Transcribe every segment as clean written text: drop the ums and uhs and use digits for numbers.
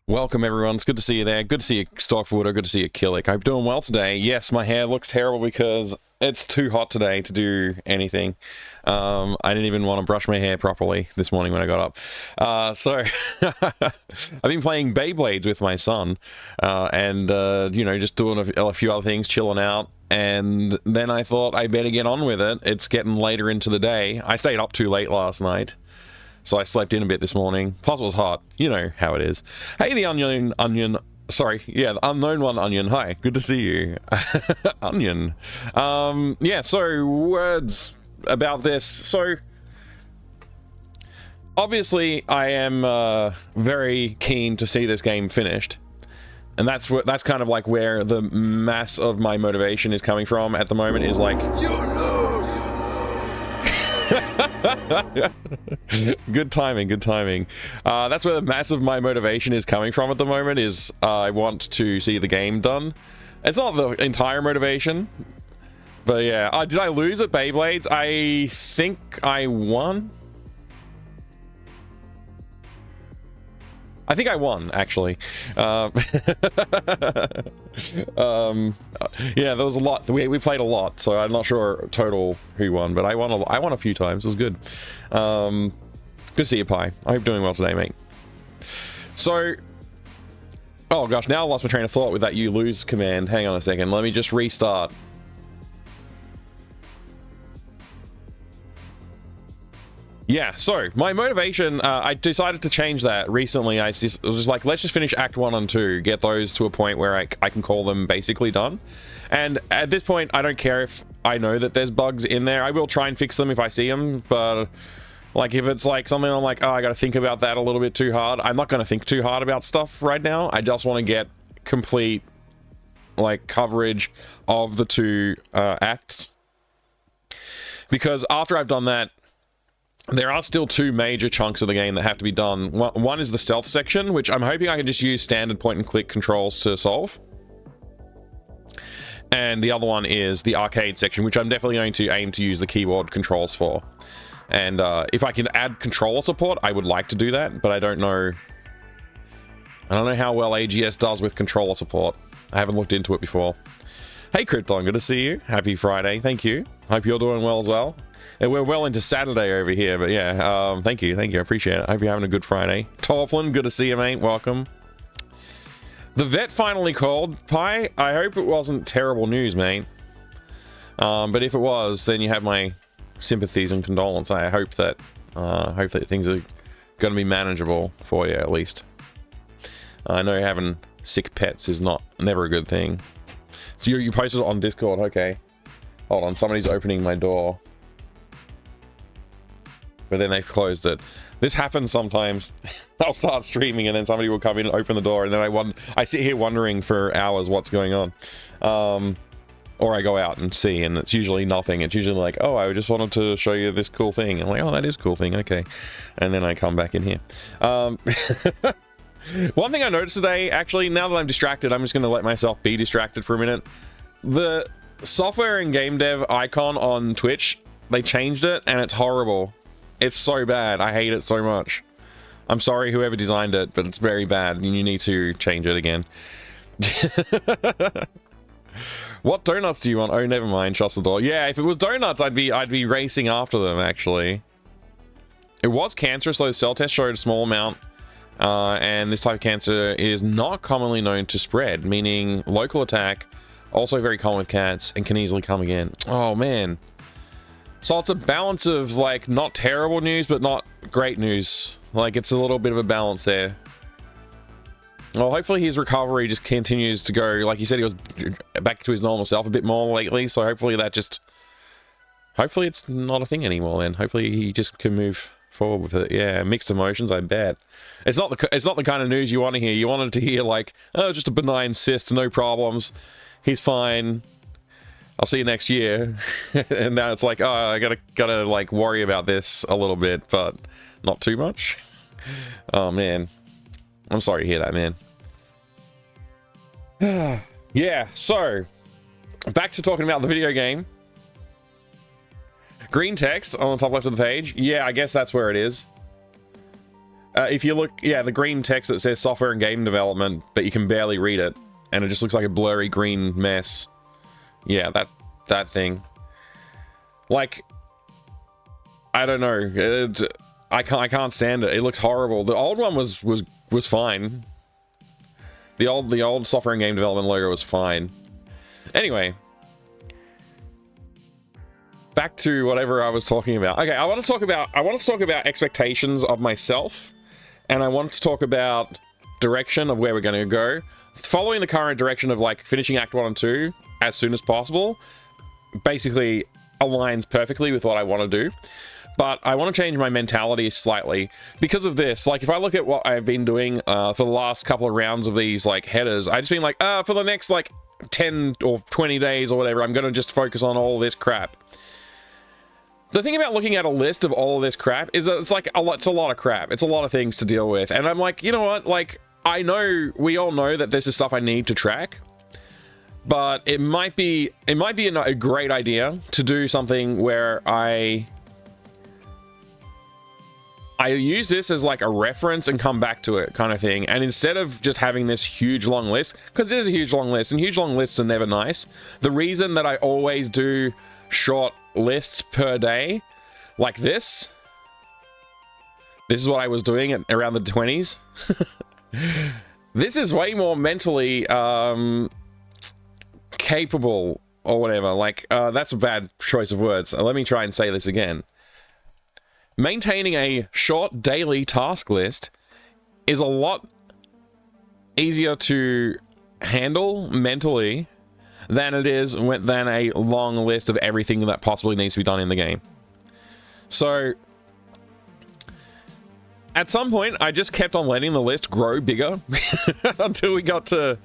Welcome everyone, it's good to see you there. Good to see you, Stockwater. Good to see you, Killick. I'm doing well today. Yes, my hair looks terrible because it's too hot today to do anything. I didn't even want to brush my hair properly this morning when I got up. So I've been playing Beyblades with my son, and you know, just doing a few other things, chilling out. And then I thought I better get on with it. It's getting later into the day. I stayed up too late last night, so I slept in a bit this morning. Plus it was hot. You know how it is. Hey, the the unknown one, Onion. Hi, good to see you. Onion. Yeah, so words about this. So, obviously, I am very keen to see this game finished. And that's kind of like where the mass of my motivation is coming from at the moment, is like... Good timing, good timing. That's where the mass of my motivation is coming from at the moment, is I want to see the game done. It's not the entire motivation, but yeah. Did I lose at Beyblades? I think I won. I think I won, actually. Yeah, there was a lot. We played a lot, so I'm not sure total who won, but I won a few times. It was good. Good to see you, Pi. I hope you're doing well today, mate. So, oh gosh, now I lost my train of thought with that "you lose" command. Hang on a second. Let me just restart. Yeah, so my motivation, I decided to change that recently. I was just like, let's just finish Act 1 and 2, get those to a point where I can call them basically done. And at this point, I don't care if I know that there's bugs in there. I will try and fix them if I see them, but like if it's like something I'm like, oh, I gotta think about that a little bit too hard, I'm not gonna think too hard about stuff right now. I just want to get complete like coverage of the two acts. Because after I've done that, there are still two major chunks of the game that have to be done. One is the stealth section, which I'm hoping I can just use standard point and click controls to solve. And the other one is the arcade section, which I'm definitely going to aim to use the keyboard controls for. And if I can add controller support, I would like to do that, but I don't know how well AGS does with controller support. I haven't looked into it before. Hey Krypton, good to see you. Happy Friday, thank you. Hope you're doing well as well. And we're well into Saturday over here, but yeah, thank you, I appreciate it. I hope you're having a good Friday. Torplin, good to see you, mate, welcome. The vet finally called, Pi. I hope it wasn't terrible news, mate. But if it was, then you have my sympathies and condolence. I hope that things are going to be manageable for you, at least. I know having sick pets is never a good thing. So you posted it on Discord, okay. Hold on, somebody's opening my door. But then they've closed it. This happens sometimes. I'll start streaming and then somebody will come in and open the door, and then I sit here wondering for hours what's going on. Or I go out and see, and it's usually nothing. It's usually like, oh, I just wanted to show you this cool thing. I'm like, oh, that is a cool thing, okay. And then I come back in here. One thing I noticed today, actually, now that I'm distracted, I'm just going to let myself be distracted for a minute. The software and game dev icon on Twitch, they changed it, and it's horrible. It's so bad. I hate it so much. I'm sorry whoever designed it, but it's very bad. You need to change it again. What donuts do you want? Oh, never mind. Shuts the door. Yeah, if it was donuts, I'd be racing after them, actually. It was cancerous, so the cell test showed a small amount. And this type of cancer is not commonly known to spread, meaning local attack, also very common with cats, and can easily come again. Oh, man. So it's a balance of, like, not terrible news, but not great news. Like, it's a little bit of a balance there. Well, hopefully his recovery just continues to go. Like he said, he was back to his normal self a bit more lately, so hopefully that just... Hopefully it's not a thing anymore then. Hopefully he just can move forward with it. Yeah, mixed emotions, I bet. It's not the kind of news you want to hear. You wanted to hear, like, oh, just a benign cyst, no problems. He's fine. I'll see you next year. And now it's like, oh, I gotta like worry about this a little bit, but not too much. Oh man, I'm sorry to hear that, man. Yeah, so back to talking about the video game. Green text on the top left of the page. Yeah, I guess that's where it is. if you look, yeah, the green text that says software and game development, but you can barely read it, and it just looks like a blurry green mess. Yeah, that thing. Like, I don't know. I can't stand it. It looks horrible. The old one was fine. The old software and game development logo was fine. Anyway, back to whatever I was talking about. Okay, I want to talk about expectations of myself, and I want to talk about direction of where we're going to go. Following the current direction of like finishing Act 1 and 2 as soon as possible basically aligns perfectly with what I want to do. But I want to change my mentality slightly because of this. Like, if I look at what I've been doing for the last couple of rounds of these, like, headers, I've just been like, for the next, like, 10 or 20 days or whatever, I'm going to just focus on all this crap. The thing about looking at a list of all of this crap is that it's, like, it's a lot of crap. It's a lot of things to deal with. And I'm like, you know what? Like, I know, we all know that this is stuff I need to track. But it might be a great idea to do something where I use this as like a reference and come back to it kind of thing. And instead of just having this huge long list, because it is a huge long list and huge long lists are never nice. The reason that I always do short lists per day like this is what I was doing at around the 20s. This is way more mentally capable or whatever. Like, that's a bad choice of words. Let me try and say this again. Maintaining a short daily task list is a lot easier to handle mentally than it is than a long list of everything that possibly needs to be done in the game. So at some point, I just kept on letting the list grow bigger until we got to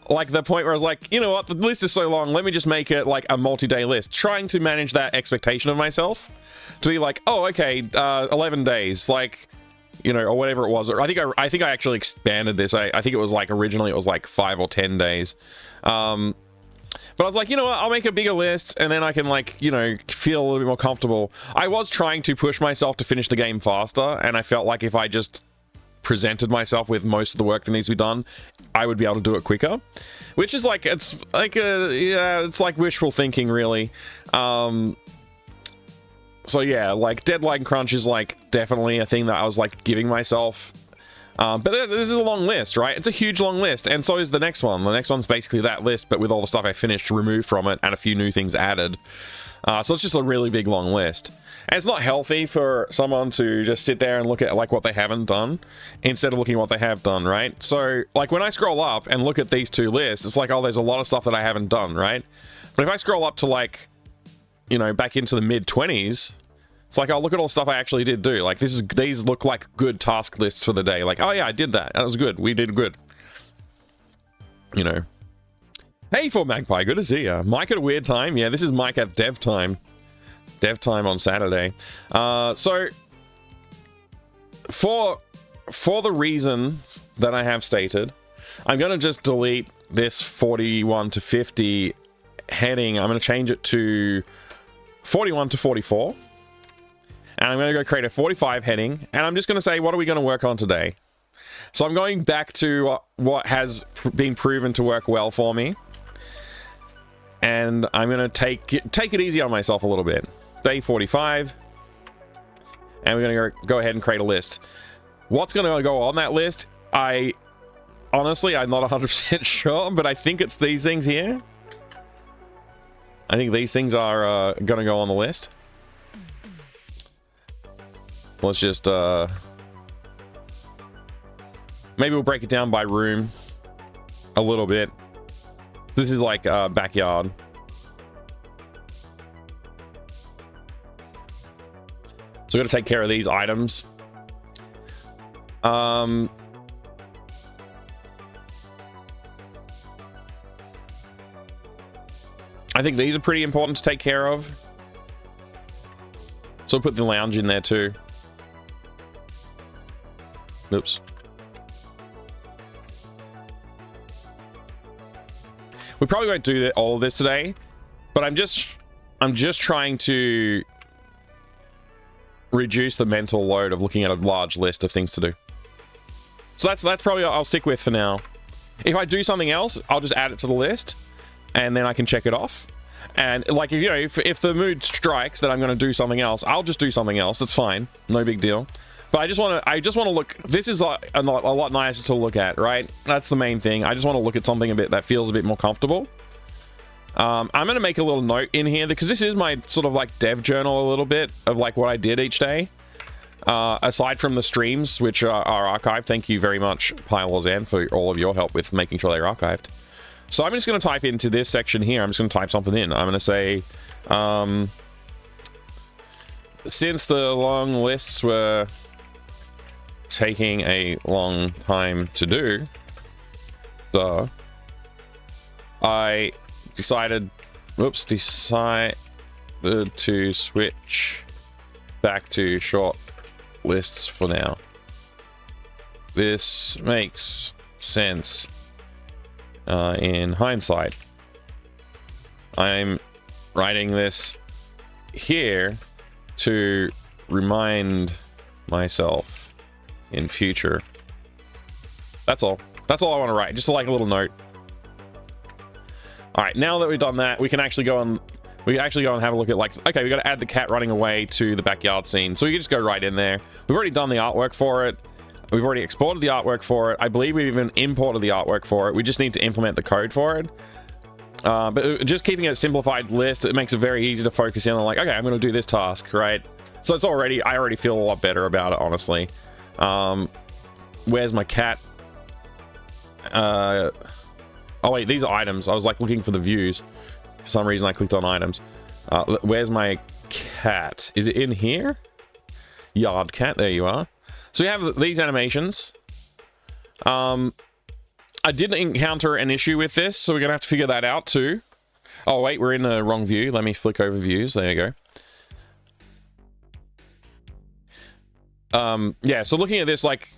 like the point where I was like, you know what, the list is so long, let me just make it like a multi-day list, trying to manage that expectation of myself to be like, oh, okay, 11 days, like, you know, or whatever it was. Or I think I actually expanded this. I think it was like originally it was like 5 or 10 days. But I was like, you know what, I'll make a bigger list and then I can, like, you know, feel a little bit more comfortable. I was trying to push myself to finish the game faster, and I felt like if I just presented myself with most of the work that needs to be done, I would be able to do it quicker, which is like, it's like yeah, it's like wishful thinking, really. So yeah, like deadline crunch is like definitely a thing that I was like giving myself. But this is a long list, right? It's a huge long list, and so is the next one. The next one's basically that list, but with all the stuff I finished removed from it and a few new things added. So it's just a really big long list. And it's not healthy for someone to just sit there and look at like what they haven't done instead of looking at what they have done, right? So like when I scroll up and look at these two lists, it's like, oh, there's a lot of stuff that I haven't done, right? But if I scroll up to like, you know, back into the mid-20s, it's like, oh, look at all the stuff I actually did do. Like these look like good task lists for the day. Like, oh yeah, I did that. That was good. We did good. You know. Hey, for Magpie, good to see ya. Mike at a weird time. Yeah, this is Mike at dev time. Dev time on Saturday. So for the reasons that I have stated, I'm going to just delete this 41 to 50 heading. I'm going to change it to 41 to 44. And I'm going to go create a 45 heading. And I'm just going to say, what are we going to work on today? So I'm going back to what has been proven to work well for me. And I'm going to take it easy on myself a little bit. Day 45. And we're going to go ahead and create a list. What's going to go on that list? Honestly, I'm not 100% sure, but I think it's these things here. I think these things are going to go on the list. Let's just maybe we'll break it down by room a little bit. This is like backyard. So we're going to take care of these items. I think these are pretty important to take care of. So we'll put the lounge in there too. Oops. We probably won't do all of this today, but I'm just trying to reduce the mental load of looking at a large list of things to do. So that's probably what I'll stick with for now. If I do something else, I'll just add it to the list, and then I can check it off. And like, you know, if the mood strikes that I'm going to do something else, I'll just do something else. That's fine, no big deal. But I just want to look. This is like a lot nicer to look at, right? That's the main thing. I just want to look at something a bit that feels a bit more comfortable. I'm going to make a little note in here because this is my sort of like dev journal a little bit of like what I did each day. Aside from the streams, which are archived. Thank you very much, Pylozan, for all of your help with making sure they're archived. So I'm just going to type into this section here. I'm just going to type something in. I'm going to say, since the long lists were taking a long time to do, I decided to switch back to short lists for now. This makes sense in hindsight. I'm writing this here to remind myself in future. That's all. That's all I want to write. Just like a little note. All right, now that we've done that, we can actually go and have a look at, like, okay, we got to add the cat running away to the backyard scene. So we can just go right in there. We've already done the artwork for it. We've already exported the artwork for it. I believe we've even imported the artwork for it. We just need to implement the code for it. But just keeping it a simplified list, it makes it very easy to focus in on, like, okay, I'm going to do this task, right? So it's already, I already feel a lot better about it, honestly. Where's my cat? Oh wait, these are items. I was like looking for the views. For some reason I clicked on items. Where's my cat? Is it in here? Yard cat, there you are. So we have these animations. I didn't encounter an issue with this, so we're gonna have to figure that out too. Oh wait, we're in the wrong view. Let me flick over views. There you go. Yeah, so looking at this, like,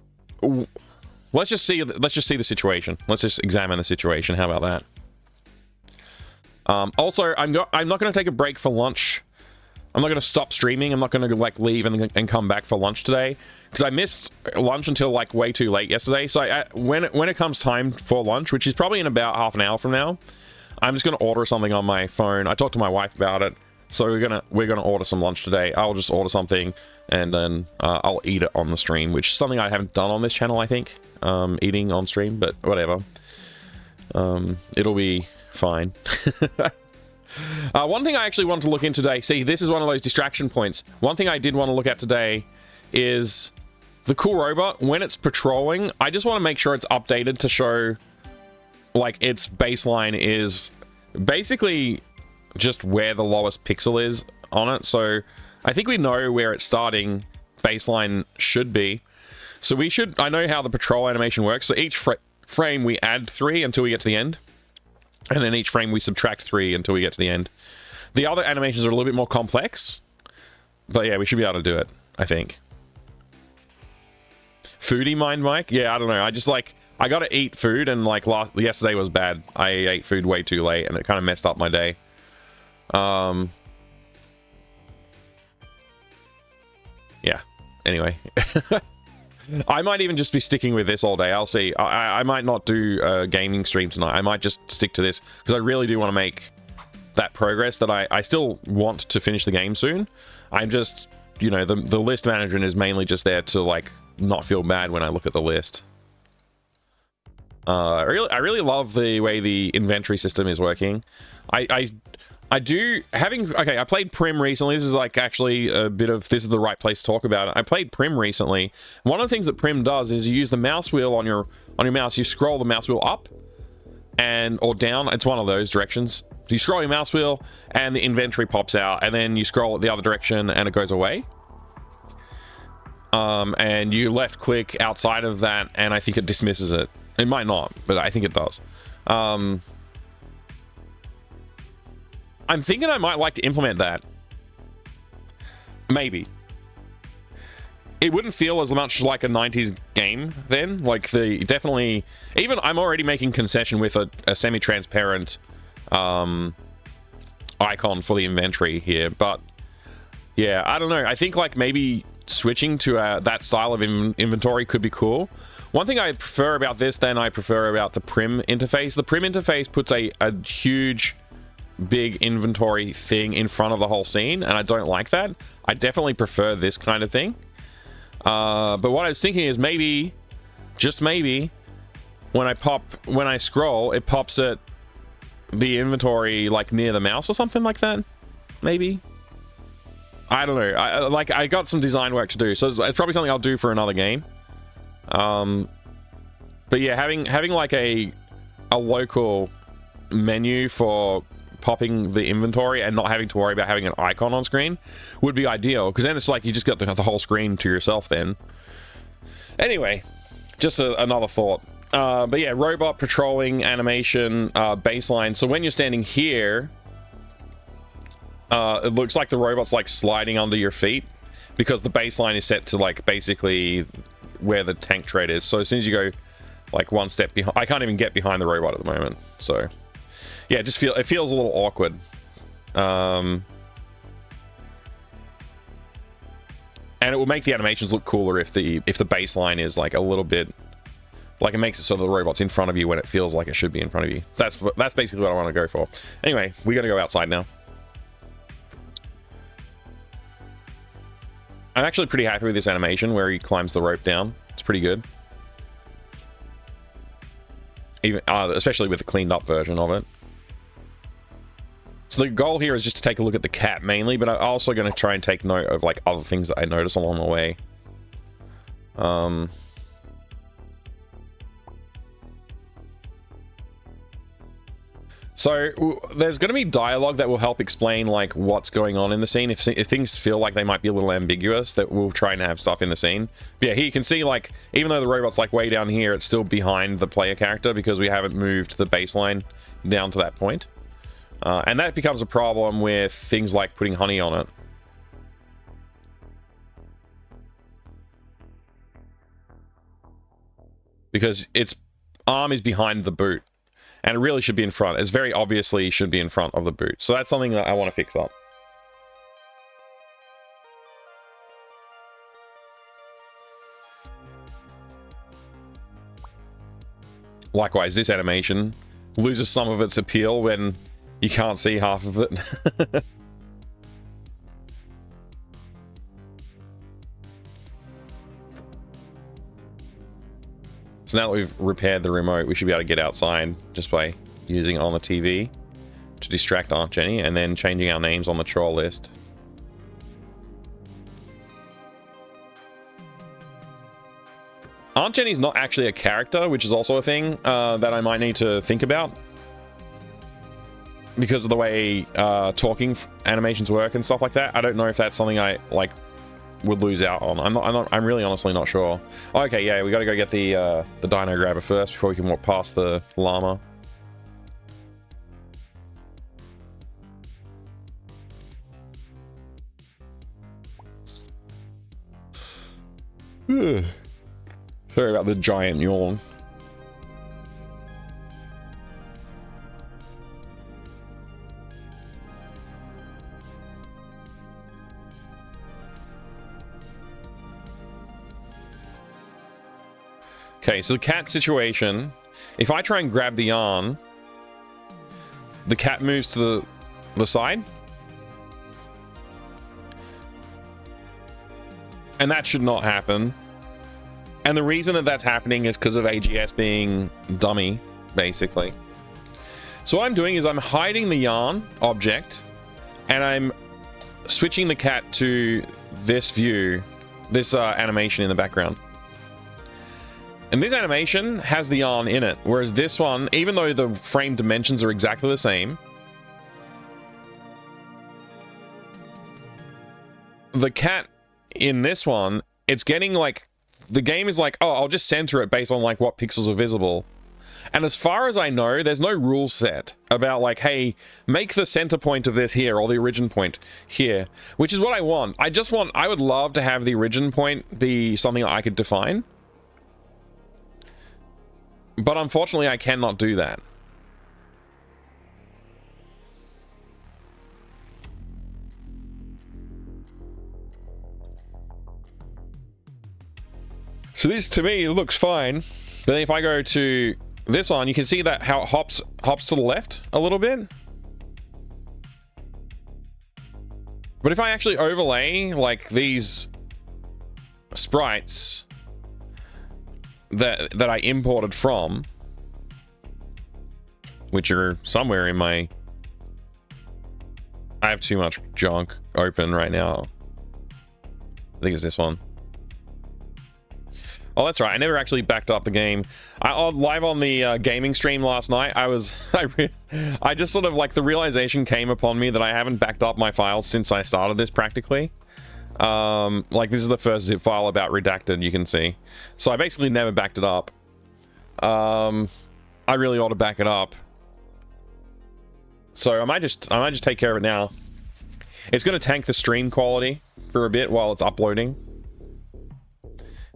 let's just see the situation. Let's just examine the situation. How about that? Also, I'm not going to take a break for lunch. I'm not going to stop streaming. I'm not going to like leave and come back for lunch today because I missed lunch until like way too late yesterday. So when it comes time for lunch, which is probably in about half an hour from now, I'm just going to order something on my phone. I talked to my wife about it, so we're gonna order some lunch today. I'll just order something and then I'll eat it on the stream, which is something I haven't done on this channel, I think. Eating on stream, but whatever. It'll be fine. One thing I actually wanted to look into today, see, this is one of those distraction points. One thing I did want to look at today is the cool robot. When it's patrolling, I just want to make sure it's updated to show like its baseline is basically just where the lowest pixel is on it. So I think we know where its starting baseline should be. So we should, I know how the patrol animation works. So each frame we add 3 until we get to the end. And then each frame we subtract 3 until we get to the end. The other animations are a little bit more complex. But yeah, we should be able to do it, I think. Foodie mind, Mike? Yeah, I don't know. I just like, I gotta eat food, and like yesterday was bad. I ate food way too late and it kind of messed up my day. Yeah, anyway. I might even just be sticking with this all day. I'll see. I might not do a gaming stream tonight. I might just stick to this because I really do want to make that progress that I still want to finish the game soon. I'm just, you know, the list management is mainly just there to like not feel bad when I look at the list. I really love the way the inventory system is working. I played Prim recently. This is like actually a bit of, this is the right place to talk about it. I played Prim recently. One of the things that Prim does is you use the mouse wheel on your mouse. You scroll the mouse wheel up or down. It's one of those directions. So you scroll your mouse wheel and the inventory pops out, and then you scroll it the other direction and it goes away. And you left click outside of that and I think it dismisses it. It might not, but I think it does. I'm thinking I might like to implement that. Maybe. It wouldn't feel as much like a 90s game then. Like definitely, even I'm already making concession with a semi-transparent icon for the inventory here, but Yeah, I don't know. I think like maybe switching to that style of inventory could be cool. One thing I prefer about this than I prefer about the Prim interface. The Prim interface puts a huge, big inventory thing in front of the whole scene, and I don't like that. I definitely prefer this kind of thing. But what I was thinking is maybe, just maybe, when I scroll, it pops at the inventory like near the mouse or something like that. Maybe. I don't know. I got some design work to do, so it's probably something I'll do for another game. But yeah, having like a local menu for popping the inventory and not having to worry about having an icon on screen would be ideal, because then it's like you just got the whole screen to yourself then. Anyway, just another thought. But yeah, robot patrolling animation baseline. So when you're standing here, it looks like the robot's like sliding under your feet, because the baseline is set to like basically where the tank tread is. So as soon as you go like one step behind, I can't even get behind the robot at the moment. So yeah, it feels a little awkward. And it will make the animations look cooler if the baseline is like a little bit, like it makes it so the robot's in front of you when it feels like it should be in front of you. That's basically what I want to go for. Anyway, we got to go outside now. I'm actually pretty happy with this animation where he climbs the rope down. It's pretty good. Even especially with the cleaned up version of it. So the goal here is just to take a look at the cat mainly, but I'm also going to try and take note of like other things that I notice along the way. So there's going to be dialogue that will help explain like what's going on in the scene. If things feel like they might be a little ambiguous, that we'll try and have stuff in the scene. But yeah, here you can see like, even though the robot's like way down here, it's still behind the player character because we haven't moved the baseline down to that point. And that becomes a problem with things like putting honey on it. Because its arm is behind the boot. And it really should be in front. It's very obviously should be in front of the boot. So that's something that I want to fix up. Likewise, this animation loses some of its appeal when you can't see half of it. So now that we've repaired the remote, we should be able to get outside just by using it on the TV to distract Aunt Jenny, and then changing our names on the troll list. Aunt Jenny's not actually a character, which is also a thing that I might need to think about, because of the way talking animations work and stuff like that. I don't know if that's something I like would lose out on. I'm really honestly not sure. Okay, yeah, we got to go get the dino grabber first before we can walk past the llama. Sorry about the giant yawn. Okay, so the cat situation. If I try and grab the yarn, the cat moves to the side. And that should not happen. And the reason that that's happening is because of AGS being dummy, basically. So what I'm doing is I'm hiding the yarn object, and I'm switching the cat to this view, this animation in the background. And this animation has the yarn in it, whereas this one, even though the frame dimensions are exactly the same, the cat in this one, it's getting like, the game is like, oh, I'll just center it based on like what pixels are visible. And as far as I know, there's no rule set about like, hey, make the center point of this here, or the origin point here, which is what I want. I would love to have the origin point be something I could define. But unfortunately, I cannot do that. So this, to me, it looks fine. But then if I go to this one, you can see that how it hops to the left a little bit. But if I actually overlay like these sprites that I imported from, which are somewhere in my... I have too much junk open right now. I think it's this one. Oh, that's right. I never actually backed up the game. Live on the gaming stream last night, I just sort of like the realization came upon me that I haven't backed up my files since I started this practically. Like this is the first zip file about redacted, you can see. So I basically never backed it up. I really ought to back it up. So I might just take care of it now. It's going to tank the stream quality for a bit while it's uploading.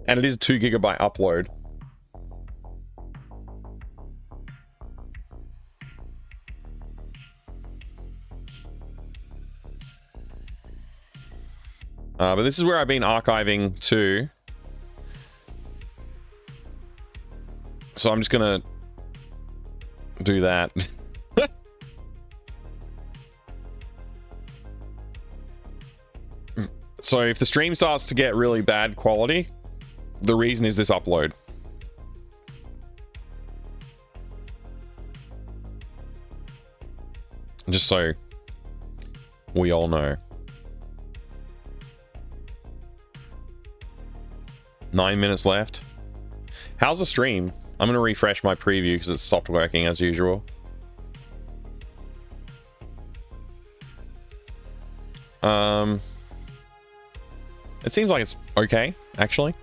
And it is a 2 GB upload. But this is where I've been archiving to. So I'm just gonna do that. So if the stream starts to get really bad quality, the reason is this upload. Just so we all know. 9 minutes left. How's the stream? I'm gonna refresh my preview because it stopped working as usual. It seems like it's okay, actually.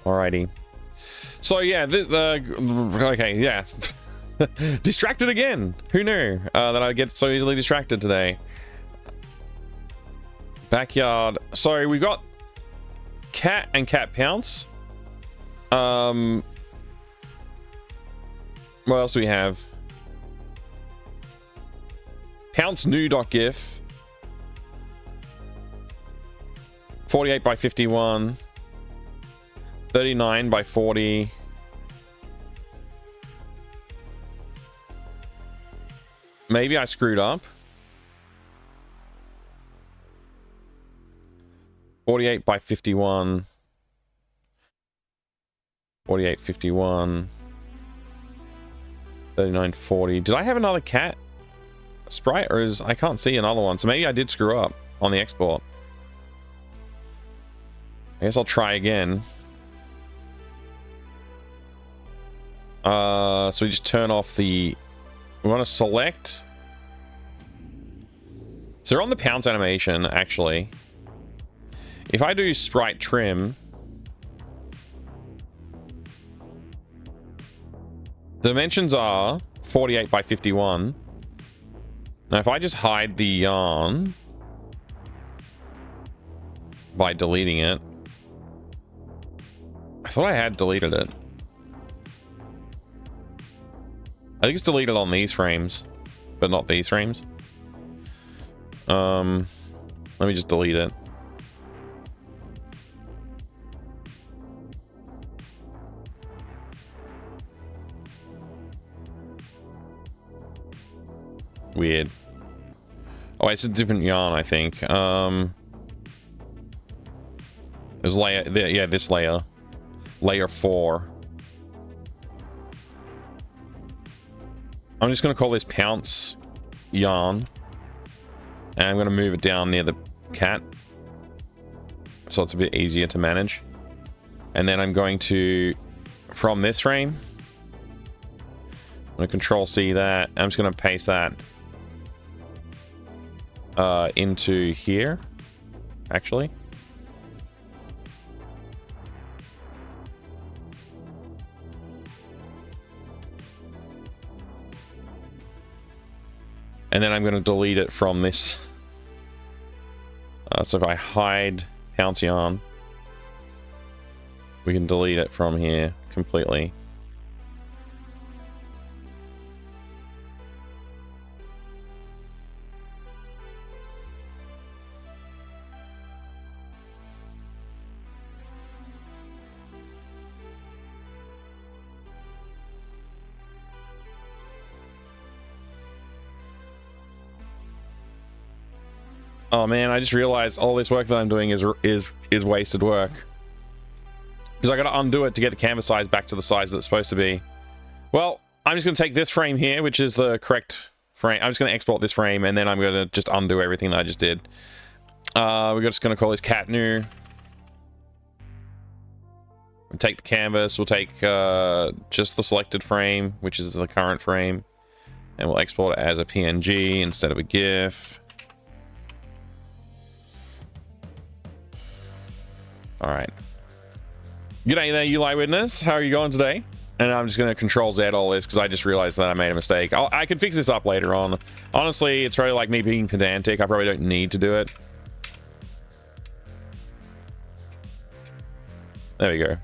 Alrighty. So yeah, okay, yeah. Distracted again. Who knew that I'd get so easily distracted today? Backyard. So we got cat and cat pounce. What else do we have? Pounce new.gif. 48 by 51. 39 by 40. Maybe I screwed up. 48 by 51. 48, 51. 39, 40. Did I have another cat sprite, or is... I can't see another one. So maybe I did screw up on the export. I guess I'll try again. So we just turn off the... We want to select... So they're on the pounce animation, actually. If I do sprite trim... Dimensions are 48 by 51. Now if I just hide the yarn by deleting it... I thought I had deleted it. I think it's deleted on these frames, but not these frames. Let me just delete it. Weird. Oh, it's a different yarn, I think. There's layer, yeah, this layer. Layer 4. I'm just going to call this pounce yarn. And I'm going to move it down near the cat. So it's a bit easier to manage. And then I'm going to, from this frame, I'm going to Control C that. I'm just going to paste that into here, actually. And then I'm going to delete it from this. So if I hide pounce yarn, we can delete it from here completely. Oh man, I just realized all this work that I'm doing is wasted work. Because I gotta undo it to get the canvas size back to the size that it's supposed to be. Well, I'm just gonna take this frame here, which is the correct frame. I'm just gonna export this frame, and then I'm gonna just undo everything that I just did. We're just gonna call this cat new. We'll take the canvas, we'll take just the selected frame, which is the current frame, and we'll export it as a PNG instead of a GIF. Alright. G'day there, UI Witness. How are you going today? And I'm just going to Control Z all this because I just realized that I made a mistake. I can fix this up later on. Honestly, it's probably like me being pedantic. I probably don't need to do it. There we go.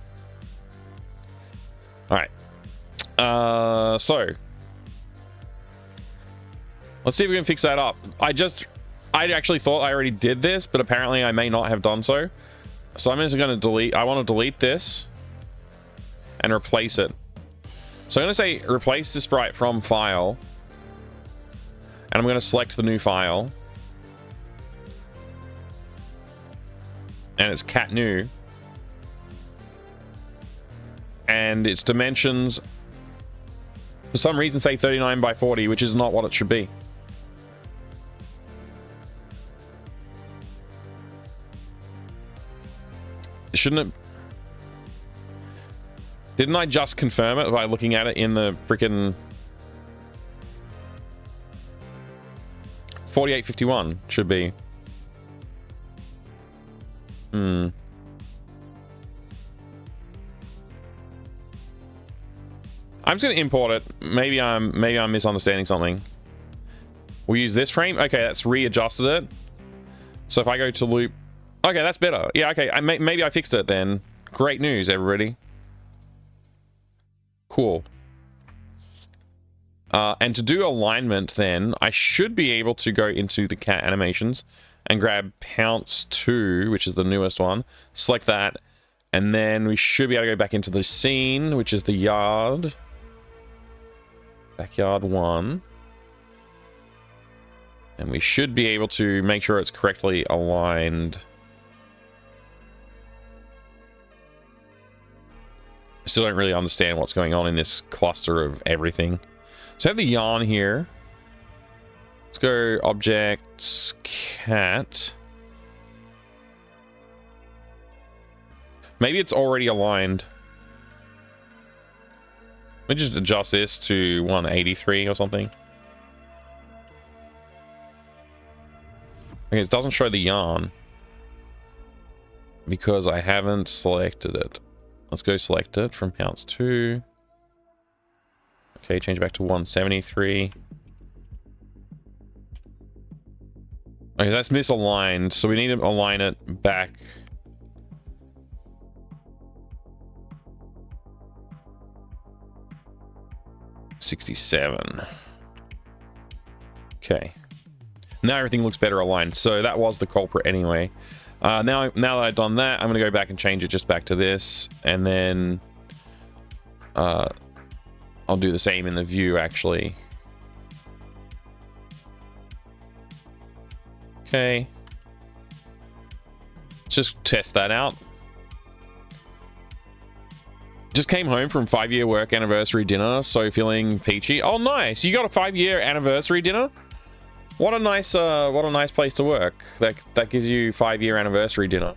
Alright. So. Let's see if we can fix that up. I actually thought I already did this, but apparently I may not have done so. So I'm just going to delete. I want to delete this and replace it. So I'm going to say replace the sprite from file. And I'm going to select the new file. And it's cat new. And its dimensions, for some reason, say 39 by 40, which is not what it should be. Shouldn't it? Didn't I just confirm it by looking at it in the freaking 4851 should be. I'm just gonna import it. Maybe I'm misunderstanding something. We'll use this frame. Okay, that's readjusted it. So if I go to loop. Okay, that's better. Yeah, okay. Maybe I fixed it then. Great news, everybody. Cool. And to do alignment then, I should be able to go into the cat animations and grab Pounce 2, which is the newest one. Select that. And then we should be able to go back into the scene, which is the yard. Backyard 1. And we should be able to make sure it's correctly aligned. I still don't really understand what's going on in this cluster of everything. So I have the yarn here. Let's go objects, cat. Maybe it's already aligned. Let me just adjust this to 183 or something. Okay, it doesn't show the yarn because I haven't selected it. Let's go select it from Pounce 2. Okay, change it back to 173. Okay, that's misaligned, so we need to align it back. $67. Okay. Now everything looks better aligned. So that was the culprit anyway. Now that I've done that, I'm going to go back and change it just back to this. And then I'll do the same in the view, actually. Okay. Let's just test that out. Just came home from 5-year work anniversary dinner, so feeling peachy. Oh, nice! You got a 5-year anniversary dinner? What a nice place to work. That gives you 5-year anniversary dinner.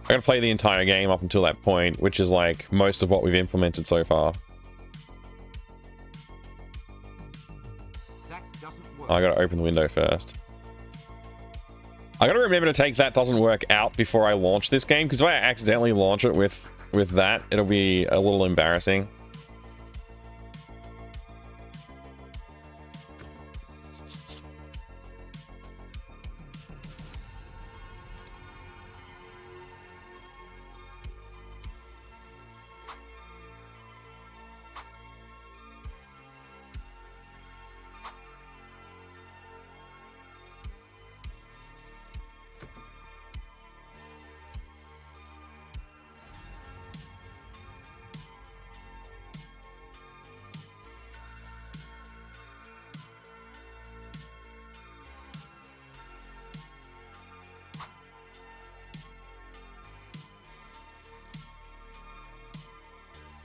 I gotta play the entire game up until that point, which is like most of what we've implemented so far. I gotta open the window first. I gotta remember to take that doesn't work out before I launch this game, because if I accidentally launch it with that, it'll be a little embarrassing.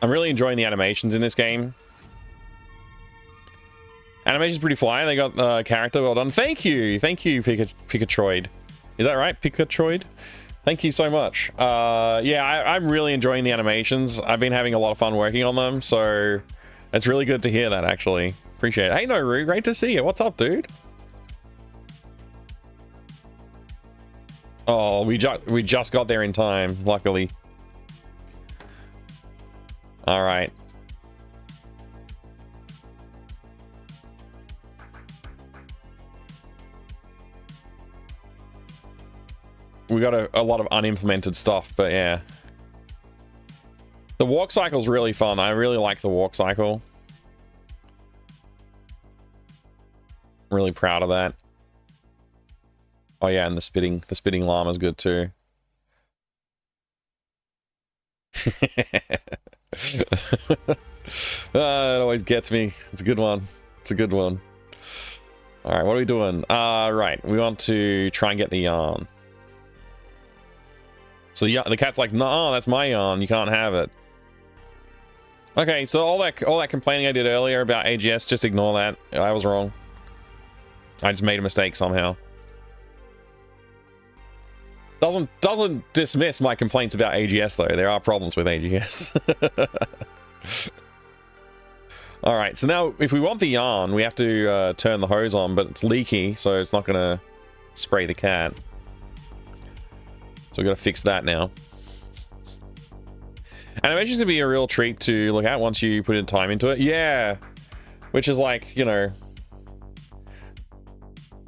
I'm really enjoying the animations in this game. Animation's pretty fly. They got character well done. Thank you, Pikatroid. Is that right, Pikatroid? Thank you so much. Yeah, I'm really enjoying the animations. I've been having a lot of fun working on them, so it's really good to hear that, actually. Appreciate it. Hey, Noru, great to see you. What's up, dude? Oh, we just got there in time, luckily. All right. We got a lot of unimplemented stuff, but yeah. The walk cycle's really fun. I really like the walk cycle. Really proud of that. Oh yeah, and the spitting llama's good too. It always gets me. It's a good one. It's a good one. All right, what are we doing? Right, we want to try and get the yarn. So the cat's like, no, that's my yarn. You can't have it. Okay, so all that complaining I did earlier about AGS, just ignore that. I was wrong. I just made a mistake somehow. Doesn't dismiss my complaints about AGS though. There are problems with AGS. All right, so now if we want the yarn, we have to turn the hose on, but it's leaky, so it's not gonna spray the cat. So we got to fix that now. Animation's gonna be a real treat to look at once you put in time into it. Yeah, which is like, you know,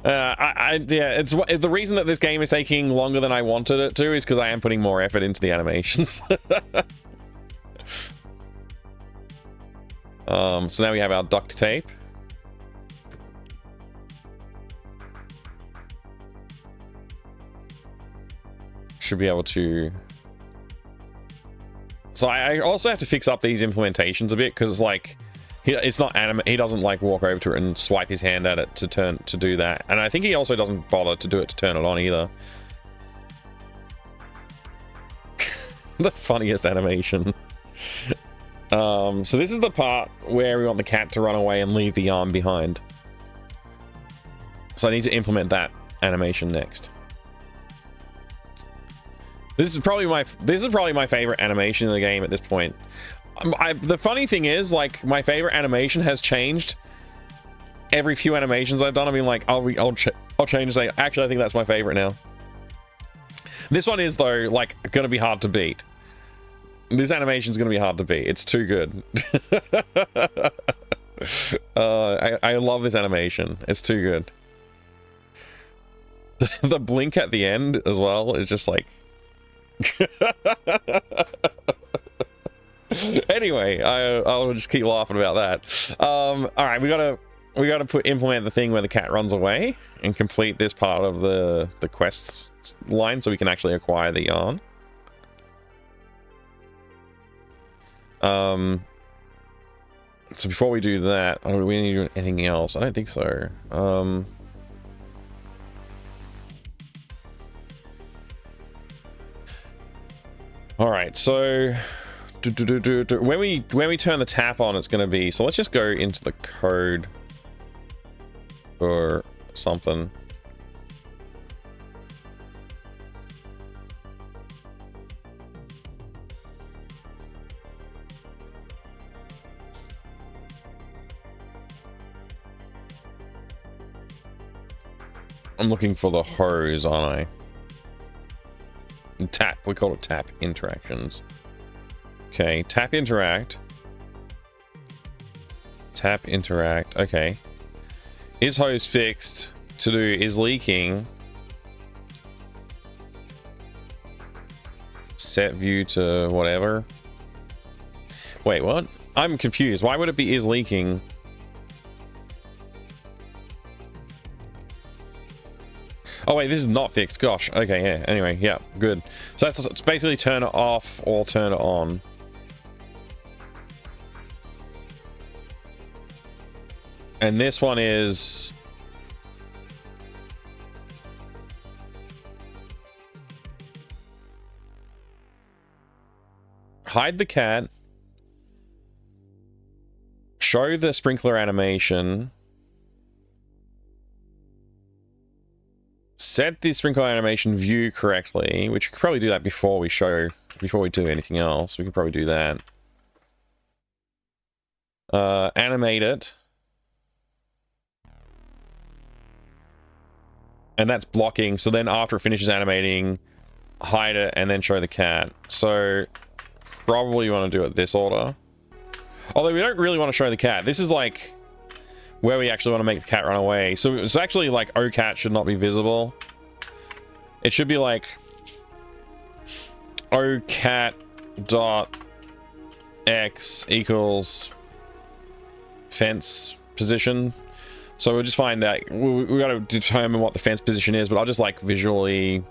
yeah, it's the reason that this game is taking longer than I wanted it to is because I am putting more effort into the animations. So now we have our duct tape. Should be able to. So I also have to fix up these implementations a bit because like it's not anime. He doesn't like walk over to it and swipe his hand at it to do that. And I think he also doesn't bother to do it to turn it on either. The funniest animation. So this is the part where we want the cat to run away and leave the yarn behind. So I need to implement that animation next. This is probably my favorite animation in the game at this point. The funny thing is, like, my favorite animation has changed every few animations I've done. I mean, like, I'll change and say, actually, I think that's my favorite now. This one is, though, like, gonna be hard to beat. This animation's gonna be hard to beat. It's too good. I love this animation. It's too good. The blink at the end as well is just like. Anyway, I'll just keep laughing about that. All right, we gotta implement the thing where the cat runs away and complete this part of the quest line so we can actually acquire the yarn. So before we do that, do we need to do anything else? I don't think so. All right, so when we turn the tap on, it's going to be, so let's just go into the code or something. I'm looking for the hose, aren't I? Tap, we call it tap interactions. Okay, tap interact. Tap interact, okay. Is hose fixed? To do is leaking. Set view to whatever. Wait, what? I'm confused. Why would it be is leaking? Oh wait, this is not fixed. Gosh. Okay, yeah. Anyway, yeah, good. So it's basically turn it off or turn it on. And this one is hide the cat. show the sprinkler animation. Set the sprinkler animation view correctly, which we could probably do that before we do anything else. We could probably do that. Animate it. And that's blocking, so then after it finishes animating, hide it and then show the cat. So probably you want to do it this order. Although we don't really want to show the cat. This is like where we actually want to make the cat run away. So it's actually like OCat should not be visible. It should be like OCat dot X equals fence position. So we'll just find out, we got to determine what the fence position is, but I'll just like visually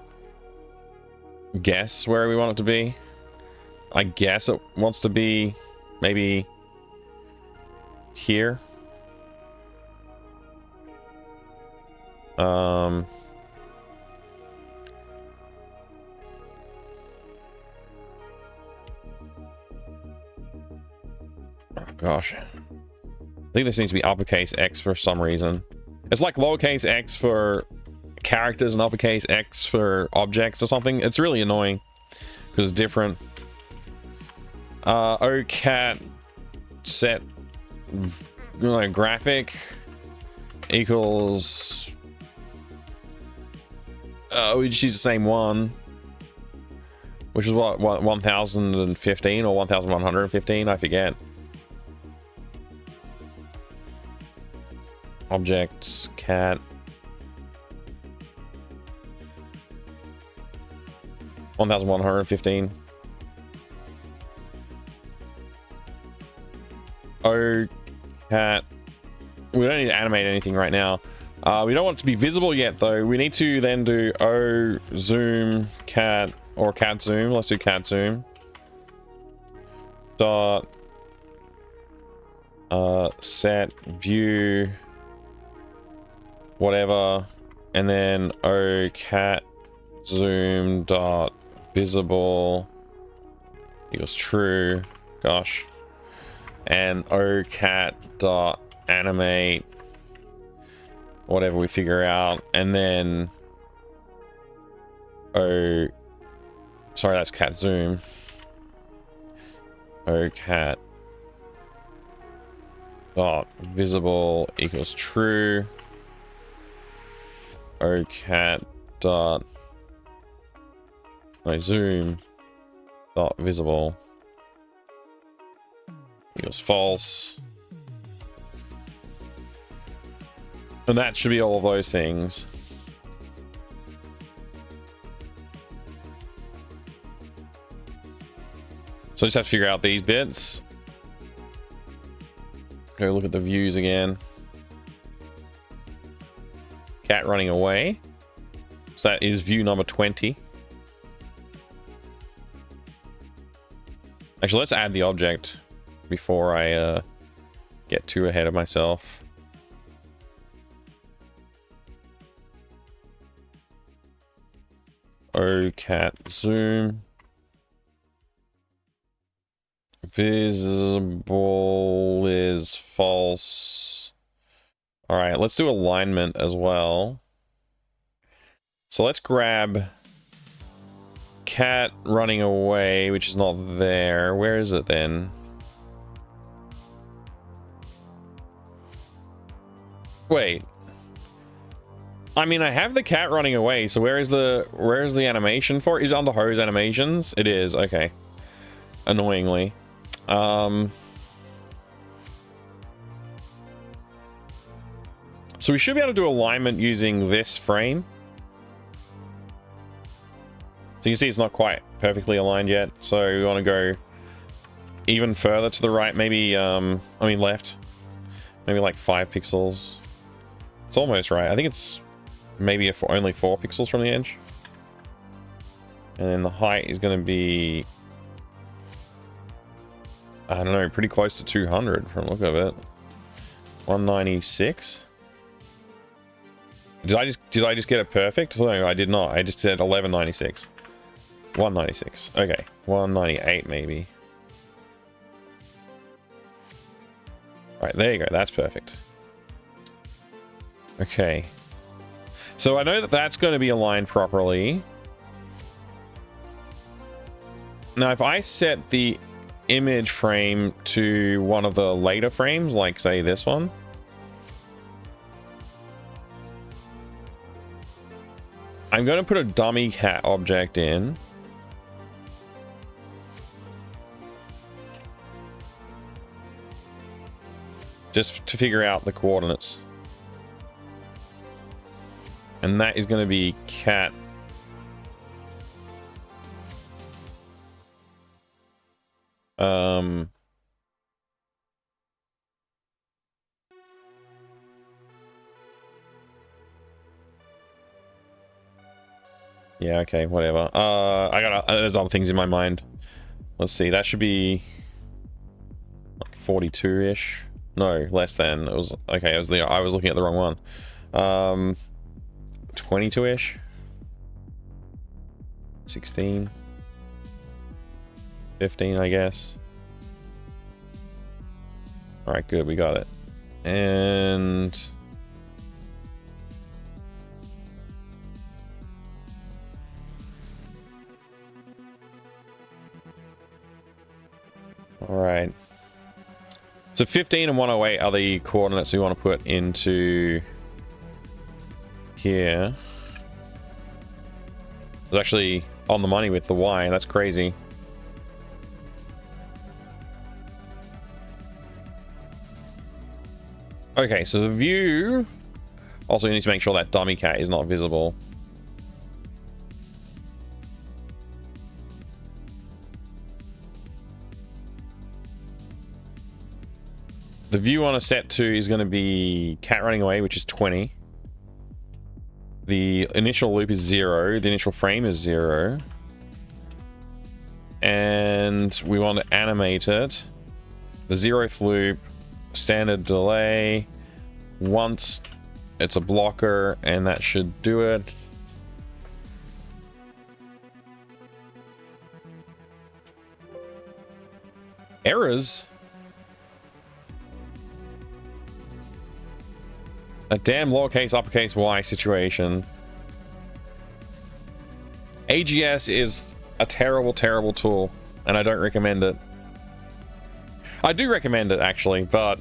guess where we want it to be. I guess it wants to be maybe here. Oh gosh. I think this needs to be uppercase X for some reason. It's like lowercase x for characters and uppercase X for objects or something. It's really annoying because it's different. OCat set graphic equals we just use the same one, which is what 1015 or 1115, I forget. Objects cat 1115. OCat. We don't need to animate anything right now. We don't want it to be visible yet though. We need to then do O zoom cat or cat zoom. Let's do cat zoom. Dot set view whatever, and then OCat zoom dot visible equals true. Gosh. And OCat dot animate whatever we figure out, and then sorry, that's cat zoom. OCat dot visible equals true. OCat dot zoom dot visible equals false. And that should be all of those things. So I just have to figure out these bits. Go look at the views again. Cat running away. So that is view number 20. Actually, let's add the object before I get too ahead of myself. OCat zoom. Visible is false. All right, let's do alignment as well. So let's grab cat running away, which is not there. Where is it then? Wait. I mean, I have the cat running away, so where is the animation for it? Is it under hose animations? It is, okay. Annoyingly. So we should be able to do alignment using this frame. So you can see it's not quite perfectly aligned yet. So we want to go even further to the right, maybe, left. Maybe like 5 pixels. It's almost right. I think it's maybe only 4 pixels from the edge. And then the height is going to be, I don't know, pretty close to 200 from the look of it. 196. Did I just get it perfect? No, I did not. I just said 1196. 196. Okay. 198 maybe. Right, there you go. That's perfect. Okay. So I know that that's going to be aligned properly. Now, if I set the image frame to one of the later frames, like say this one, I'm going to put a dummy cat object in. Just to figure out the coordinates. And that is going to be cat. Yeah, okay, whatever. There's other things in my mind. Let's see, that should be like 42-ish. No, less than. It was okay, I was looking at the wrong one. 22-ish. 16. 15, I guess. All right, good, we got it. And all right. So 15 and 108 are the coordinates we want to put into here. It's actually on the money with the Y. That's crazy. Okay, so the view. Also, you need to make sure that dummy cat is not visible. The view on a set 2 is going to be cat running away, which is 20. The initial loop is 0. The initial frame is 0. And we want to animate it. The 0th loop, standard delay. Once it's a blocker, and that should do it. Errors? A damn lowercase uppercase Y situation. AGS is a terrible, terrible tool, and I don't recommend it. I do recommend it, actually, but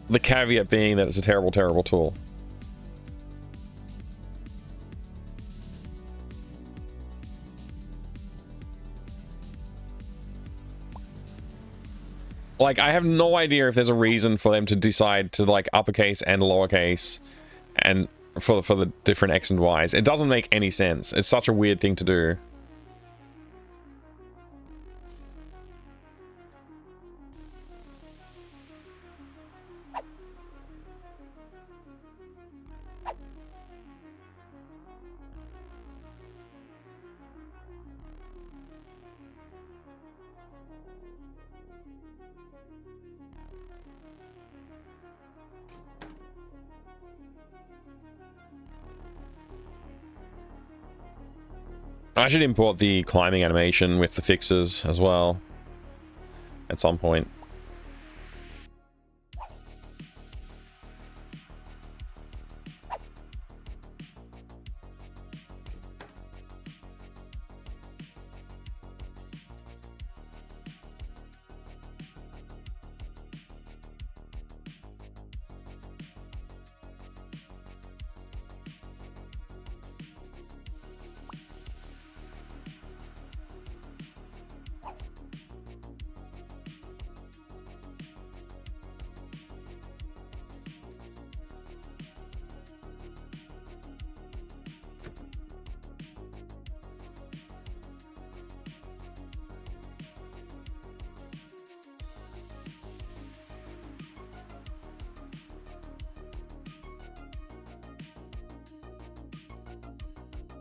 the caveat being that it's a terrible, terrible tool. Like, I have no idea if there's a reason for them to decide to, like, uppercase and lowercase and for the different X and Ys. It doesn't make any sense. It's such a weird thing to do. I should import the climbing animation with the fixes as well at some point.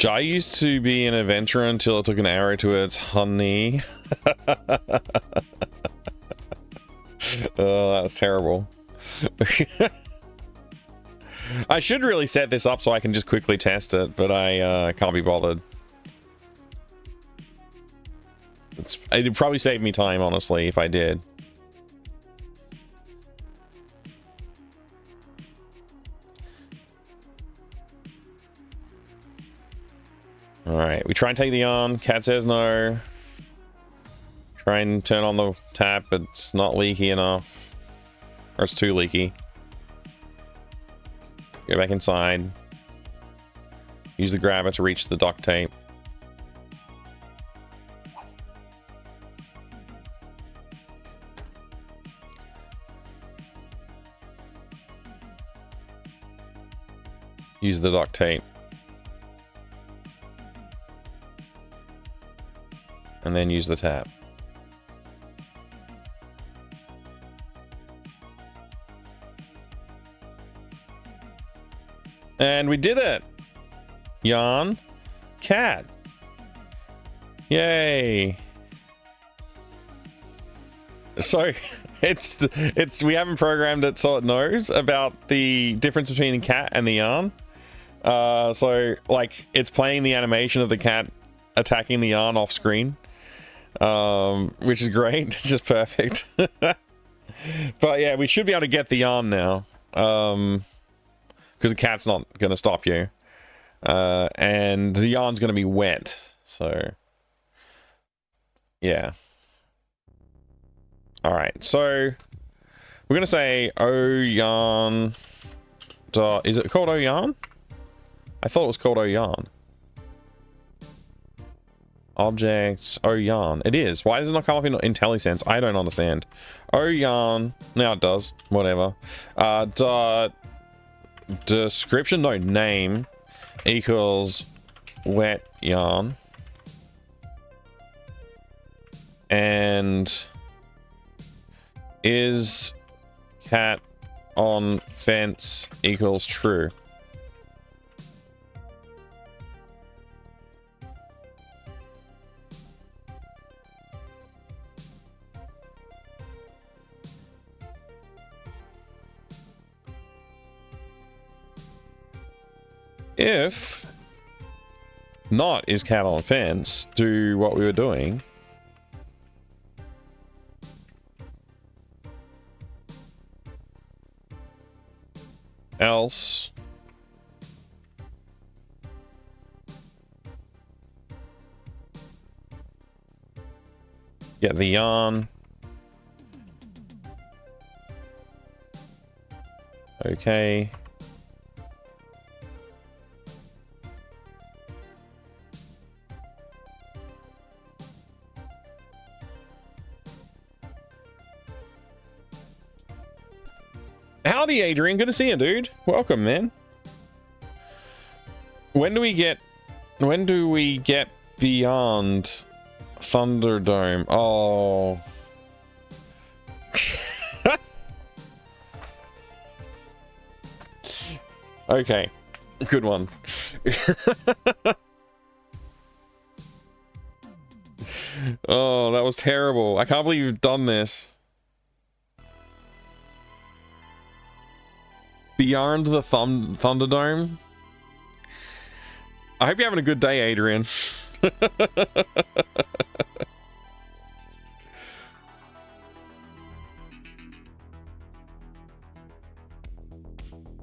I used to be an adventurer until it took an arrow to its honey. Oh, that was terrible. I should really set this up so I can just quickly test it, but I can't be bothered. It'd probably save me time, honestly, if I did. All right, we try and take the on. Cat says no. Try and turn on the tap, but it's not leaky enough. Or it's too leaky. Go back inside. Use the grabber to reach the duct tape. Use the duct tape. And then use the tap. And we did it! Yawn. Cat. Yay. So, we haven't programmed it so it knows about the difference between the cat and the yarn. So, like, it's playing the animation of the cat attacking the yarn off screen. Which is great. It's just perfect. But yeah, we should be able to get the yarn now. Because the cat's not going to stop you. And the yarn's going to be wet. So, yeah. Alright, so we're going to say O yarn. Is it called O yarn? I thought it was called O yarn. Objects, O yarn. It is. Why does it not come up in IntelliSense? I don't understand. O yarn. Now it does. Whatever. Description, no, name equals wet yarn. And is cat on fence equals true. If not is cat on fence, do what we were doing. Else get the yarn. Okay. Howdy, Adrian. Good to see you, dude. Welcome, man. When do we get beyond Thunderdome? Oh. Okay. Good one. Oh, that was terrible. I can't believe you've done this. Beyond the Thunderdome. I hope you're having a good day, Adrian. I'm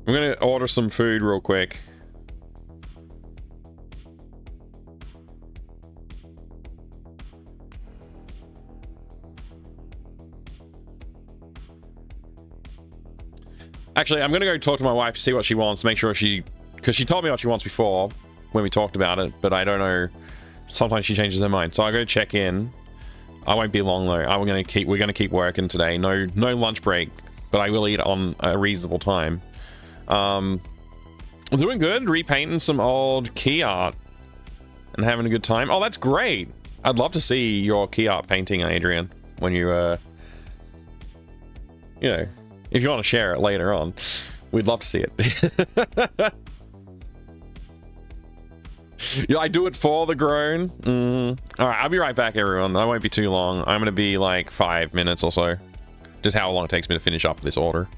gonna order some food real quick. Actually, I'm going to go talk to my wife to see what she wants, make sure because she told me what she wants before when we talked about it, but I don't know. Sometimes she changes her mind. So I'll go check in. I won't be long though. We're going to keep working today. No lunch break, but I will eat on a reasonable time. Doing good. Repainting some old key art and having a good time. Oh, that's great. I'd love to see your key art painting, Adrian, when you, you know, if you want to share it later on, we'd love to see it. Yeah, I do it for the groan. All right, I'll be right back, everyone. I won't be too long. I'm going to be like 5 minutes or so. Just how long it takes me to finish up this order.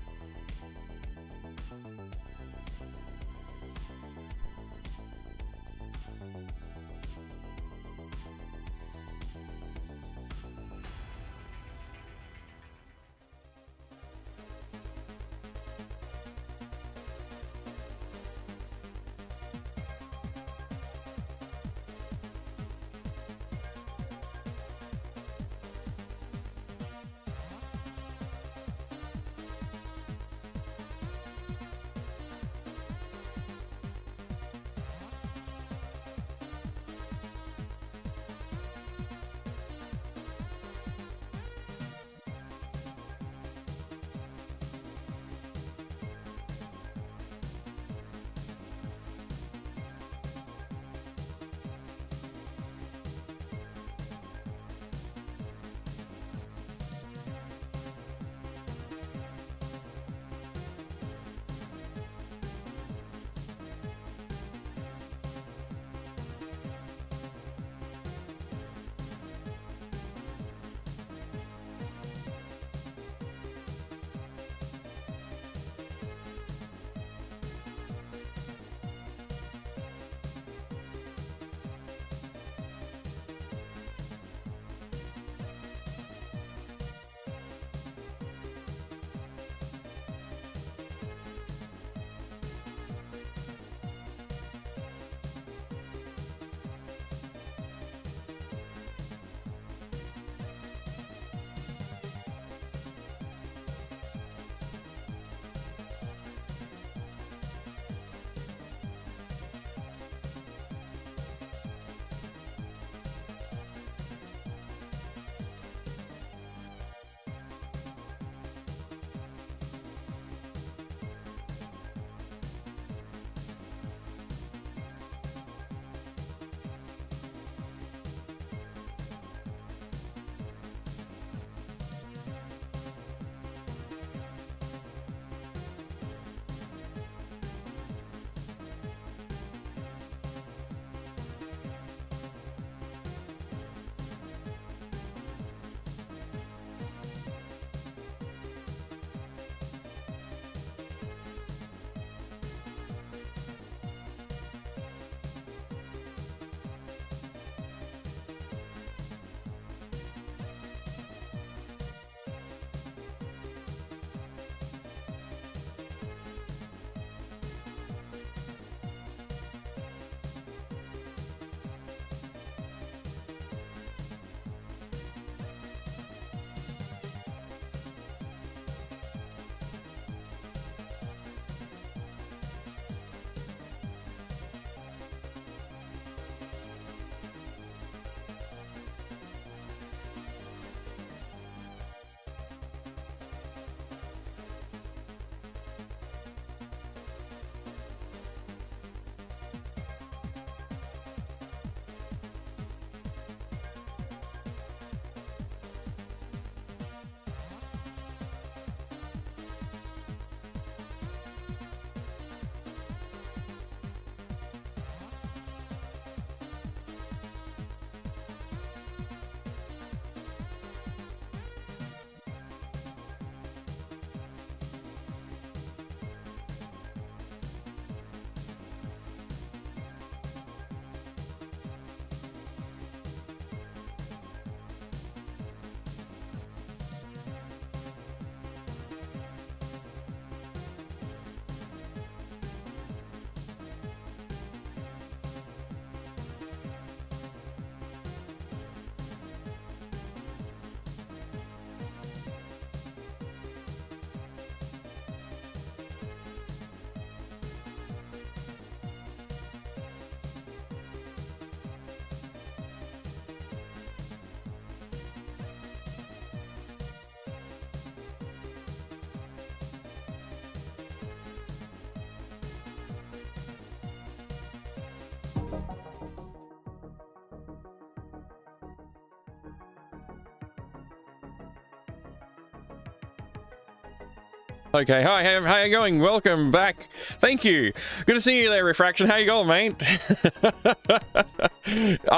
Okay, hi, how you going? Welcome back. Thank you. Good to see you there, Refraction. How you going, mate?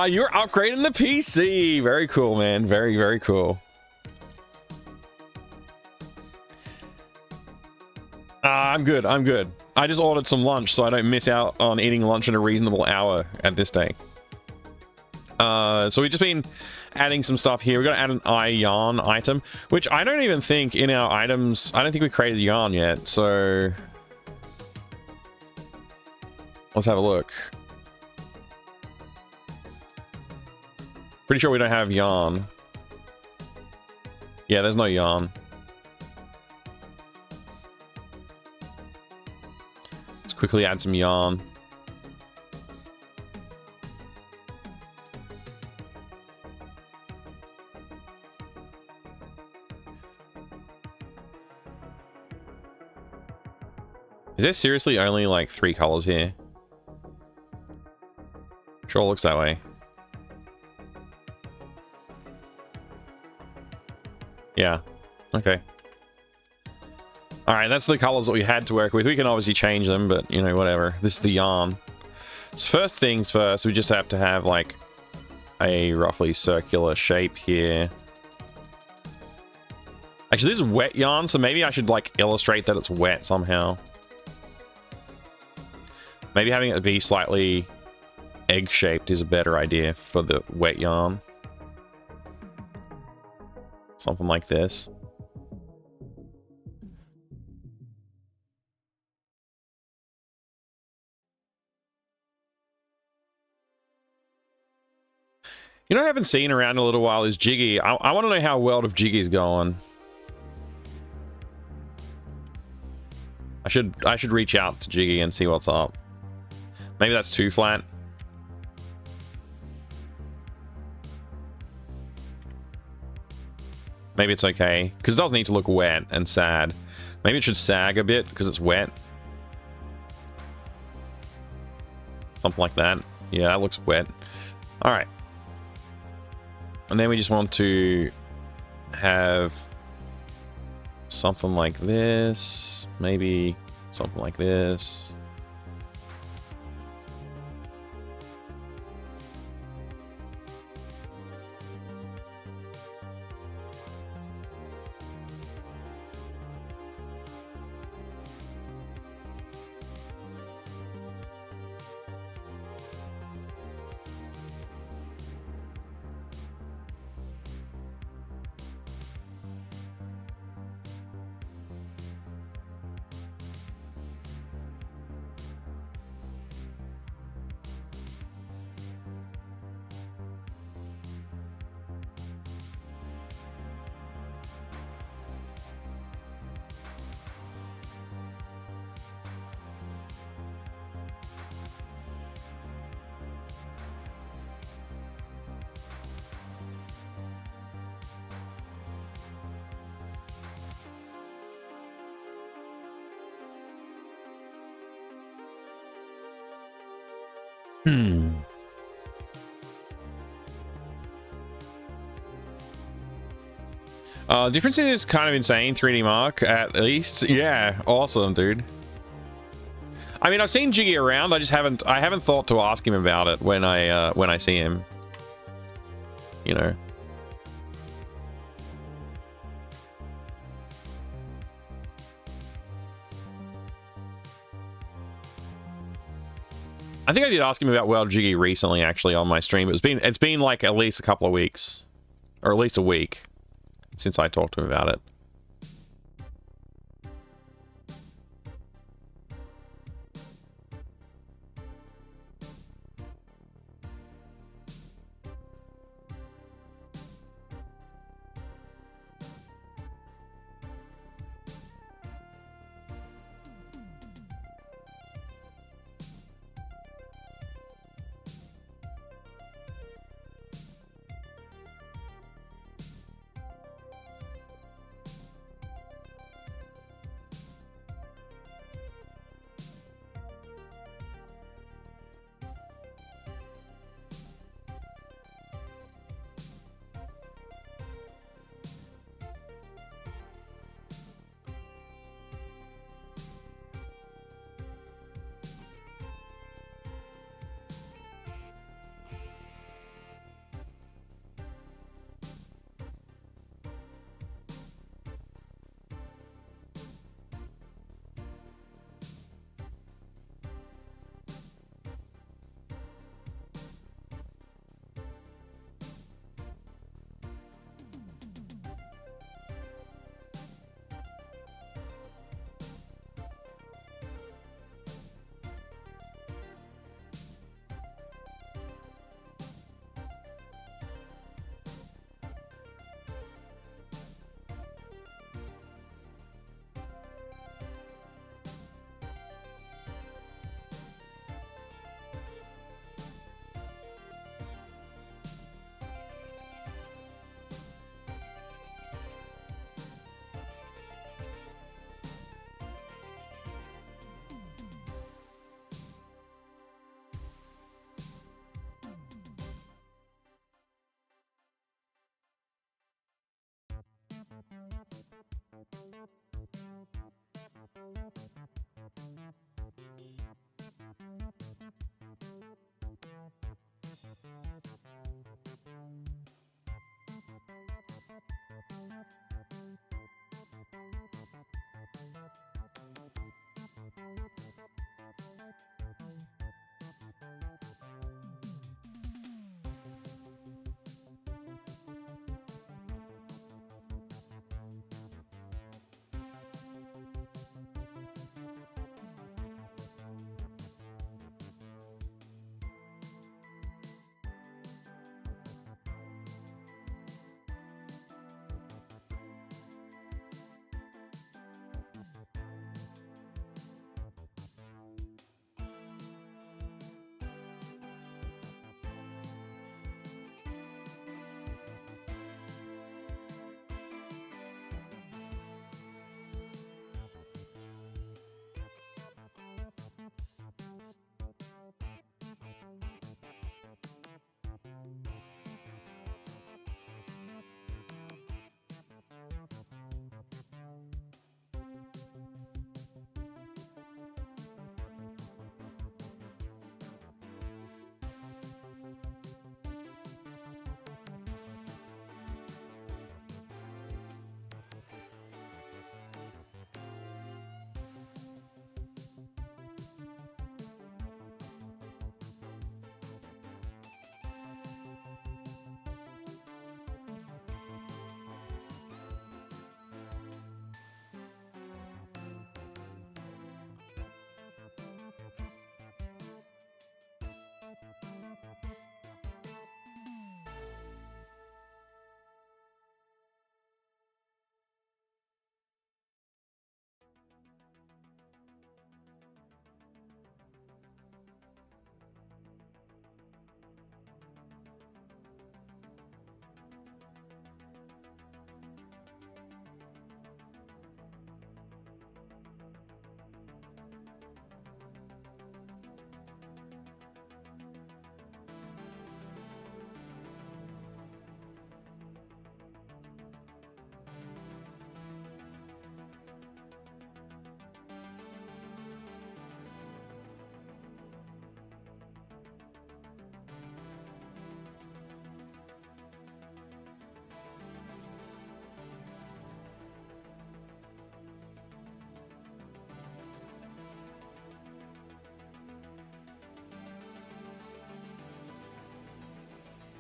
You're upgrading the PC. Very cool, man. Very, very cool. I'm good. I'm good. I just ordered some lunch so I don't miss out on eating lunch in a reasonable hour at this day. So we've just been adding some stuff here. We're going to add an yarn item, which I don't even think in our items, I don't think we created yarn yet. So let's have a look. Pretty sure we don't have yarn. Yeah, there's no yarn. Let's quickly add some yarn. Is there seriously only like 3 colors here? Sure looks that way. Yeah. Okay. Alright, that's the colors that we had to work with. We can obviously change them, but, you know, whatever. This is the yarn. So first things first, we just have to have, like, a roughly circular shape here. Actually, this is wet yarn, so maybe I should, like, illustrate that it's wet somehow. Maybe having it be slightly egg-shaped is a better idea for the wet yarn. Something like this. You know, I haven't seen around in a little while is Jiggy. I want to know how World of Jiggy's going. I should reach out to Jiggy and see what's up. Maybe that's too flat. Maybe it's okay, because it does need to look wet and sad. Maybe it should sag a bit because it's wet. Something like that. Yeah, that looks wet. All right. And then we just want to have something like this. Maybe something like this. Difference is kind of insane. 3D Mark, at least. Yeah, awesome, dude. I mean, I've seen Jiggy around. I haven't thought to ask him about it when I see him. You know. I think I did ask him about World Jiggy recently, actually, on my stream. It's been like at least a couple of weeks, or at least a week, since I talked to him about it.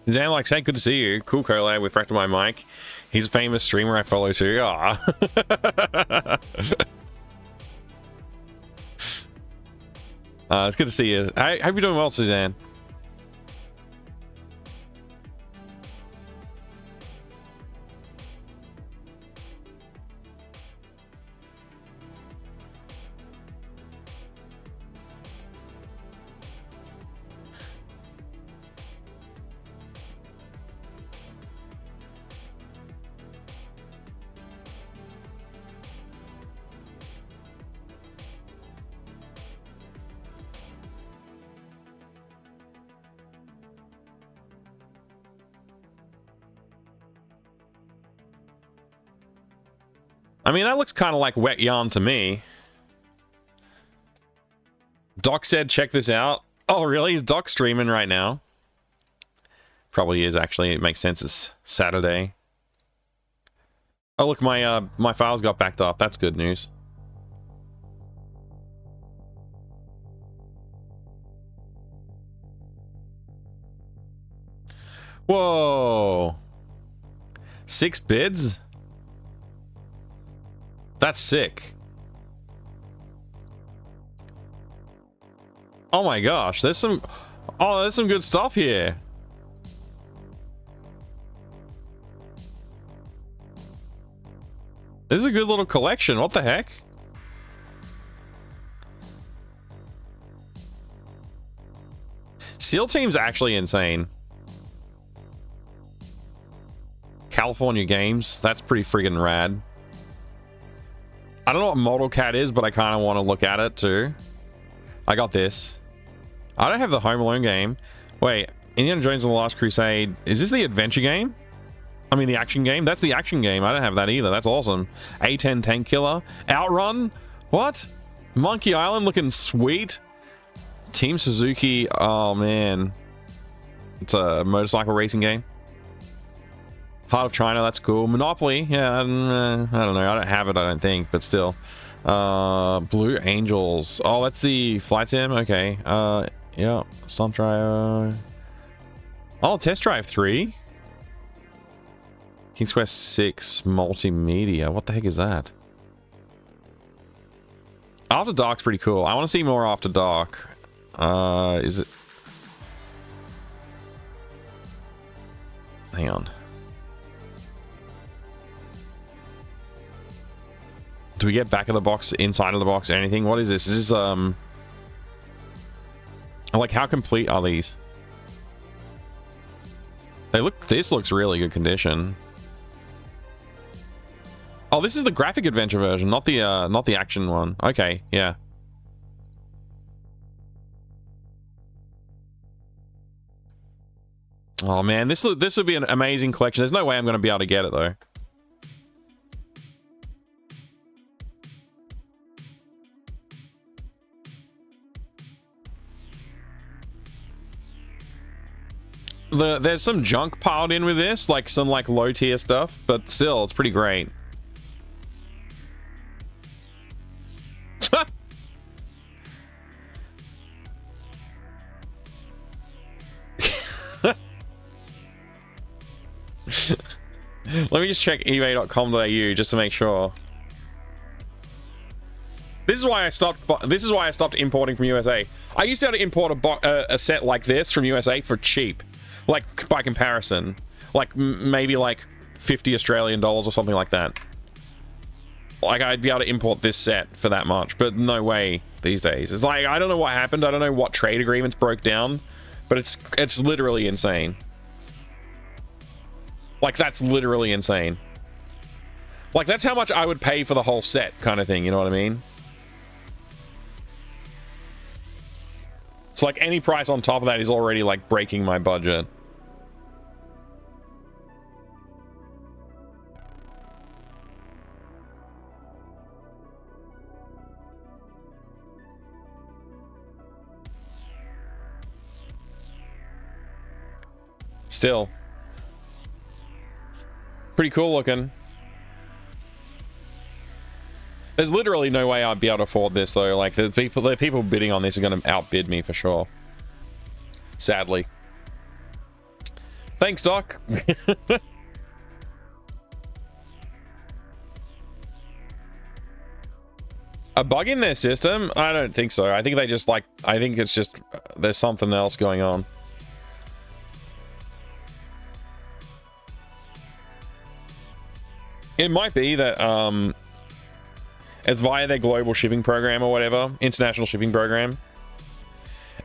Zan like, hey, good to see you. Cool collab with Fractal My Mic. He's a famous streamer I follow too. Ah. It's good to see you. I hope you're doing well, Suzanne. I mean, that looks kind of like wet yarn to me. Doc said, check this out. Oh, really? Is Doc streaming right now? Probably is, actually. It makes sense. It's Saturday. Oh, look, my files got backed up. That's good news. Whoa. 6 bids? That's sick. Oh my gosh, there's some good stuff here. This is a good little collection. What the heck? SEAL Team's actually insane. California Games, that's pretty friggin' rad. I don't know what Model Cat is, but I kind of want to look at it too. I got this. I don't have the Home Alone game. Wait, Indiana Jones and the Last Crusade. Is this the adventure game? I mean, the action game? That's the action game. I don't have that either. That's awesome. A10 Tank Killer. Outrun? What? Monkey Island looking sweet. Team Suzuki. Oh, man. It's a motorcycle racing game. Heart of China, that's cool. Monopoly, yeah, I don't know. I don't have it, I don't think, but still. Blue Angels. Oh, that's the flight sim? Okay. Yeah. Stunt Drive. Oh, Test Drive 3? King's Quest 6 Multimedia. What the heck is that? After Dark's pretty cool. I want to see more After Dark. Is it... Hang on. Do we get back of the box, inside of the box, anything? What is this? Is this, like, how complete are these? They look... This looks really good condition. Oh, this is the graphic adventure version, not the action one. Okay, yeah. Oh, man, this would be an amazing collection. There's no way I'm going to be able to get it, though. There's some junk piled in with this, like some like low tier stuff, but still, it's pretty great. Let me just check ebay.com.au just to make sure. This is why I stopped importing from USA. I used to be able to import a set like this from USA for cheap. Like, by comparison. Like, maybe like 50 Australian dollars or something like that. Like, I'd be able to import this set for that much, but no way these days. It's like, I don't know what happened. I don't know what trade agreements broke down, but it's literally insane. Like, that's literally insane. Like, that's how much I would pay for the whole set kind of thing, you know what I mean? So, like, any price on top of that is already, like, breaking my budget. Still. Pretty cool looking. There's literally no way I'd be able to afford this, though. Like, the people bidding on this are going to outbid me for sure. Sadly. Thanks, Doc. A bug in their system? I don't think so. I think they just like, I think it's just, there's something else going on. It might be that it's via their global shipping program or whatever, international shipping program.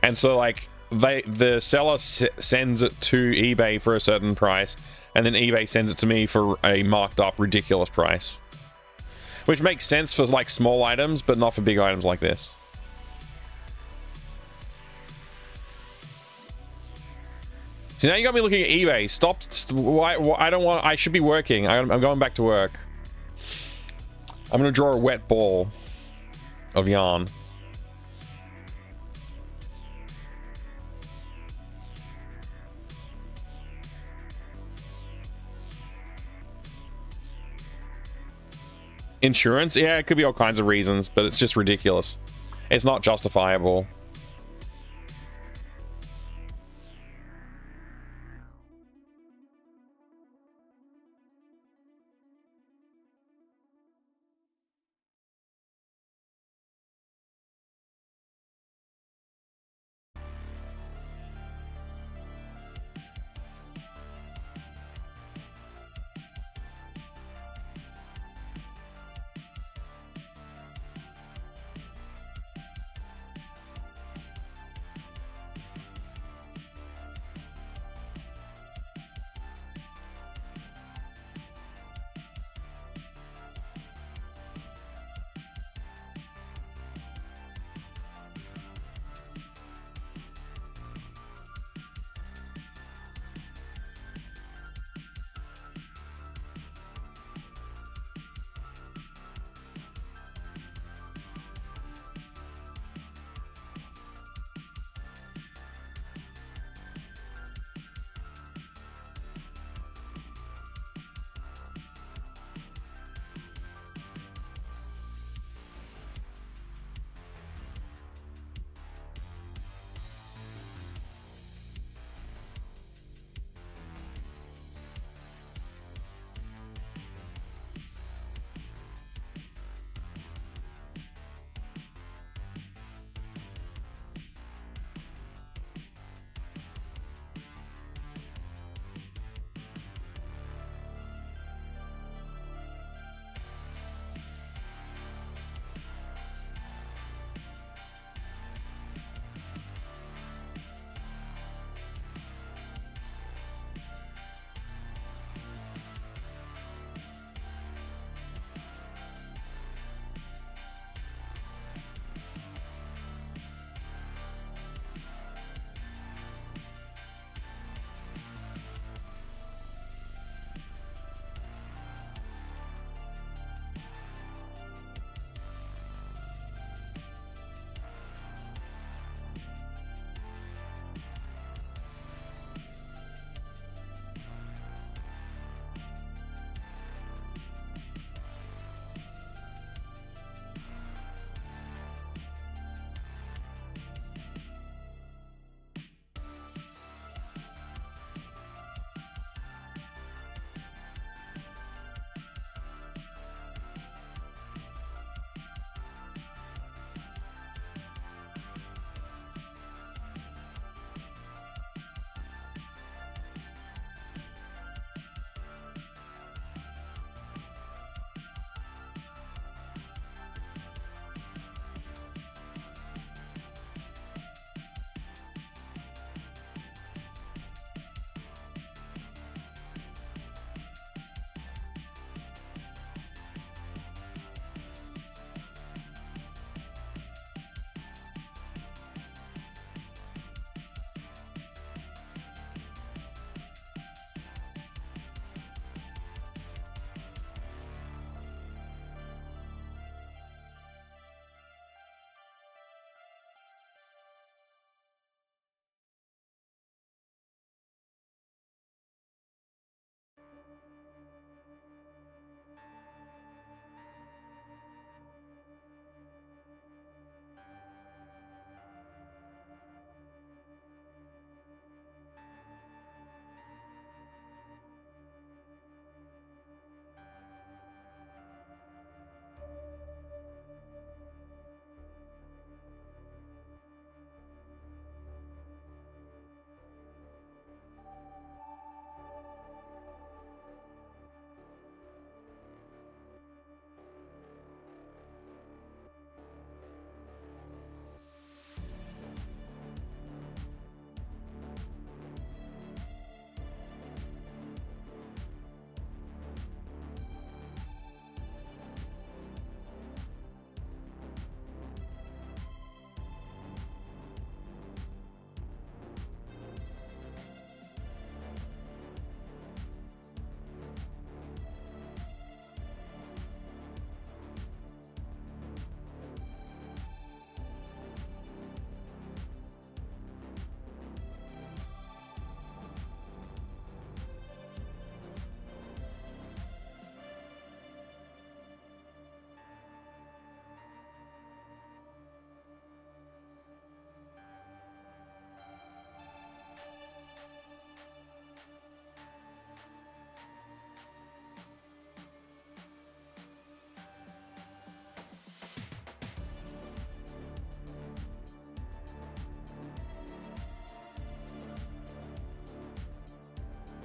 And so like the seller sends it to eBay for a certain price, and then eBay sends it to me for a marked up ridiculous price. Which makes sense for like small items, but not for big items like this. So now you got me looking at eBay. Stop. Why, I don't want. I should be working. I'm going back to work. I'm gonna draw a wet ball of yarn. Insurance? Yeah, it could be all kinds of reasons, but it's just ridiculous. It's not justifiable.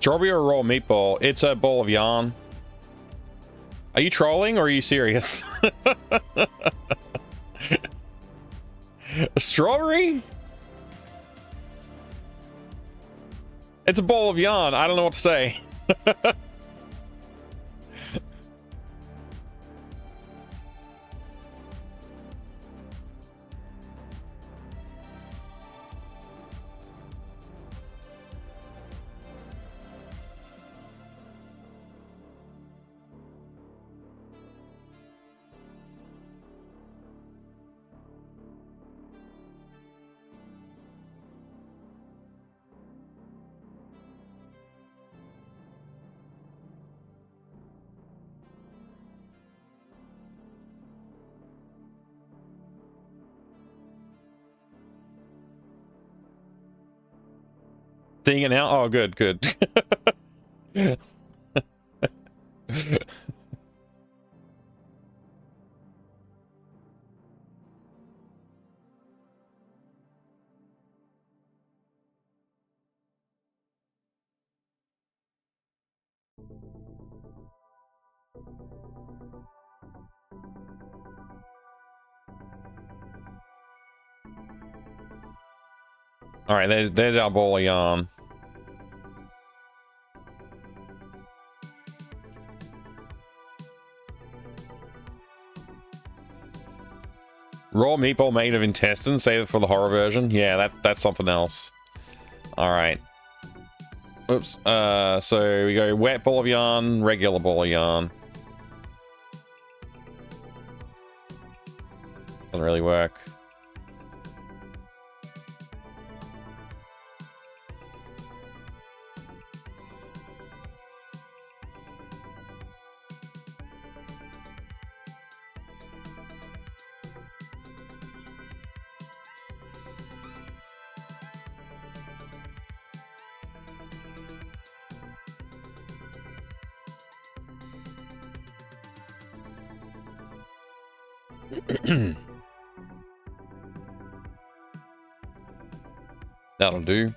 Strawberry or raw meatball? It's a ball of yarn. Are you trolling or are you serious? Strawberry? It's a ball of yarn. I don't know what to say. Seeing it now? Oh, good, good. All right, there's our ball of yarn. Raw meatball made of intestines, save it for the horror version. Yeah, that's something else. All right. Oops. So we go wet ball of yarn, regular ball of yarn. Doesn't really work. That'll do.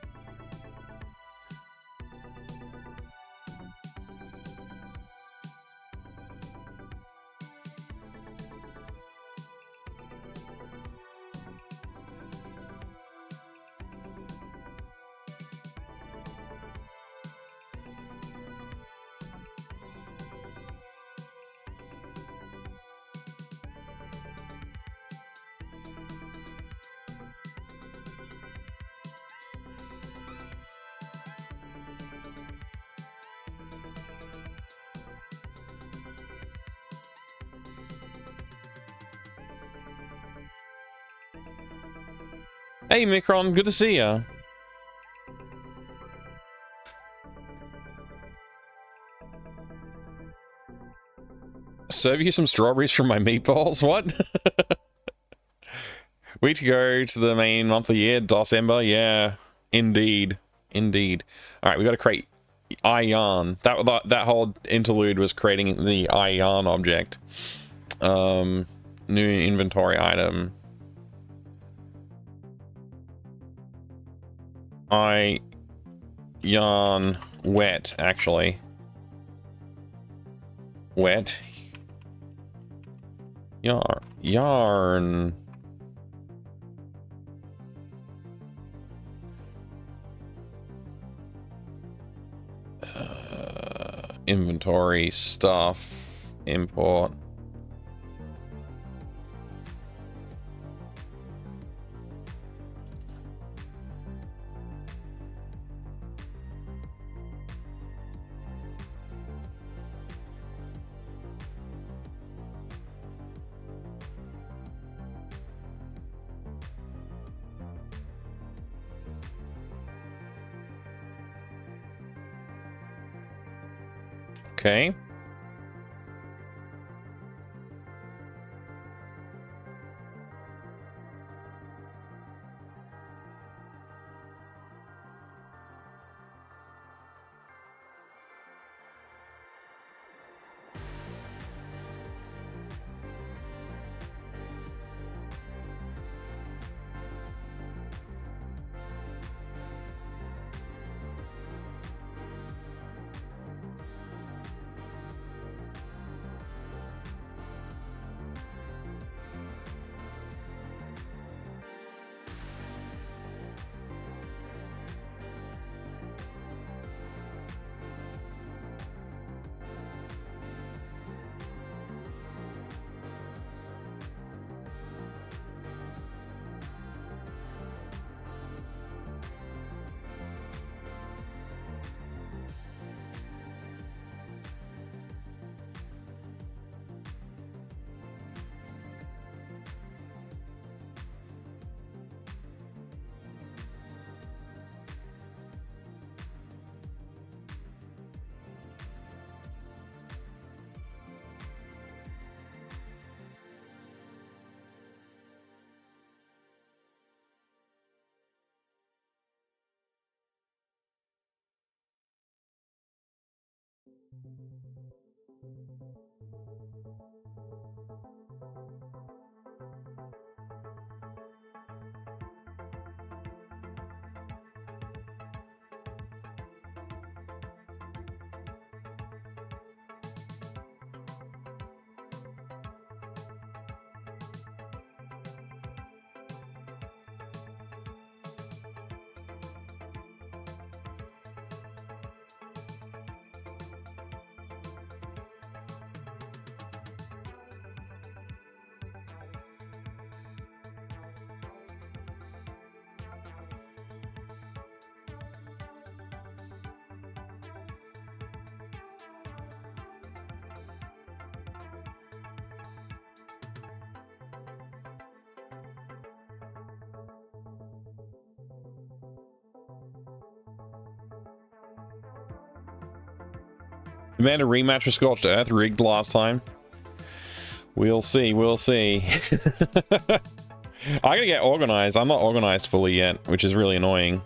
Hey, Micron, good to see ya. Serve you some strawberries from my meatballs? What? We to go to the main month of the year, December. Yeah, indeed, indeed. All right, we got to create ion. That whole interlude was creating the ion object. New inventory item. Yarn wet, actually. Wet. Yarn. Inventory stuff. Import. Okay. Demand a rematch for Scorched Earth, rigged last time. We'll see, we'll see. I gotta get organized. I'm not organized fully yet, which is really annoying.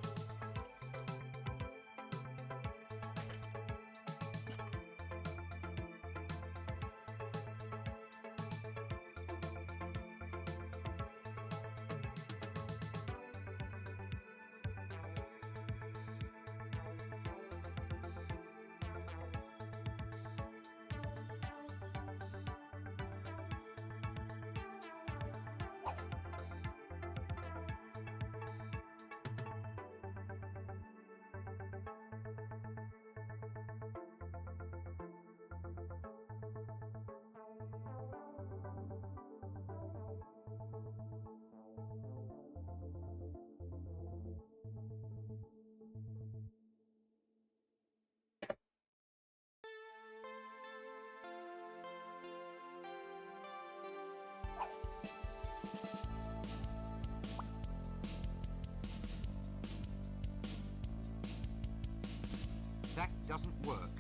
That doesn't work.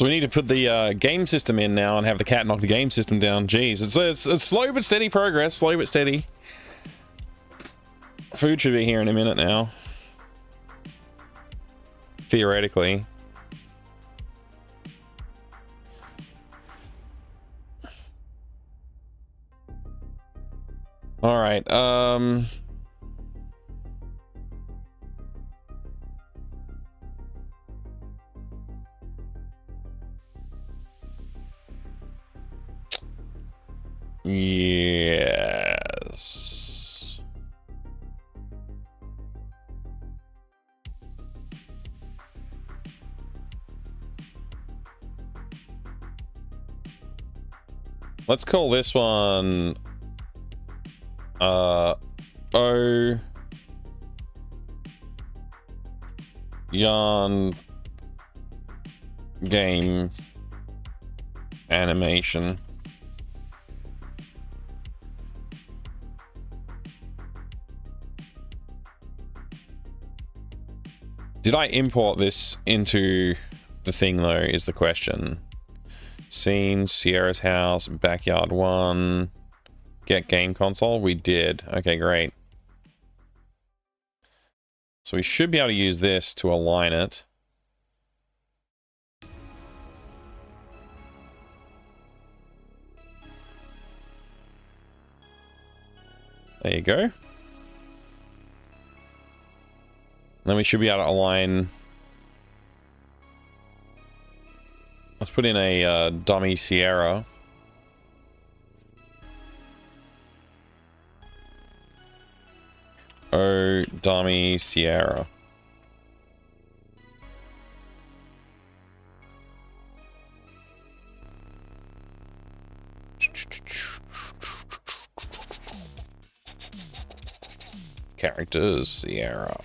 So we need to put the game system in now and have the cat knock the game system down. Jeez, it's slow but steady progress. Slow but steady. Food should be here in a minute now. Theoretically. All right. Yes. Let's call this one O Yarn Game Animation. Did I import this into the thing though, is the question. Scene, Sierra's house, backyard 1, get game console. We did. Okay, great. So we should be able to use this to align it. There you go. Then we should be able to align. Let's put in a dummy Sierra. Oh, dummy Sierra. Characters, Sierra.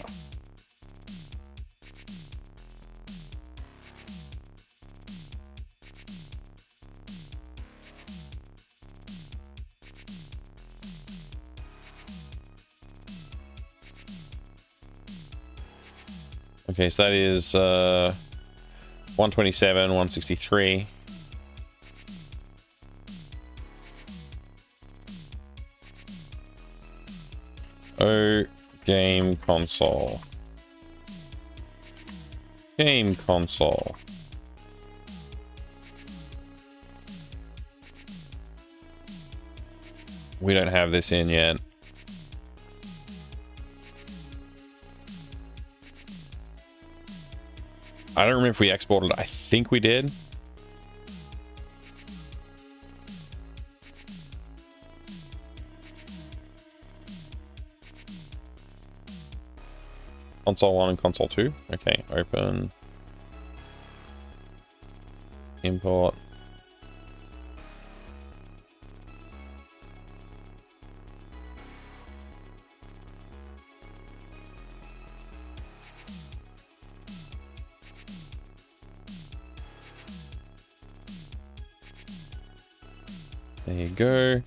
Okay, so that is 127, 163. Oh, game console. Game console. We don't have this in yet. I don't remember if we exported. I think we did. Console 1 and console 2. Okay, open. Import. There you go.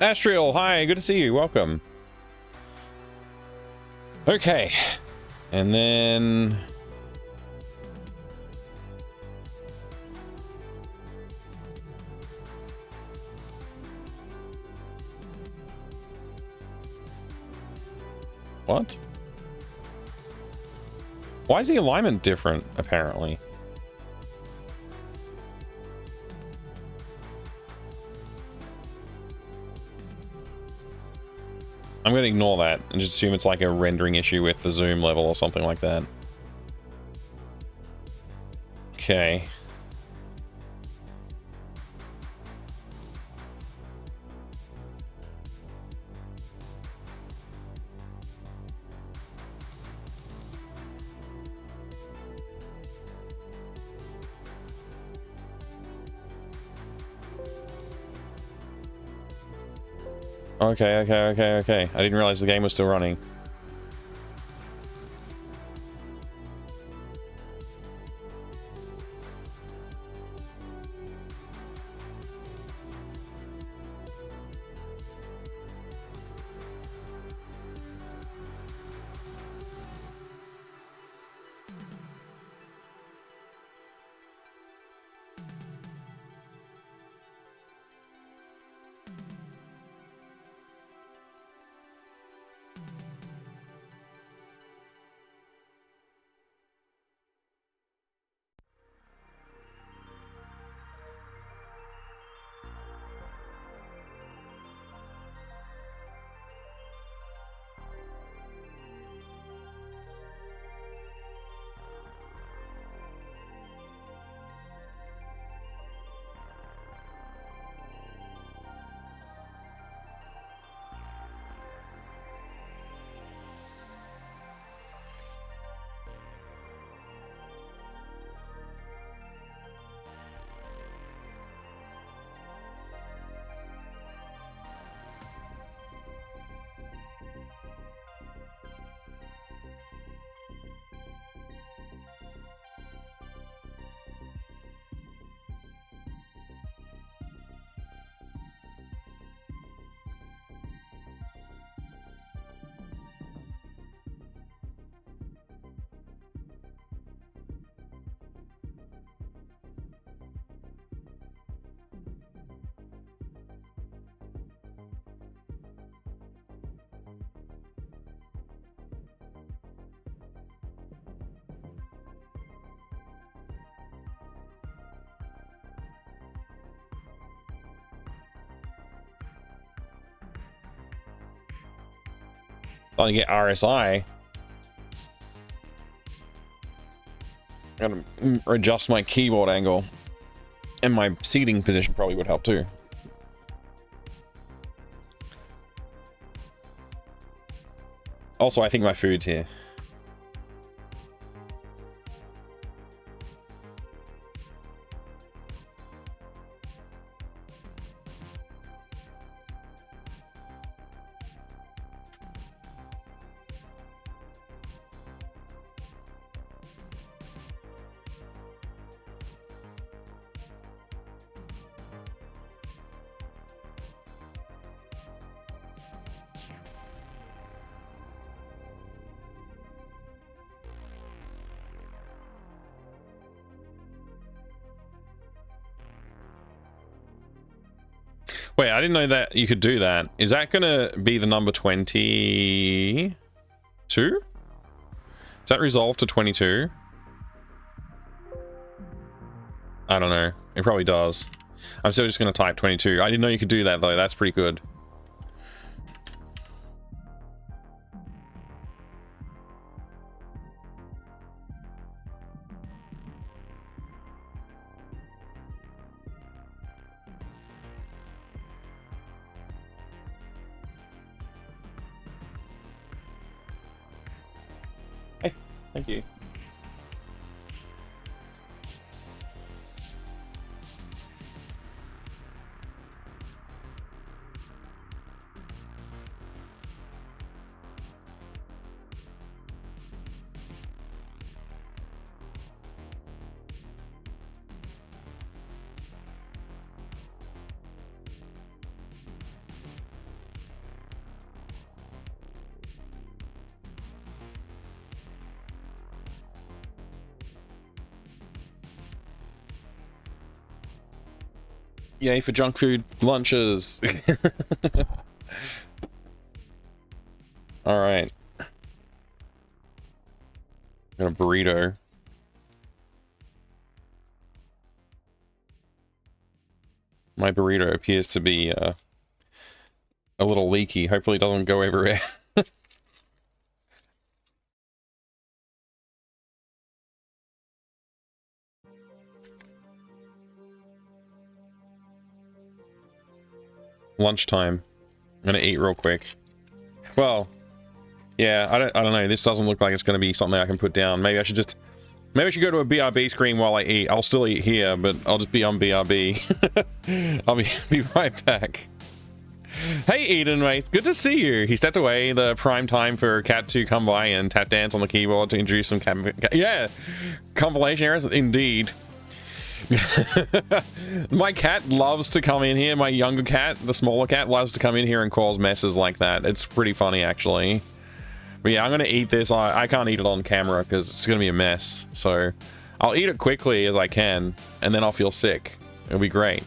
Astriel, hi, good to see you. Welcome. Okay. And then... What? Why is the alignment different, apparently? I'm going to ignore that and just assume it's like a rendering issue with the zoom level or something like that. Okay. Okay. I didn't realize the game was still running. Trying to get RSI. I'm gonna adjust my keyboard angle, and my seating position probably would help too. Also, I think my food's here. Wait, I didn't know that you could do that. Is that gonna be the number 22? Does that resolve to 22? I don't know. It probably does. I'm still just gonna type 22. I didn't know you could do that though. That's pretty good. Thank you. Yay for junk food lunches. All right. Got a burrito. My burrito appears to be a little leaky. Hopefully it doesn't go everywhere. Lunchtime. I'm gonna eat real quick. Well, yeah, I don't know. This doesn't look like it's gonna be something I can put down. Maybe I should go to a BRB screen while I eat. I'll still eat here, but I'll just be on BRB. I'll be right back. Hey Eden, mate. Good to see you. He stepped away. The prime time for Cat to come by and tap dance on the keyboard to introduce some yeah, compilation errors, indeed. My cat loves to come in here. My younger cat, the smaller cat, loves to come in here and cause messes like that. It's pretty funny, actually. But yeah, I'm gonna eat this. I can't eat it on camera because it's gonna be a mess. So I'll eat it quickly as I can, and then I'll feel sick. It'll be great.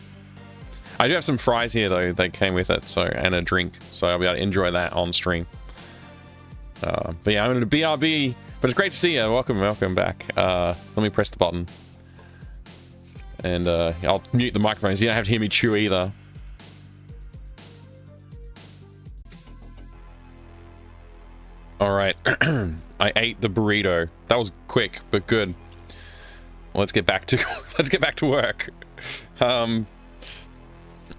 I do have some fries here though. They came with it, so, and a drink, so I'll be able to enjoy that on stream. But yeah, I'm gonna BRB. But it's great to see you. Welcome back. Let me press the button. And I'll mute the microphones. You don't have to hear me chew either. All right. I ate the burrito. That was quick, but good. Let's get back to work. All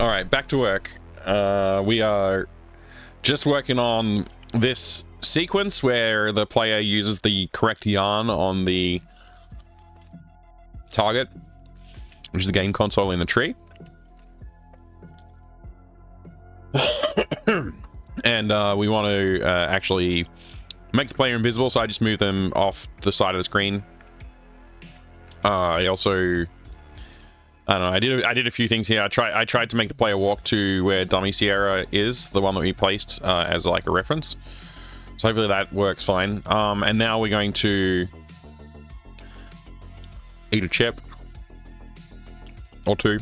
right, back to work. We are just working on this sequence where the player uses the correct yarn on the target, which is the game console in the tree. And we want to actually make the player invisible, so I just move them off the side of the screen. I also, I don't know, I did a few things here. I tried to make the player walk to where Dummy Sierra is, the one that we placed as like a reference. So hopefully that works fine. And now we're going to eat a chip or two.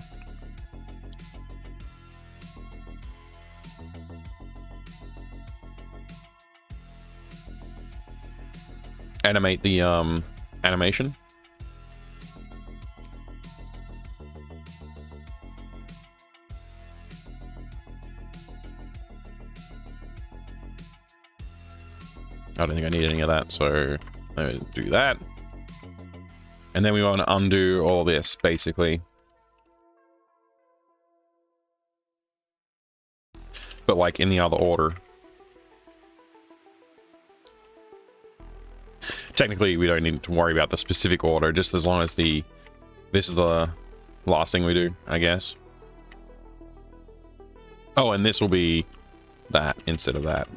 Animate the animation. I don't think I need any of that, so let me do that. And then we want to undo all this, basically. But like in the other order. Technically, we don't need to worry about the specific order, just as long as this is the last thing we do, I guess. Oh, and this will be that instead of that.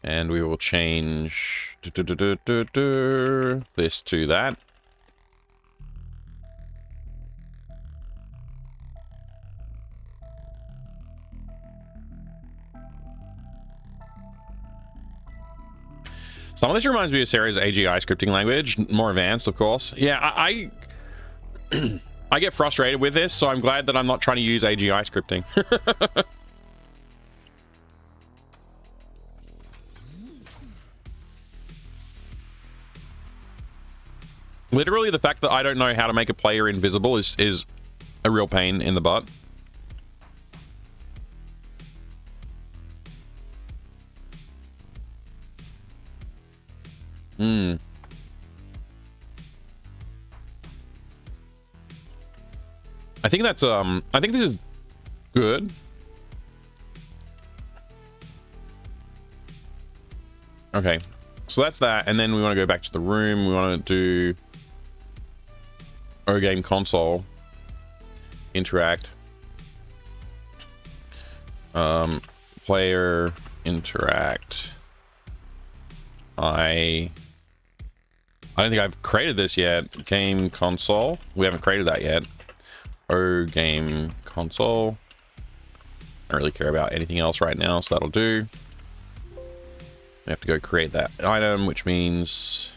And we will change this to that. Some of this reminds me of Sarah's AGI scripting language, more advanced, of course. Yeah, I get frustrated with this, so I'm glad that I'm not trying to use AGI scripting. Literally, the fact that I don't know how to make a player invisible is a real pain in the butt. I think that's I think this is good. Okay, so that's that, and then we want to go back to the room. We want to do game console interact, player interact. I don't think I've created this yet. Game console. We haven't created that yet. Game console. I don't really care about anything else right now, so that'll do. We have to go create that item, which means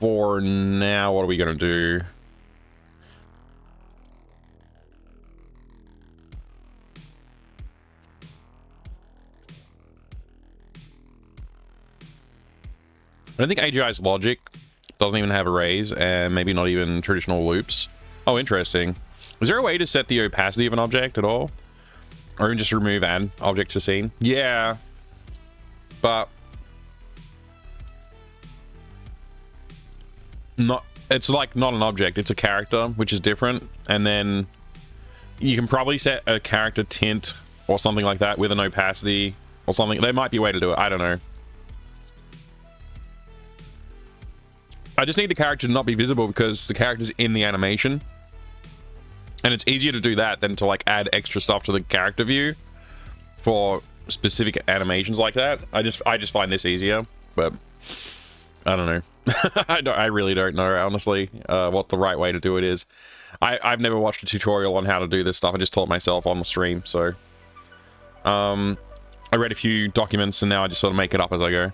For now, what are we going to do? I don't think AGI's logic doesn't even have arrays, and maybe not even traditional loops. Oh, interesting. Is there a way to set the opacity of an object at all? Or even just remove add object to scene? Yeah. But not, it's like not an object, it's a character, which is different. And then you can probably set a character tint or something like that with an opacity or something. There might be a way to do it. I don't know. I just need the character to not be visible because the character's in the animation. And it's easier to do that than to like add extra stuff to the character view for specific animations like that. I just find this easier, but I don't know. I really don't know, honestly, what the right way to do it is. I've never watched a tutorial on how to do this stuff. I just taught myself on the stream, so I read a few documents and now I just sort of make it up as I go.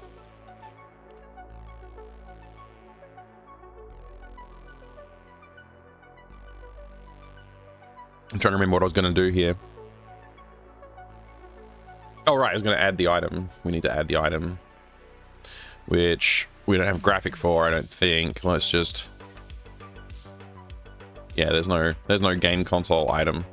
I'm trying to remember what I was going to do here. Oh, right. I was going to add the item. We need to add the item, which we don't have graphic for, I don't think. Let's just... Yeah, there's no game console item.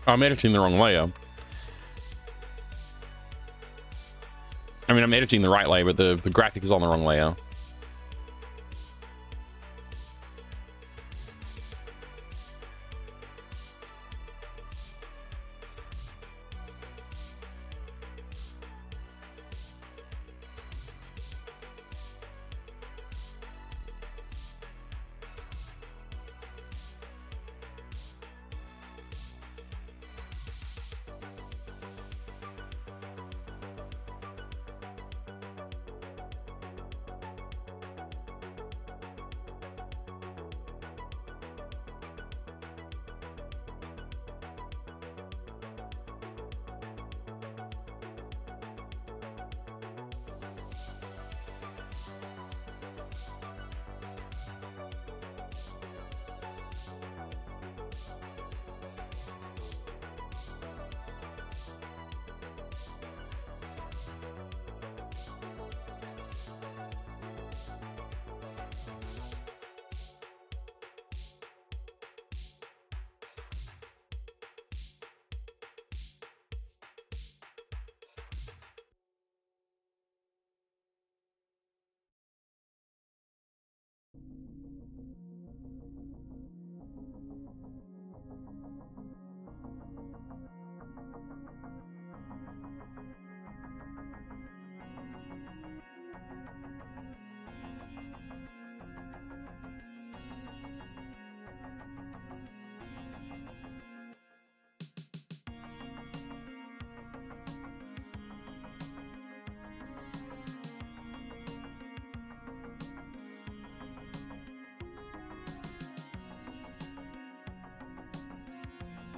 I'm editing the wrong layer. I mean, I'm editing the right layer, but the graphic is on the wrong layer.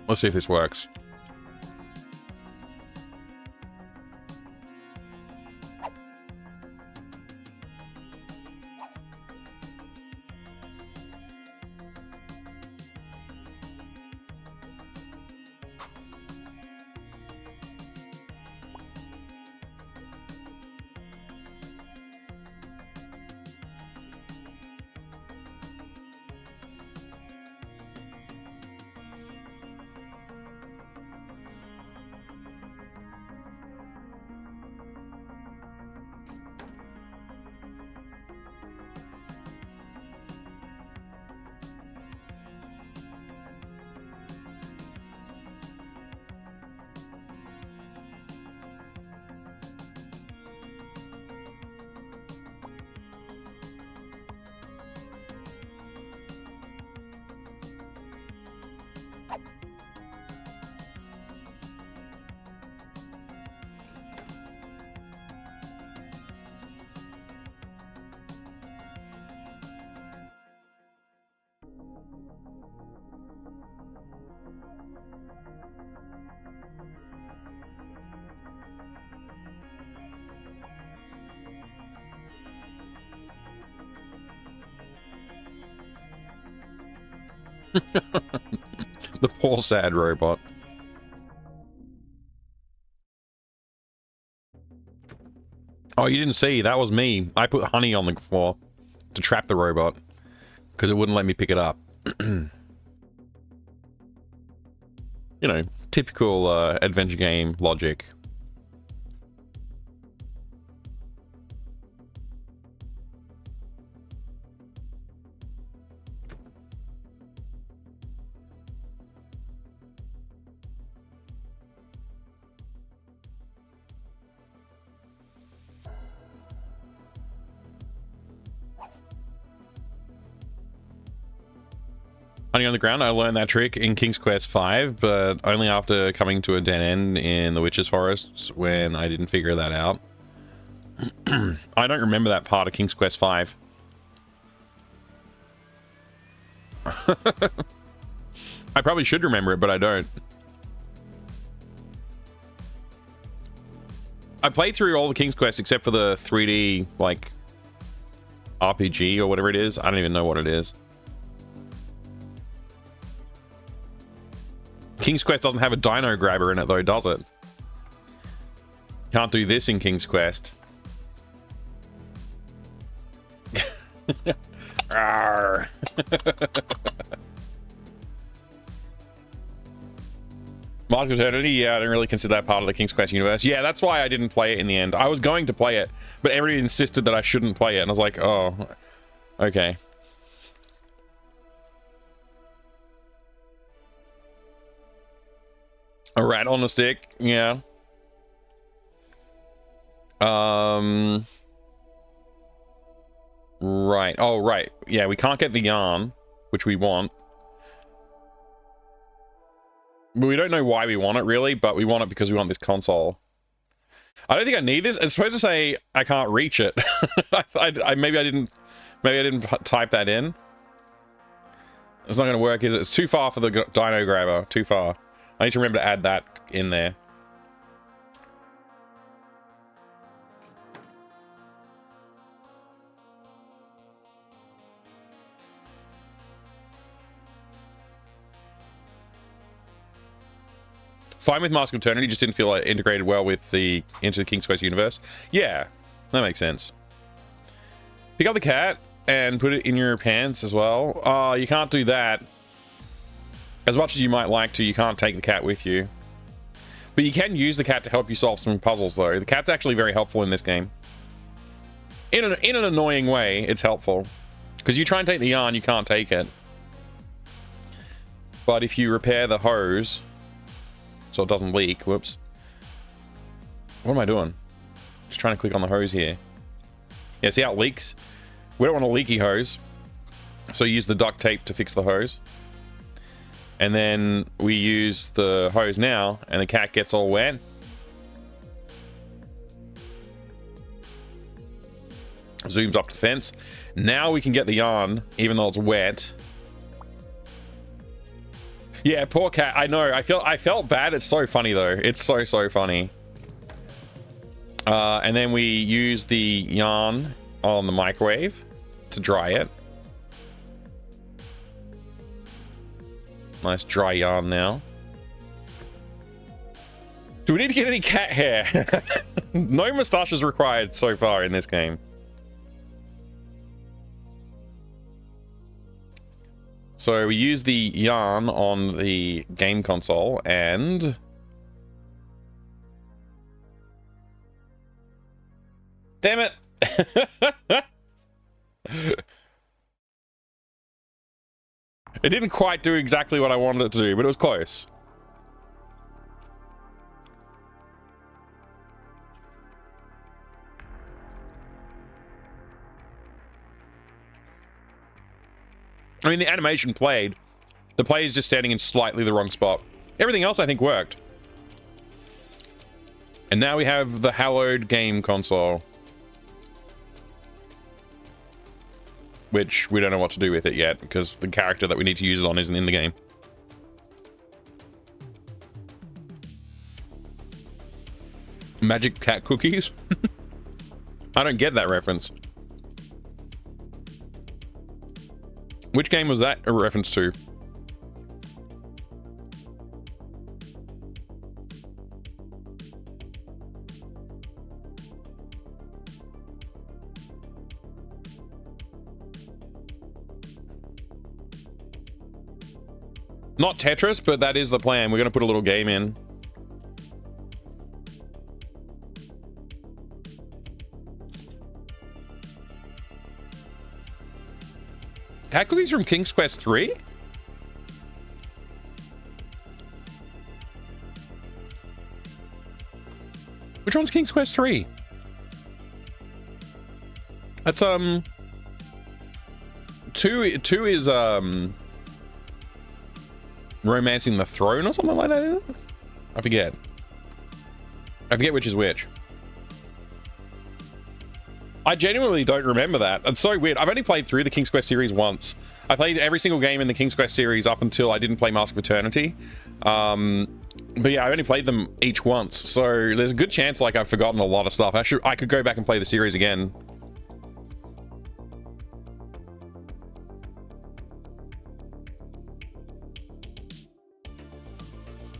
Let's see if this works. The poor sad robot. Oh, you didn't see? That was me. I put honey on the floor to trap the robot because it wouldn't let me pick it up. You know, typical adventure game logic. Honey on the ground, I learned that trick in King's Quest V, but only after coming to a dead end in the Witch's Forest when I didn't figure that out. I don't remember that part of King's Quest V. I probably should remember it, but I don't. I played through all the King's Quest except for the 3D, like, RPG or whatever it is. I don't even know what it is. King's Quest doesn't have a dino grabber in it though, does it? Can't do this in King's Quest. Arrgh. Mask of Eternity, yeah, I didn't really consider that part of the King's Quest universe. Yeah, that's why I didn't play it in the end. I was going to play it, but everybody insisted that I shouldn't play it, and I was like, oh, okay. A rat on a stick, yeah. Right. Oh, right. Yeah, we can't get the yarn, which we want. But we don't know why we want it, really, but we want it because we want this console. I don't think I need this. It's supposed to say I can't reach it. Maybe I didn't type that in. It's not going to work, is it? It's too far for the dino grabber. Too far. I need to remember to add that in there. Fine with Mask of Eternity, just didn't feel like integrated well with into the King's Quest universe. Yeah, that makes sense. Pick up the cat and put it in your pants as well. Oh, you can't do that. As much as you might like to, you can't take the cat with you. But you can use the cat to help you solve some puzzles, though. The cat's actually very helpful in this game. In an annoying way, it's helpful. Because you try and take the yarn, you can't take it. But if you repair the hose, so it doesn't leak, whoops. What am I doing? Just trying to click on the hose here. Yeah, see how it leaks? We don't want a leaky hose. So use the duct tape to fix the hose. And then we use the hose now, and the cat gets all wet. Zooms up to the fence. Now we can get the yarn, even though it's wet. Yeah, poor cat. I know. I felt bad. It's so funny though. It's so funny. And then we use the yarn on the microwave to dry it. Nice dry yarn now. Do we need to get any cat hair? No moustaches required so far in this game. So we use the yarn on the game console and... Damn it! It didn't quite do exactly what I wanted it to do, but it was close. I mean, the animation played. The player is just standing in slightly the wrong spot. Everything else, I think, worked. And now we have the hallowed game console. Which we don't know what to do with it yet, because the character that we need to use it on isn't in the game. Magic cat cookies? I don't get that reference. Which game was that a reference to? Not Tetris, but that is the plan. We're going to put a little game in. Cat cookies from King's Quest 3? Which one's King's Quest 3? That's two is Romancing the Throne or something like that, is it? I forget which is which. I genuinely don't remember that. It's so weird. I've only played through the King's Quest series once. I played every single game in the King's Quest series up until I didn't play Mask of Eternity. But yeah, I only played them each once. So there's a good chance like I've forgotten a lot of stuff. I could go back and play the series again.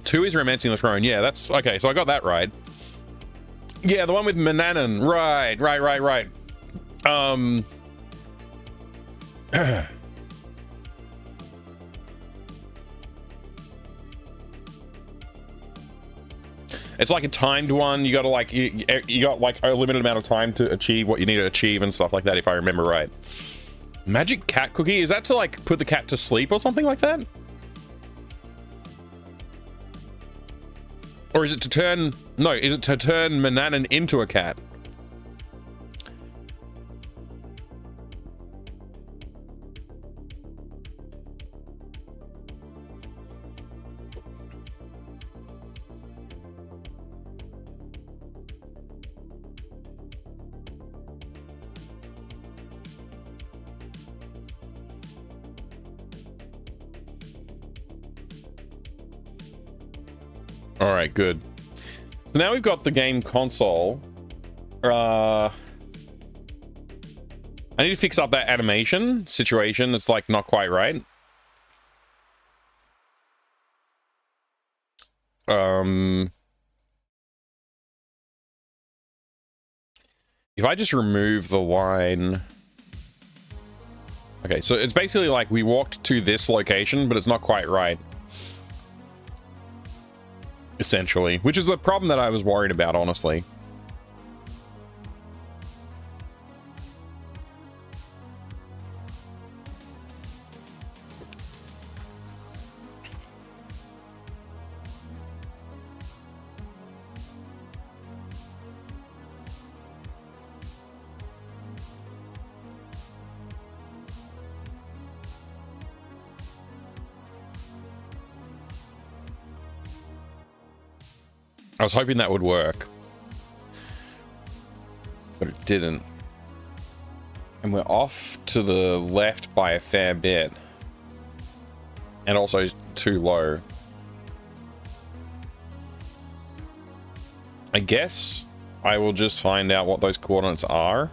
Two is Romancing the Throne. Yeah, that's okay. So I got that right. Yeah, the one with Manannan. Right. It's like a timed one. You gotta like you got like a limited amount of time to achieve what you need to achieve and stuff like that, if I remember right. Magic cat cookie? Is that to like put the cat to sleep or something like that? Or is it to turn... No, is it to turn Manannan into a cat? All right, good. So now we've got the game console. I need to fix up that animation situation. It's like not quite right. If I just remove the line... Okay, so it's basically like we walked to this location, but it's not quite right. Essentially, which is the problem that I was worried about, honestly. I was hoping that would work, but it didn't. And we're off to the left by a fair bit. And also to too low. I guess I will just find out what those coordinates are.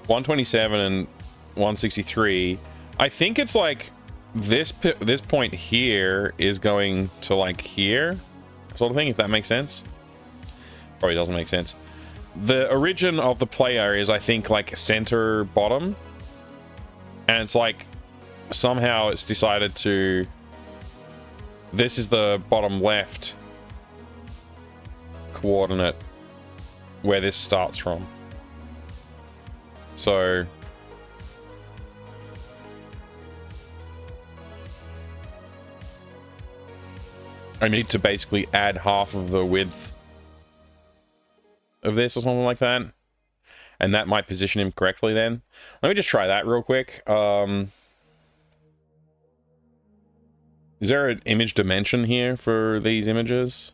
$127 and 163. I think it's like this point here is going to like here, sort of thing, if that makes sense. Probably doesn't make sense. The origin of the play area is, I think, like center bottom, and it's like somehow it's decided to, this is the bottom left coordinate where this starts from. So I need to basically add half of the width of this or something like that, and that might position him correctly. Then let me just try that real quick. Is there an image dimension here for these images?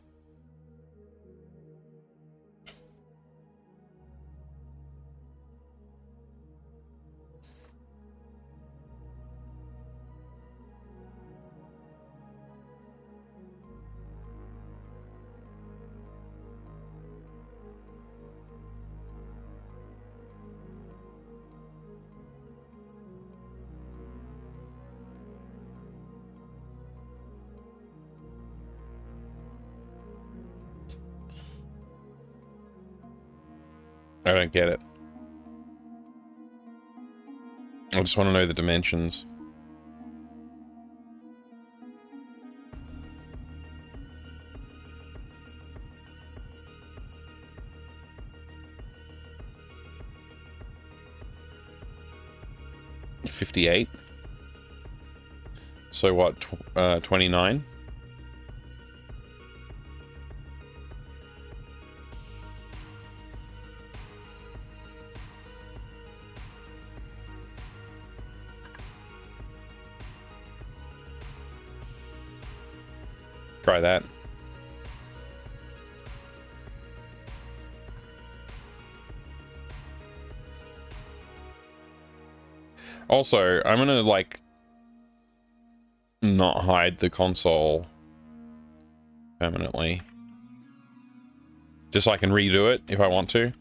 I don't get it. I just want to know the dimensions. $58. So what? 29. Try that. Also, I'm gonna like not hide the console permanently, just so I can redo it if I want to.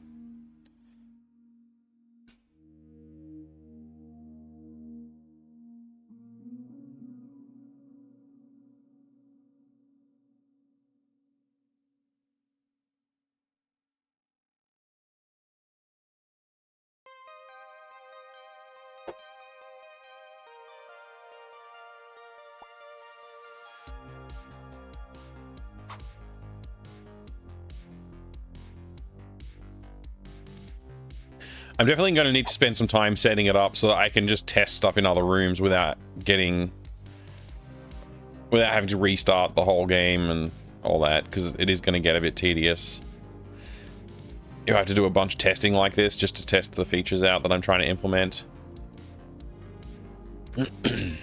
I'm definitely going to need to spend some time setting it up so that I can just test stuff in other rooms without having to restart the whole game and all that, because it is going to get a bit tedious. You have to do a bunch of testing like this just to test the features out that I'm trying to implement. Because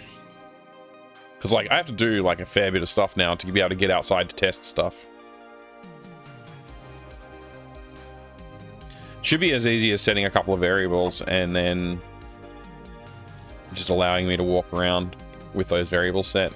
like I have to do like a fair bit of stuff now to be able to get outside to test stuff. Should be as easy as setting a couple of variables and then just allowing me to walk around with those variables set.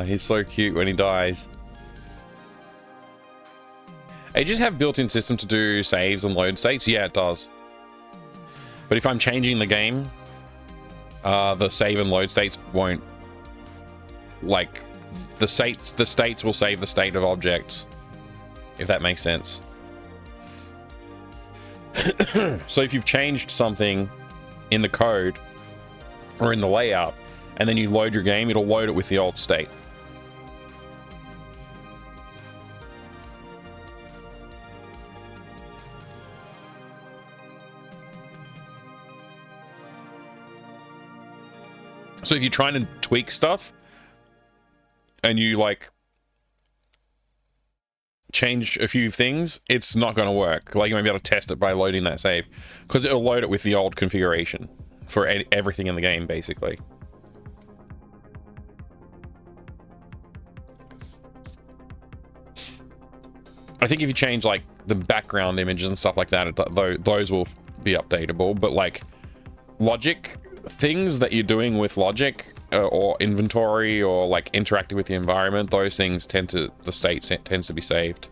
He's so cute when he dies. They just have built-in system to do saves and load states. Yeah, it does. But if I'm changing the game, the save and load states won't. Like, the states will save the state of objects, if that makes sense. So if you've changed something in the code or in the layout, and then you load your game, it'll load it with the old state. So if you're trying to tweak stuff and you like change a few things, it's not going to work. Like you won't be able to test it by loading that save because it'll load it with the old configuration for everything in the game, basically. I think if you change like the background images and stuff like that, those will be updatable. But like logic things that you're doing with logic or inventory or like interacting with the environment, those things the state tends to be saved.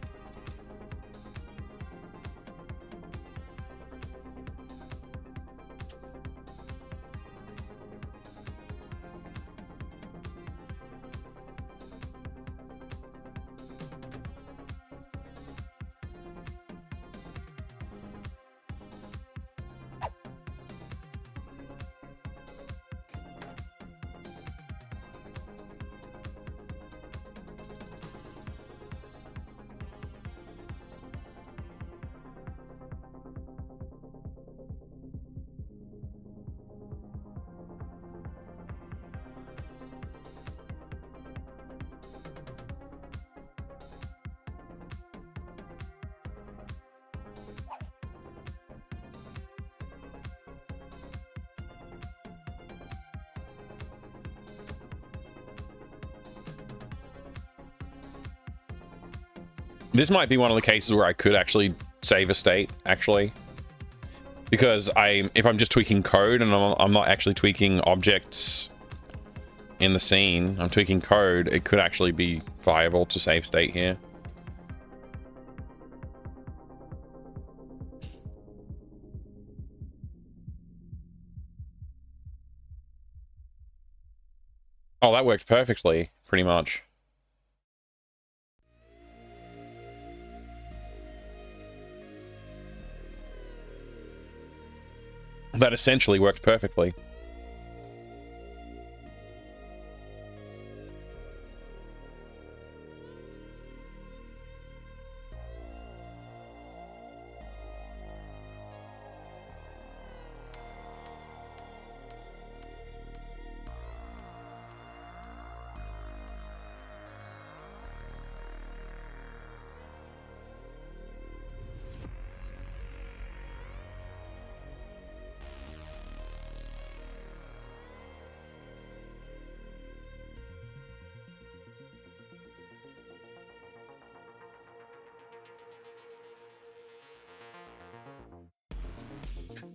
This might be one of the cases where I could actually save a state, actually. Because if I'm just tweaking code and I'm not actually tweaking objects in the scene, I'm tweaking code, it could actually be viable to save state here. Oh, that worked perfectly, pretty much. That essentially worked perfectly.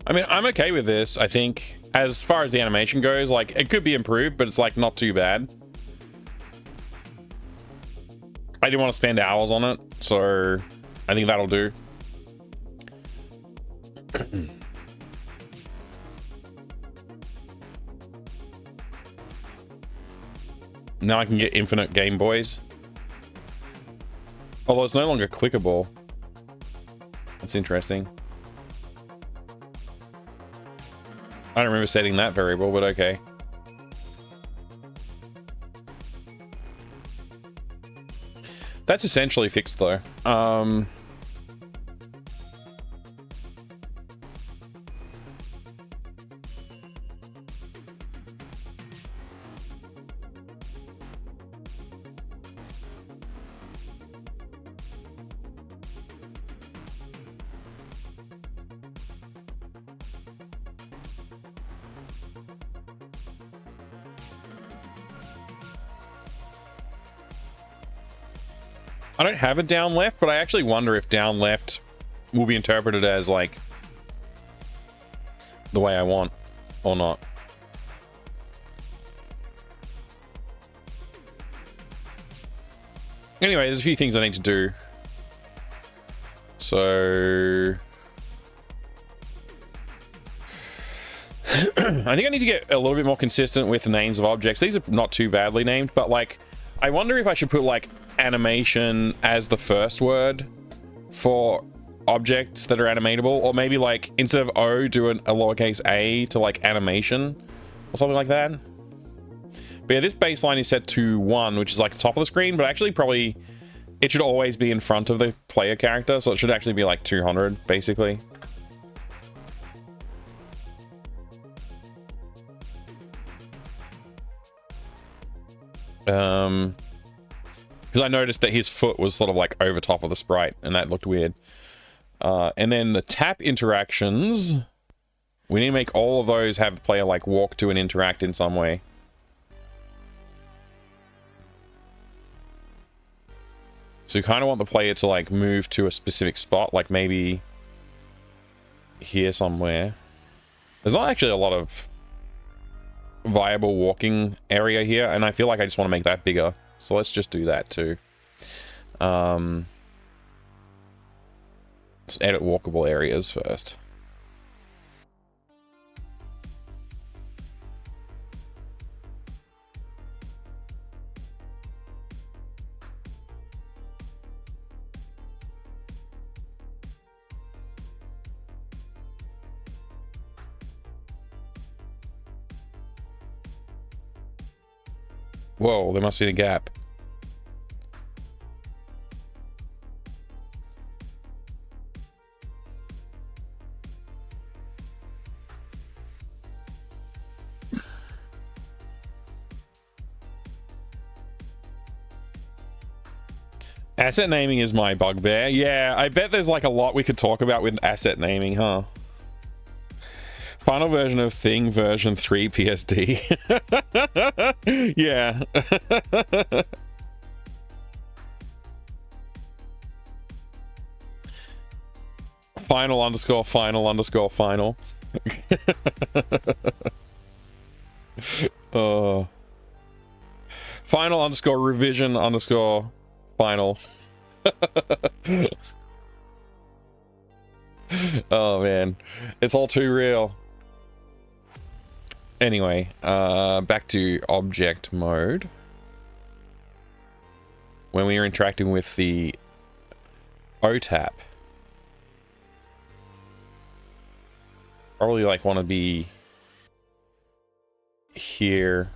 I mean, I'm okay with this. I think as far as the animation goes, like it could be improved, but it's like not too bad. I didn't want to spend hours on it, so I think that'll do. Now I can get infinite Game Boys. Although it's no longer clickable. That's interesting. I don't remember setting that variable, but okay. That's essentially fixed though. I don't have a down left, but I actually wonder if down left will be interpreted as like the way I want or not. Anyway, there's a few things I need to do. So I think I need to get a little bit more consistent with the names of objects. These are not too badly named, but like I wonder if I should put like animation as the first word for objects that are animatable, or maybe like instead of O do a lowercase a to like animation or something like that. But yeah, this baseline is set to 1, which is like the top of the screen, but actually probably it should always be in front of the player character, so it should actually be like 200 basically. Because I noticed that his foot was sort of like over top of the sprite, and that looked weird. And then the tap interactions, we need to make all of those have the player like walk to and interact in some way. So you kind of want the player to like move to a specific spot, like maybe here somewhere. There's not actually a lot of viable walking area here, and I feel like I just want to make that bigger. So let's just do that too. Let's edit walkable areas first. Whoa, there must be a gap. Asset naming is my bugbear. Yeah, I bet there's like a lot we could talk about with asset naming, huh? Final version of Thing version 3 PSD. Yeah. Final underscore final underscore final. Final underscore revision underscore final. Oh man, it's all too real. Anyway, back to object mode. When we are interacting with the OTAP, probably like want to be here.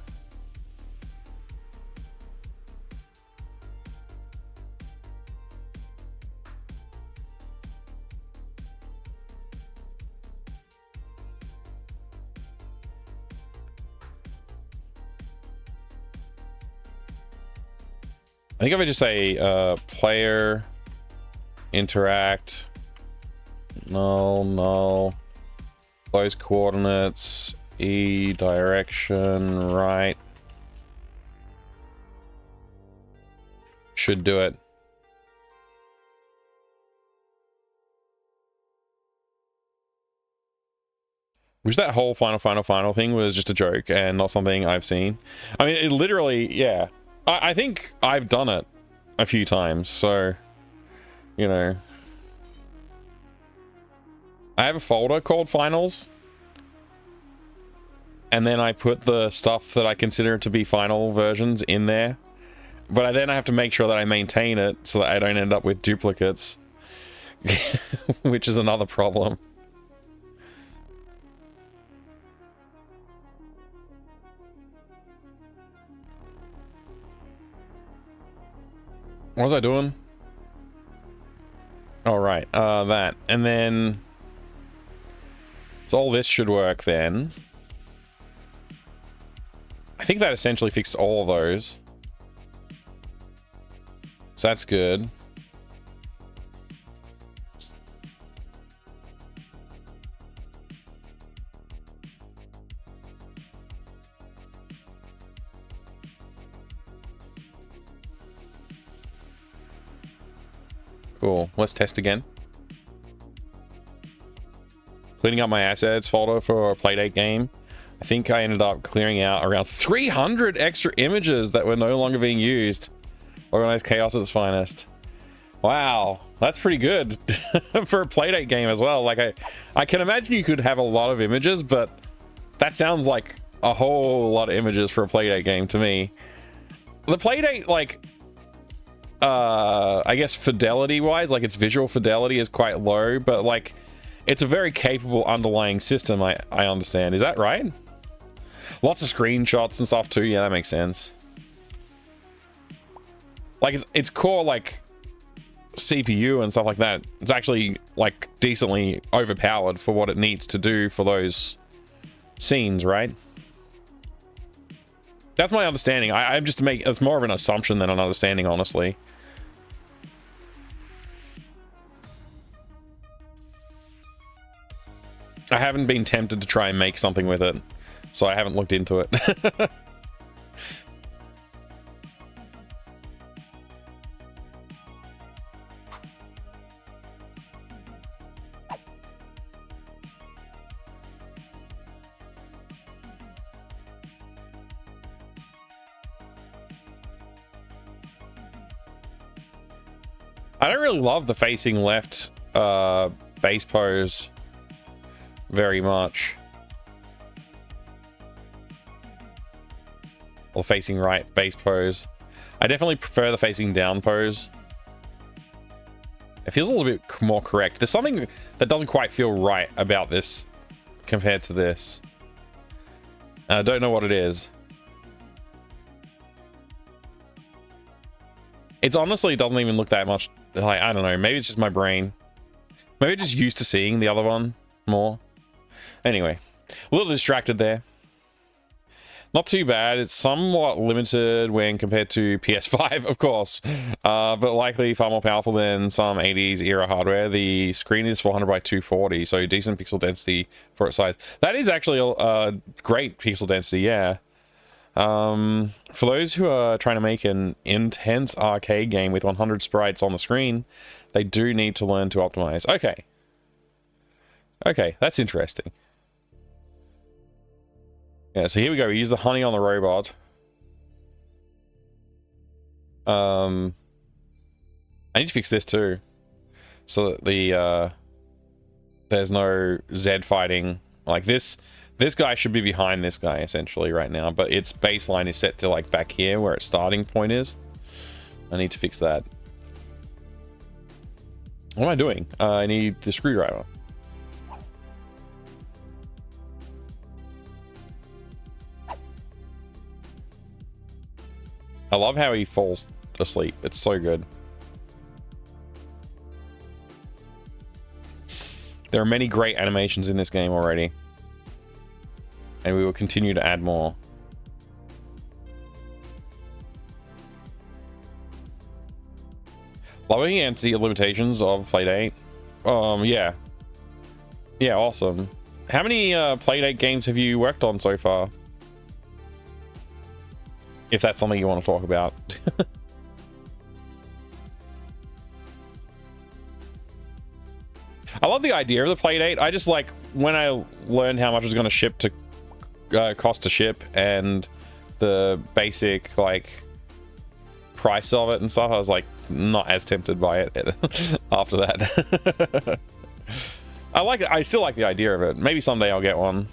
I think if I just say player interact null those coordinates E direction right should do it. Which that whole final thing was just a joke and not something I've seen. I mean, it literally, yeah. I think I've done it a few times, so, you know. I have a folder called finals. And then I put the stuff that I consider to be final versions in there. But then I have to make sure that I maintain it so that I don't end up with duplicates. Which is another problem. What was I doing? All right, that. And then... So all this should work then. I think that essentially fixed all of those. So that's good. Cool. Let's test again. Cleaning up my assets folder for a Playdate game. I think I ended up clearing out around 300 extra images that were no longer being used. Organized chaos at its finest. Wow, that's pretty good for a Playdate game as well. Like I can imagine you could have a lot of images, but that sounds like a whole lot of images for a Playdate game to me. The Playdate, like, I guess fidelity-wise, like its visual fidelity is quite low, but like it's a very capable underlying system. I understand. Is that right? Lots of screenshots and stuff too. Yeah, that makes sense. Like its core like CPU and stuff like that, it's actually like decently overpowered for what it needs to do for those scenes, right? That's my understanding. I'm just it's more of an assumption than an understanding, honestly. I haven't been tempted to try and make something with it, so I haven't looked into it. I don't really love the facing left base pose very much. Or facing right base pose. I definitely prefer the facing down pose. It feels a little bit more correct. There's something that doesn't quite feel right about this compared to this. And I don't know what it is. It's honestly, it doesn't even look that much like, I don't know, maybe it's just my brain. Maybe just used to seeing the other one more. Anyway, a little distracted there. Not too bad. It's somewhat limited when compared to PS5, of course, but likely far more powerful than some 80s era hardware. The screen is 400 by 240, so decent pixel density for its size. That is actually a great pixel density, yeah. For those who are trying to make an intense arcade game with 100 sprites on the screen, they do need to learn to optimize. Okay. Okay, that's interesting. Yeah, so here we go. We use the honey on the robot. I need to fix this too, so that the there's no Z fighting. Like this guy should be behind this guy essentially right now, but its baseline is set to like back here where its starting point is. I need to fix that. What am I doing? I need the screwdriver. I love how he falls asleep. It's so good. There are many great animations in this game already. And we will continue to add more. Looking at the limitations of Playdate. Yeah. Yeah, awesome. How many Playdate games have you worked on so far? If that's something you want to talk about. I love the idea of the Playdate. I just like, when I learned how much it was going to ship to cost to ship and the basic like price of it and stuff, I was like not as tempted by it after that. I still like the idea of it. Maybe someday I'll get one.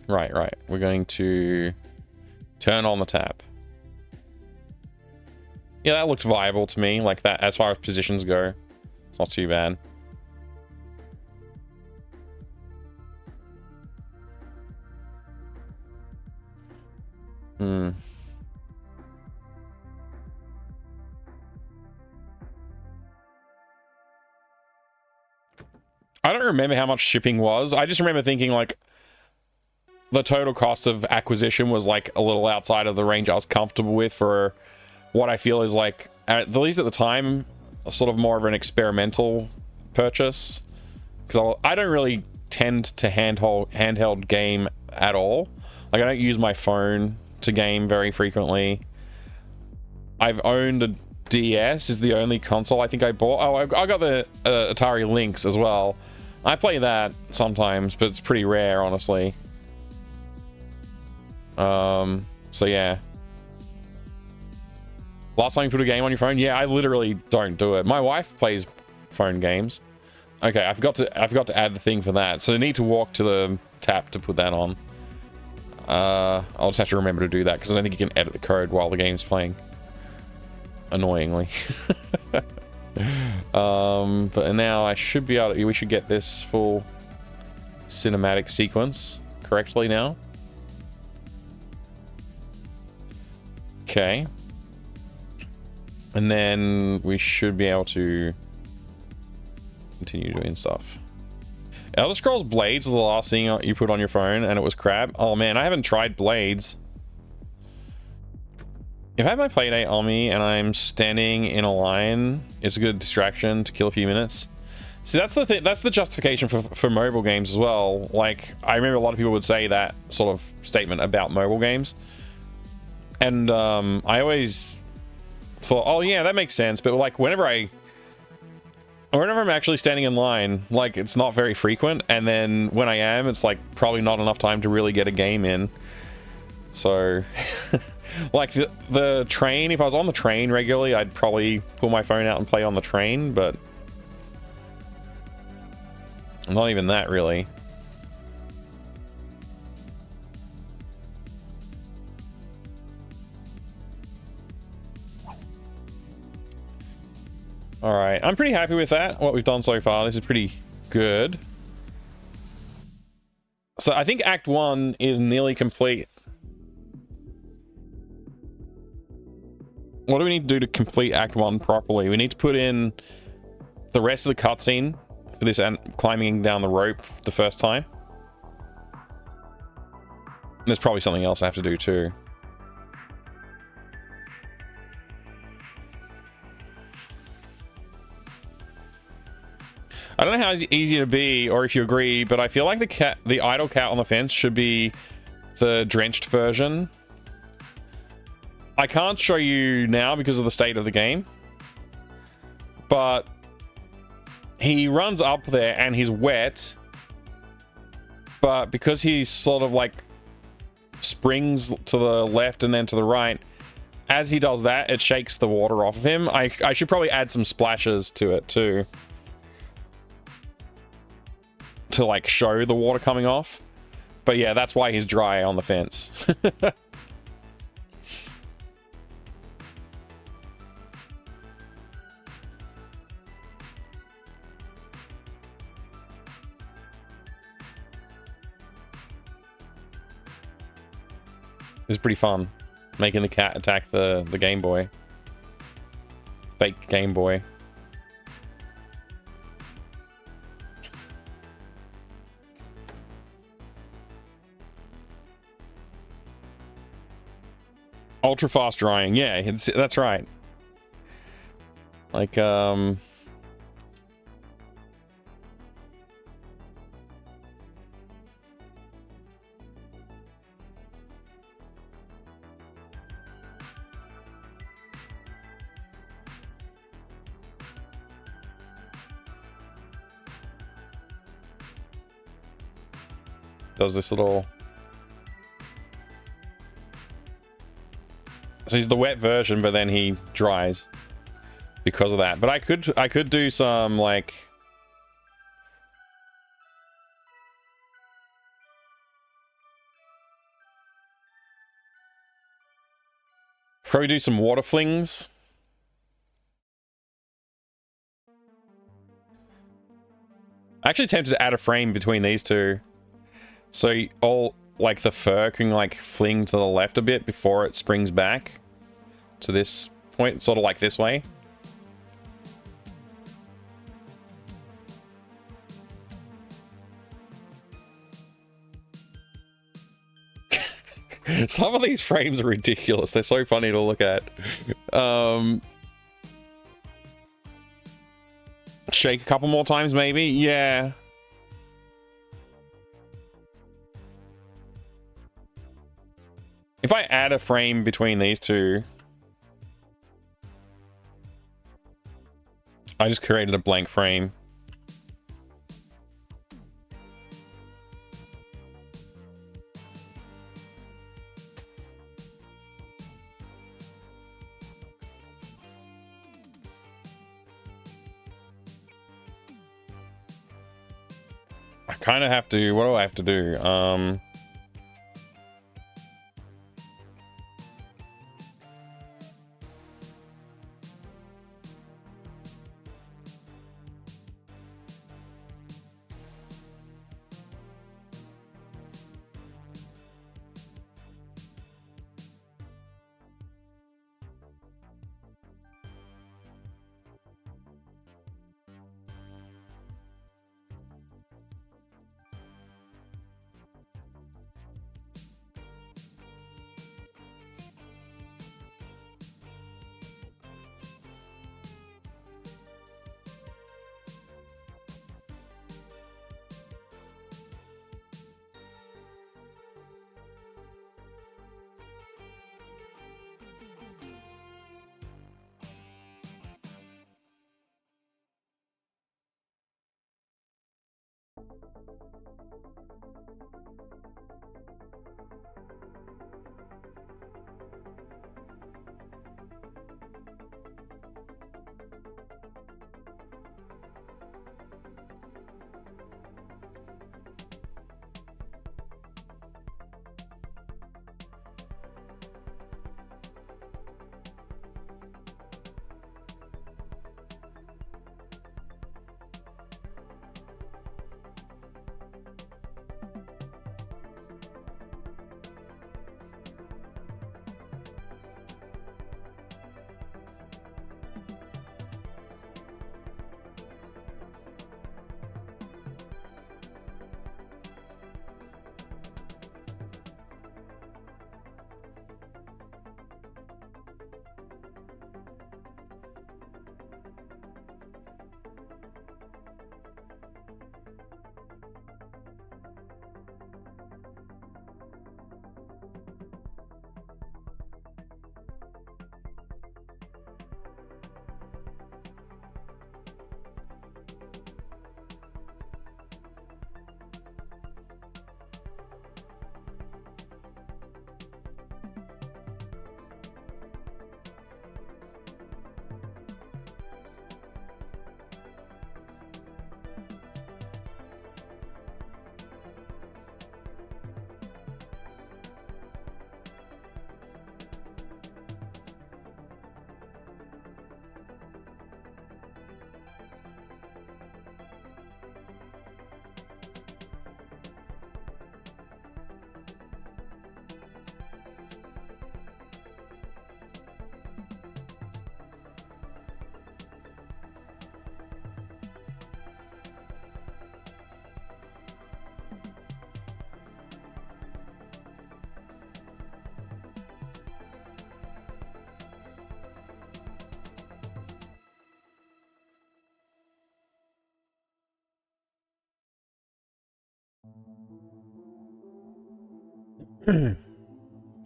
Right. We're going to turn on the tap. Yeah, that looked viable to me, like that, as far as positions go. It's not too bad. I don't remember how much shipping was. I just remember thinking like the total cost of acquisition was like a little outside of the range I was comfortable with for what I feel is like, at least at the time, sort of more of an experimental purchase. Because I don't really tend to handheld game at all. Like I don't use my phone to game very frequently. I've owned a DS, is the only console I think I bought. Oh, I got the Atari Lynx as well. I play that sometimes, but it's pretty rare, honestly. So yeah. Last time you put a game on your phone? Yeah, I literally don't do it. My wife plays phone games. Okay, I forgot to add the thing for that. So I need to walk to the tap to put that on. I'll just have to remember to do that because I don't think you can edit the code while the game's playing. Annoyingly. But now I should be able to, we should get this full cinematic sequence correctly now. Okay. And then we should be able to continue doing stuff. Elder Scrolls Blades was the last thing you put on your phone, and it was crap. Oh man, I haven't tried Blades. If I have my Playdate on me and I'm standing in a line, it's a good distraction to kill a few minutes. See, that's the thing. That's the justification for mobile games as well. Like, I remember a lot of people would say that sort of statement about mobile games, and I always thought, oh yeah, that makes sense. But like, whenever I'm actually standing in line, like, it's not very frequent, and then when I am, it's like probably not enough time to really get a game in. So. Like the train, if I was on the train regularly, I'd probably pull my phone out and play on the train, but not even that really. All right, I'm pretty happy with that, what we've done so far. This is pretty good. So I think Act 1 is nearly complete. What do we need to do to complete Act 1 properly? We need to put in the rest of the cutscene for this and climbing down the rope the first time. And there's probably something else I have to do too. I don't know how easy to be, or if you agree, but I feel like the idle cat on the fence should be the drenched version. I can't show you now because of the state of the game, but he runs up there and he's wet, but because he's sort of like springs to the left and then to the right, as he does that, it shakes the water off of him. I should probably add some splashes to it too, to like show the water coming off. But yeah, that's why he's dry on the fence. It's pretty fun, making the cat attack the Game Boy. Fake Game Boy. Ultra fast drying, yeah, that's right. Like, does this little... So he's the wet version, but then he dries because of that. But I could do some like... Probably do some water flings. Actually tempted to add a frame between these two. So all like the fur can like fling to the left a bit before it springs back to this point, sort of like this way. Some of these frames are ridiculous. They're so funny to look at. Shake a couple more times, maybe? Yeah. If I add a frame between these two... I just created a blank frame. I kind of have to... What do I have to do?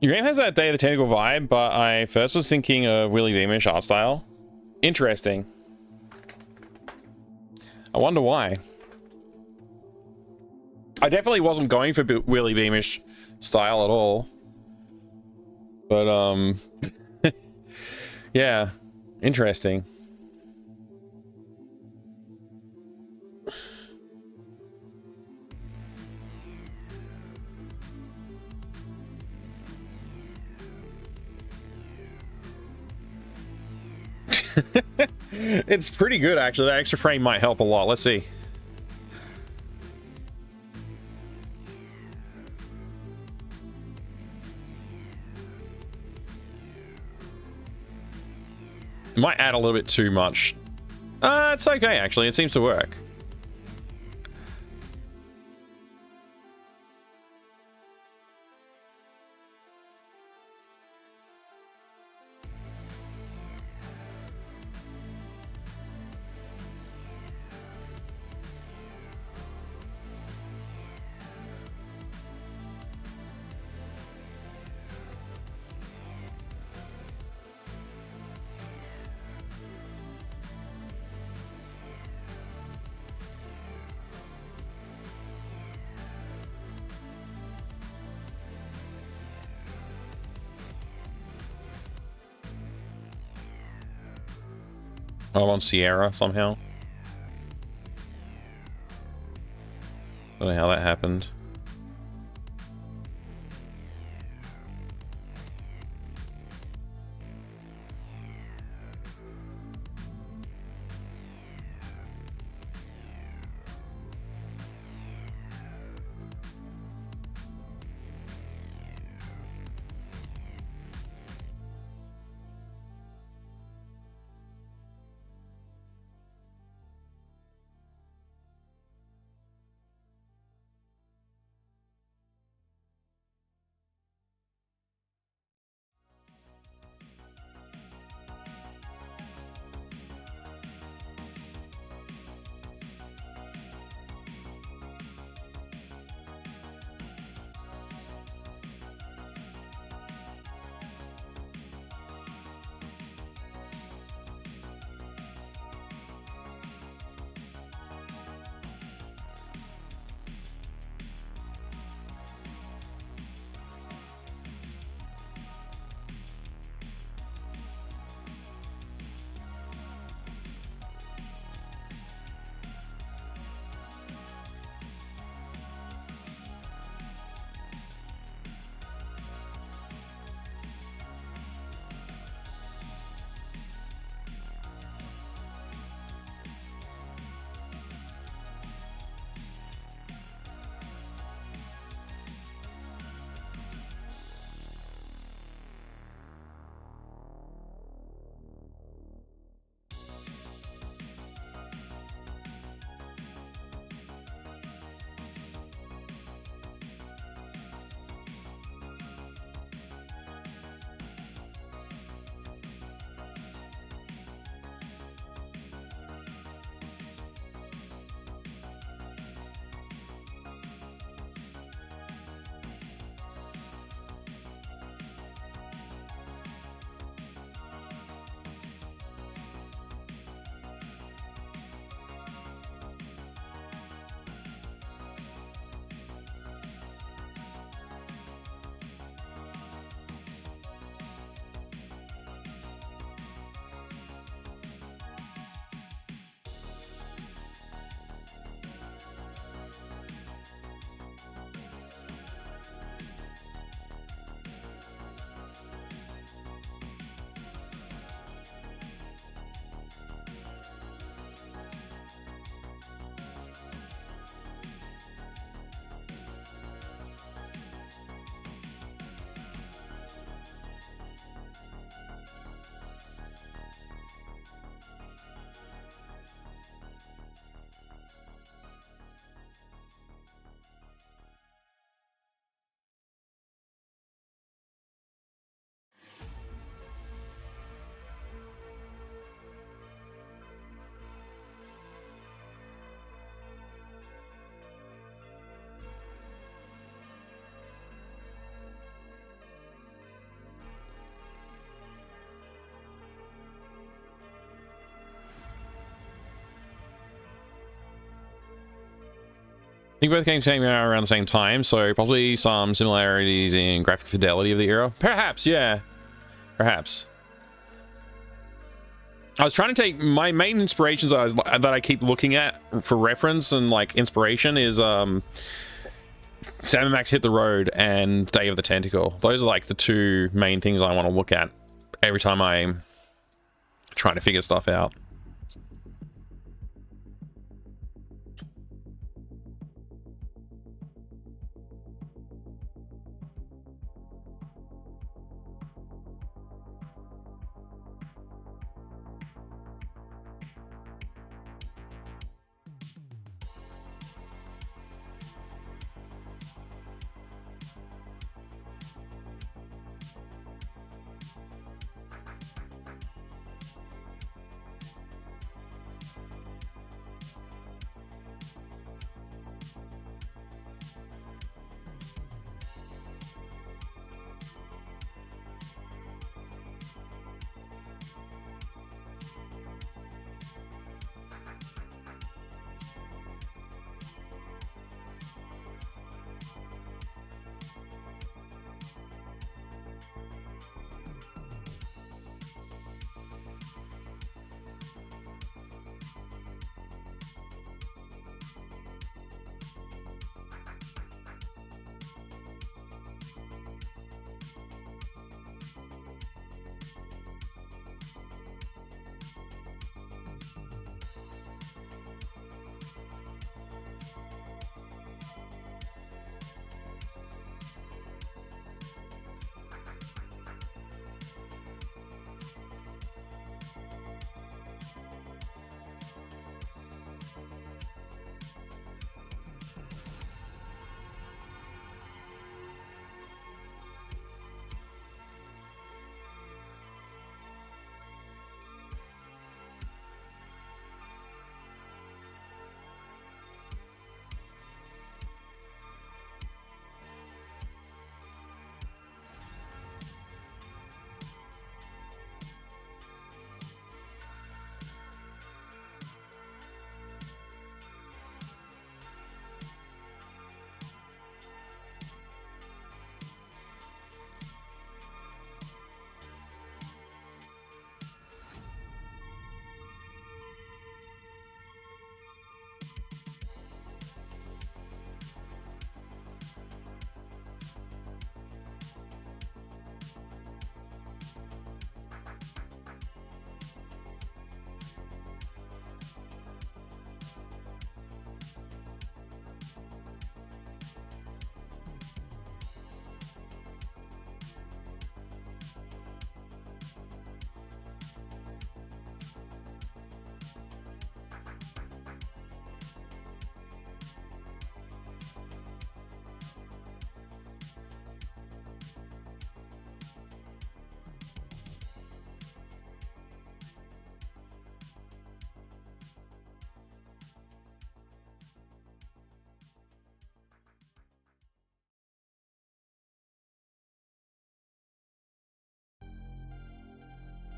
Your game has that Day of the Tentacle vibe, but I first was thinking of Willy Beamish art style. Interesting. I wonder why. I definitely wasn't going for Willy Beamish style at all. But, yeah, interesting. It's pretty good, actually. That extra frame might help a lot. Let's see. Might add a little bit too much. It's okay, actually. It seems to work. I'm on Sierra somehow. Don't know how that happened. think both games came out around the same time, so probably some similarities in graphic fidelity of the era. Perhaps, yeah. Perhaps. I was trying to take my main inspirations that I keep looking at for reference and like inspiration is Sam & Max Hit the Road and Day of the Tentacle. Those are like the two main things I want to look at every time I'm trying to figure stuff out.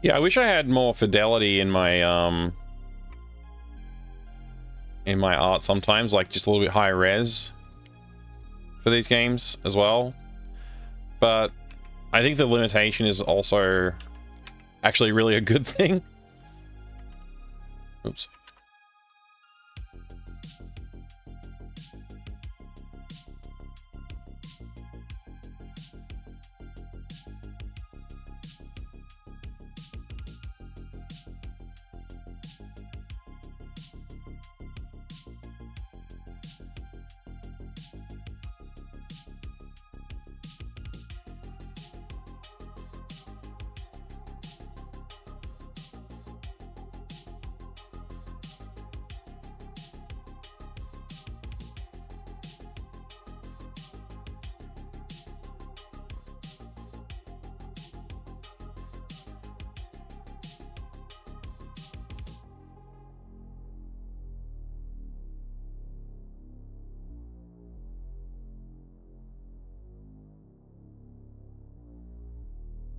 Yeah, I wish I had more fidelity in my art sometimes, like just a little bit higher res for these games as well. But I think the limitation is also actually really a good thing. Oops.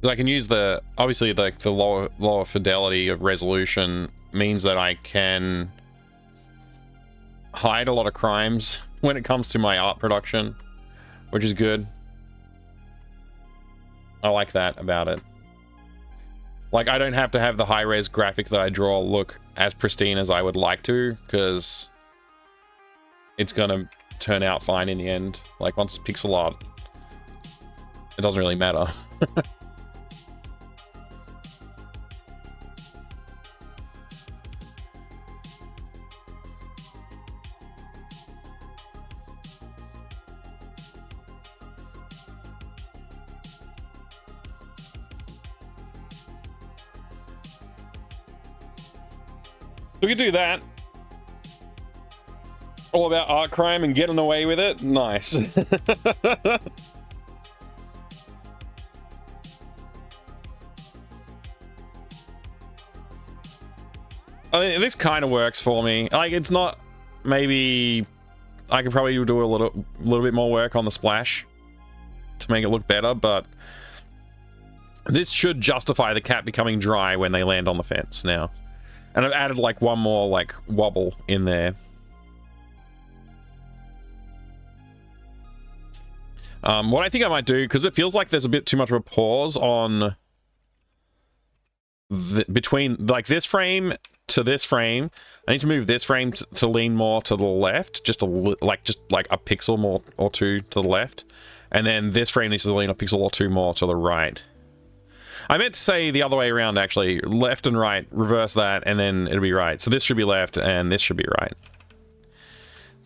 I can use the, obviously like the lower fidelity of resolution means that I can hide a lot of crimes when it comes to my art production, which is good. I like that about it. Like, I don't have to have the high-res graphic that I draw look as pristine as I would like to, because it's gonna turn out fine in the end. Like, once it's pixel art, it doesn't really matter. We could do that. All about art crime and getting away with it. Nice. I mean, this kind of works for me. Like, it's not... Maybe... I could probably do a little bit more work on the splash to make it look better, but... This should justify the cat becoming dry when they land on the fence now. And I've added, like, one more, like, wobble in there. What I think I might do, because it feels like there's a bit too much of a pause on... between, like, this frame to this frame. I need to move this frame to lean more to the left. Just a pixel more or two to the left. And then this frame needs to lean a pixel or two more to the right. I meant to say the other way around, actually. Left and right, reverse that, and then it'll be right. So this should be left, and this should be right.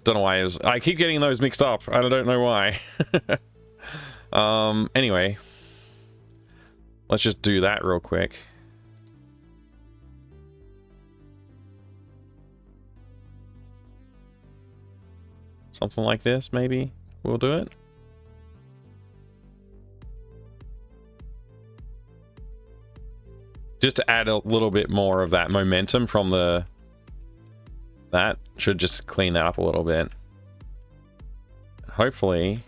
Don't know why I keep getting those mixed up. I don't know why. Anyway. Let's just do that real quick. Something like this, maybe. We'll do it. Just to add a little bit more of that momentum from the... That should just clean that up a little bit. Hopefully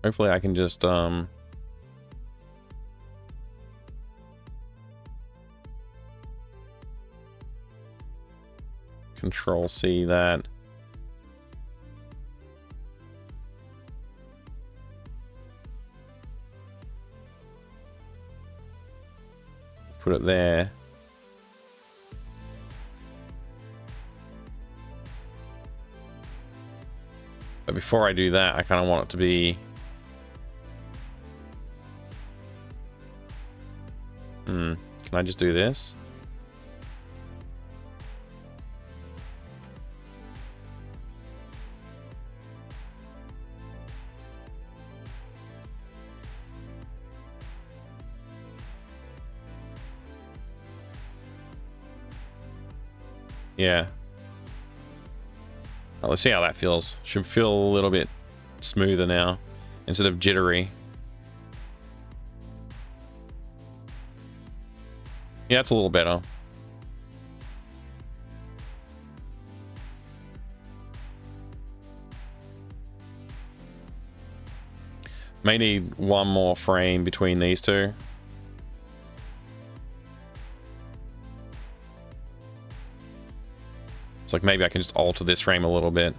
I can just, Control C that. Put it there. But before I do that, I kind of want it to be... Can I just do this? Yeah. Well, let's see how that feels. Should feel a little bit smoother now, instead of jittery. Yeah, it's a little better. May need one more frame between these two. It's like maybe I can just alter this frame a little bit.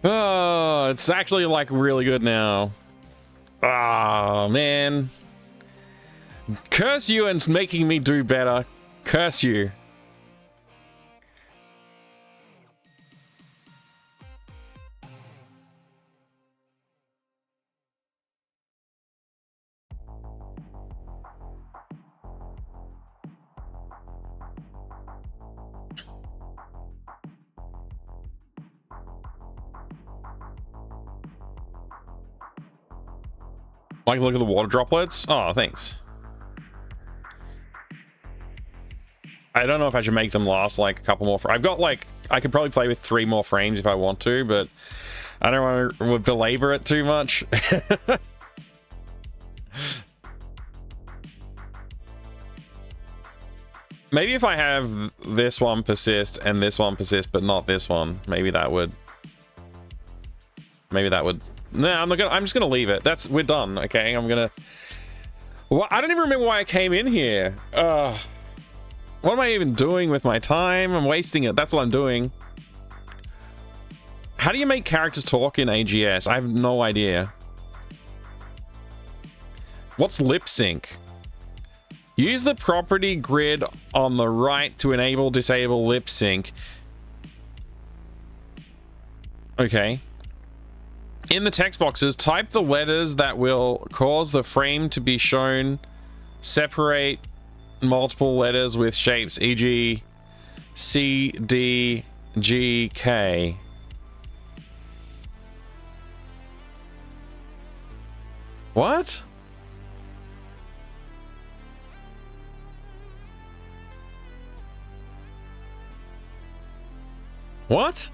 Oh, it's actually like really good now. Ah, man. Curse you and making me do better. Curse you. Like, look at the water droplets. Oh, thanks. I don't know if I should make them last like a couple more. I've got like, I could probably play with 3 more frames if I want to, but I don't want to belabor it too much. Maybe if I have this one persist and this one persist, but not this one, maybe that would. No, I'm just gonna leave it. We're done. Okay, I'm gonna. Well, I don't even remember why I came in here. What am I even doing with my time? I'm wasting it. That's what I'm doing. How do you make characters talk in AGS? I have no idea. What's lip sync? Use the property grid on the right to enable disable lip sync. Okay. In the text boxes, type the letters that will cause the frame to be shown. Separate multiple letters with shapes, e.g. C, D, G, K. What? What?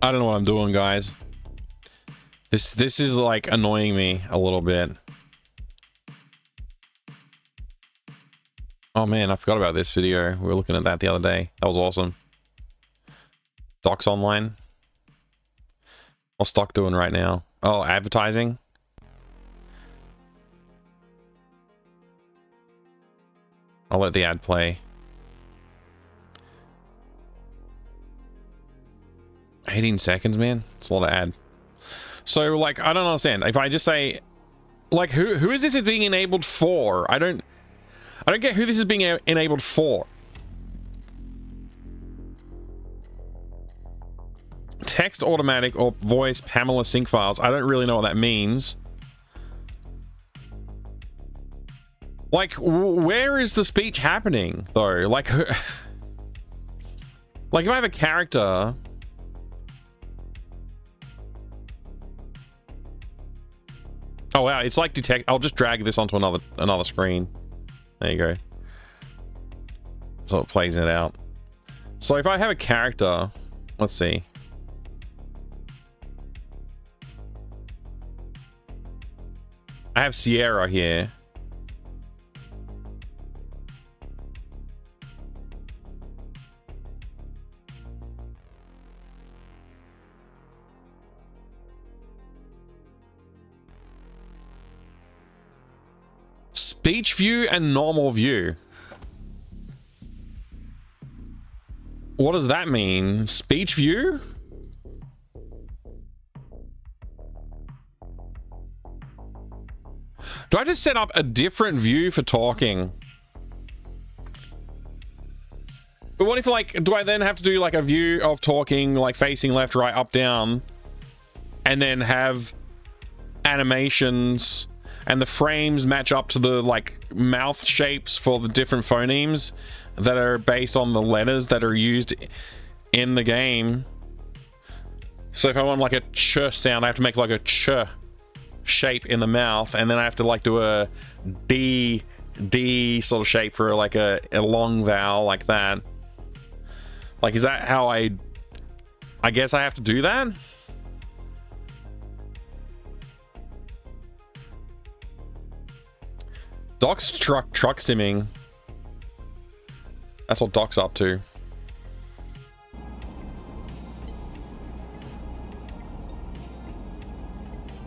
I don't know what I'm doing, guys. This is like annoying me a little bit. Oh man, I forgot about this video. We were looking at that the other day. That was awesome. Docs online. What's Stock doing right now? Oh, advertising. I'll let the ad play. 18 seconds, man. It's a lot of ad. So, like, I don't understand. If I just say, like, who is this being enabled for? I don't get who this is being enabled for. Text automatic or voice Pamela sync files. I don't really know what that means. Like, where is the speech happening, though? Like, like if I have a character... Oh wow, it's like detect. I'll just drag this onto another screen. There you go. So it plays it out. So if I have a character, let's see. I have Sierra here. Speech view and normal view. What does that mean? Speech view? Do I just set up a different view for talking? But what if, like, do I then have to do like a view of talking, like facing left, right, up, down, and then have animations and the frames match up to the like mouth shapes for the different phonemes that are based on the letters that are used in the game? So if I want like a ch sound, I have to make like a ch shape in the mouth, and then I have to like do a D sort of shape for like a long vowel like that. Like, is that how I guess I have to do that? Doc's truck simming. That's what Doc's up to.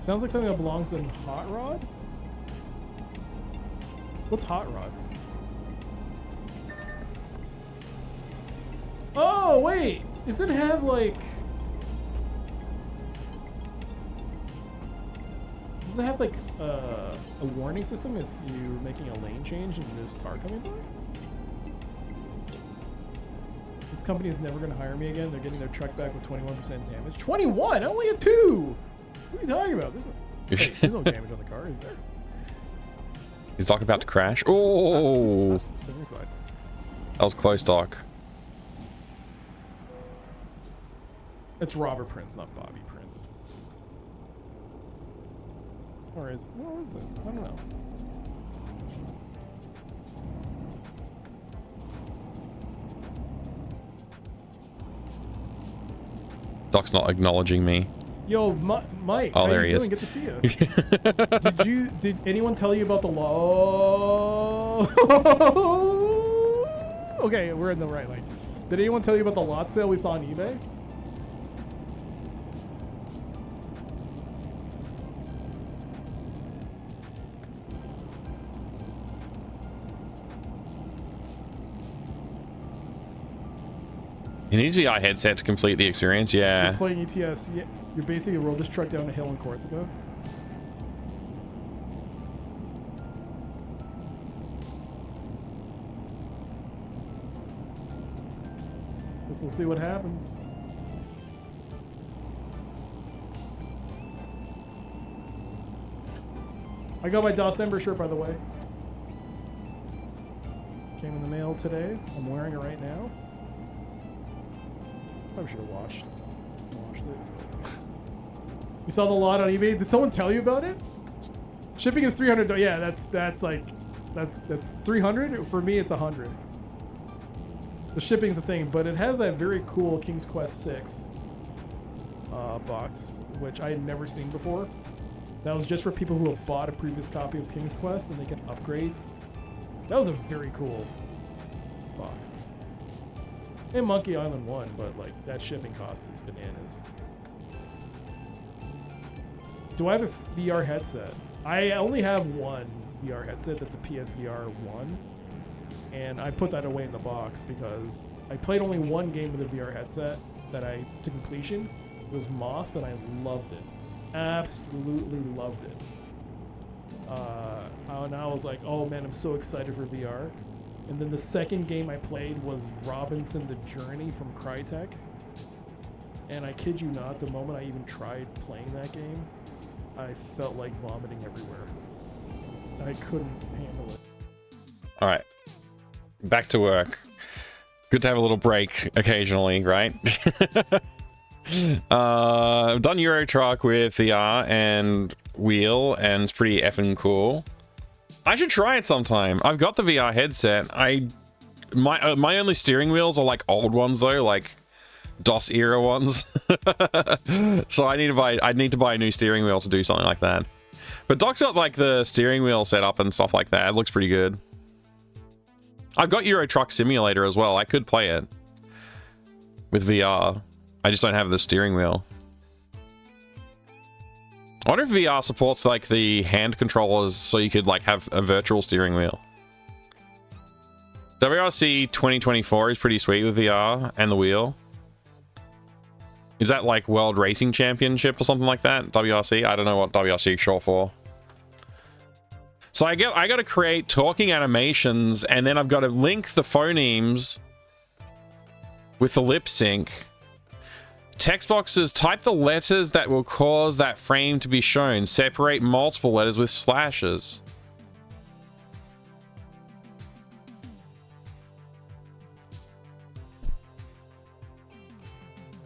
Sounds like something that belongs in Hot Rod. What's Hot Rod? Oh wait, does it have like? Does it have like a warning system if you're making a lane change and there's a car coming by? This company is never going to hire me again. They're getting their truck back with 21% damage. 21? I only had 2! What are you talking about? There's no damage on the car, is there? Is Doc about to crash? Oh! That was close, Doc. It's Robert Prince, not Bobby Prince. Or is it? Well, is it? I don't know. Doc's not acknowledging me. Yo, Mike. Oh, there he is. Good to see you. Did anyone tell you about the law? Okay, we're in the right lane. Did anyone tell you about the lot sale we saw on eBay? It needs VR headset to complete the experience, yeah. You're playing ETS. Yeah, you basically rolled this truck down a hill in Corsica. Guess we'll see what happens. I got my December shirt, by the way. Came in the mail today. I'm wearing it right now. Probably should have washed it. You saw the lot on eBay? Did someone tell you about it? Shipping is $300. Yeah, that's 300. For me, it's 100. The shipping's a thing, but it has that very cool King's Quest 6. box, which I had never seen before. That was just for people who have bought a previous copy of King's Quest and they can upgrade. That was a very cool box. And Monkey Island 1, but like that shipping cost is bananas. Do I have a VR headset? I only have one VR headset that's a PSVR 1. And I put that away in the box because I played only one game with a VR headset that I to completion. It was Moss and I loved it. Absolutely loved it. And I was like, oh man, I'm so excited for VR. And then the second game I played was Robinson the Journey from Crytek. And I kid you not, the moment I even tried playing that game, I felt like vomiting everywhere. I couldn't handle it. All right. Back to work. Good to have a little break occasionally, right? I've done Euro Truck with VR and wheel, and it's pretty effing cool. I should try it sometime. I've got the VR headset. My only steering wheels are like old ones though, like DOS era ones. So I need to buy a new steering wheel to do something like that. But Doc's got like the steering wheel set up and stuff like that. It looks pretty good. I've got Euro Truck Simulator as well. I could play it with VR. I just don't have the steering wheel. I wonder if VR supports like the hand controllers so you could like have a virtual steering wheel. WRC 2024 is pretty sweet with VR and the wheel. Is that like World Racing Championship or something like that? WRC? I don't know what WRC is short for. So I got to create talking animations, and then I've got to link the phonemes with the lip sync. Text boxes, type the letters that will cause that frame to be shown. Separate multiple letters with slashes.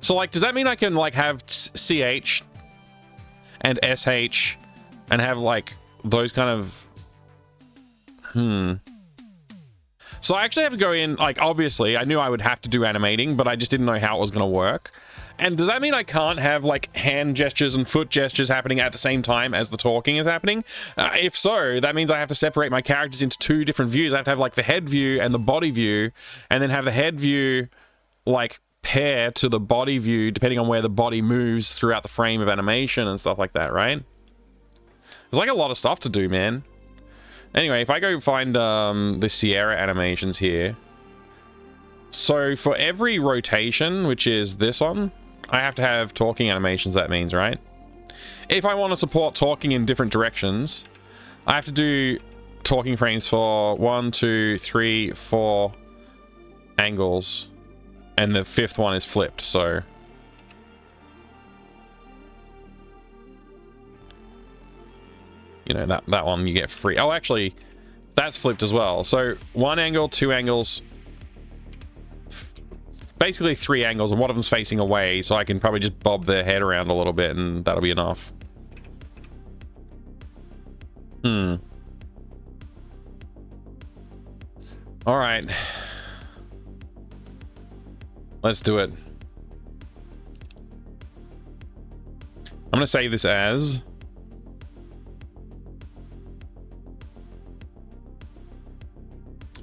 So like, does that mean I can like have CH and SH and have like those kind of... So I actually have to go in, like, obviously I knew I would have to do animating, but I just didn't know how it was going to work. And does that mean I can't have like hand gestures and foot gestures happening at the same time as the talking is happening? If so, that means I have to separate my characters into two different views. I have to have like the head view and the body view, and then have the head view like pair to the body view depending on where the body moves throughout the frame of animation and stuff like that, right? There's like a lot of stuff to do, man. Anyway, if I go find the Sierra animations here. So for every rotation, which is this one, I have to have talking animations, that means, right? If I want to support talking in different directions, I have to do talking frames for 1, 2, 3, 4 angles. And the fifth one is flipped, so... You know, that one you get free. Oh, actually, that's flipped as well. So 1 angle, 2 angles... Basically 3 angles, and one of them's facing away, so I can probably just bob their head around a little bit, and that'll be enough. Alright. Let's do it. I'm going to save this as...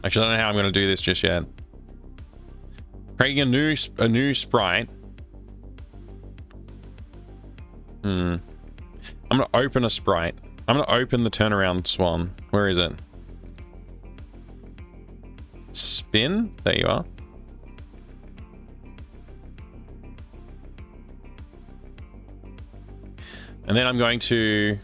Actually, I don't know how I'm going to do this just yet. Creating a new sprite. I'm going to open a sprite. I'm going to open the turnaround swan. Where is it? Spin? There you are. And then I'm going to...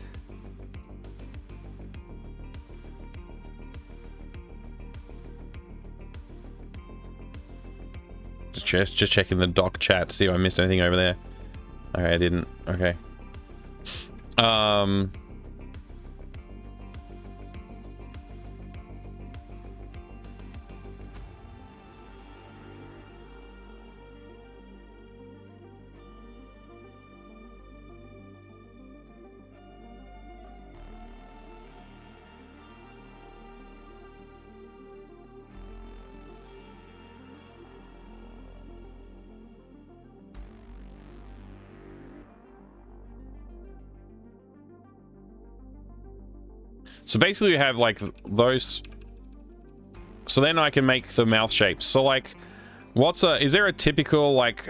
Just checking the doc chat to see if I missed anything over there. Okay, I didn't. Okay. So basically, you have like those. So then I can make the mouth shapes. So like, is there a typical like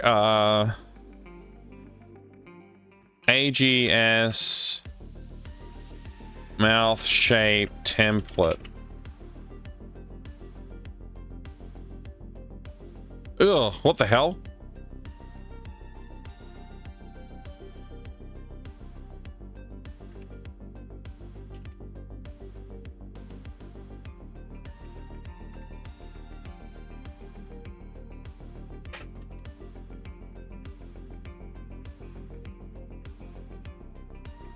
AGS mouth shape template? Ugh, what the hell?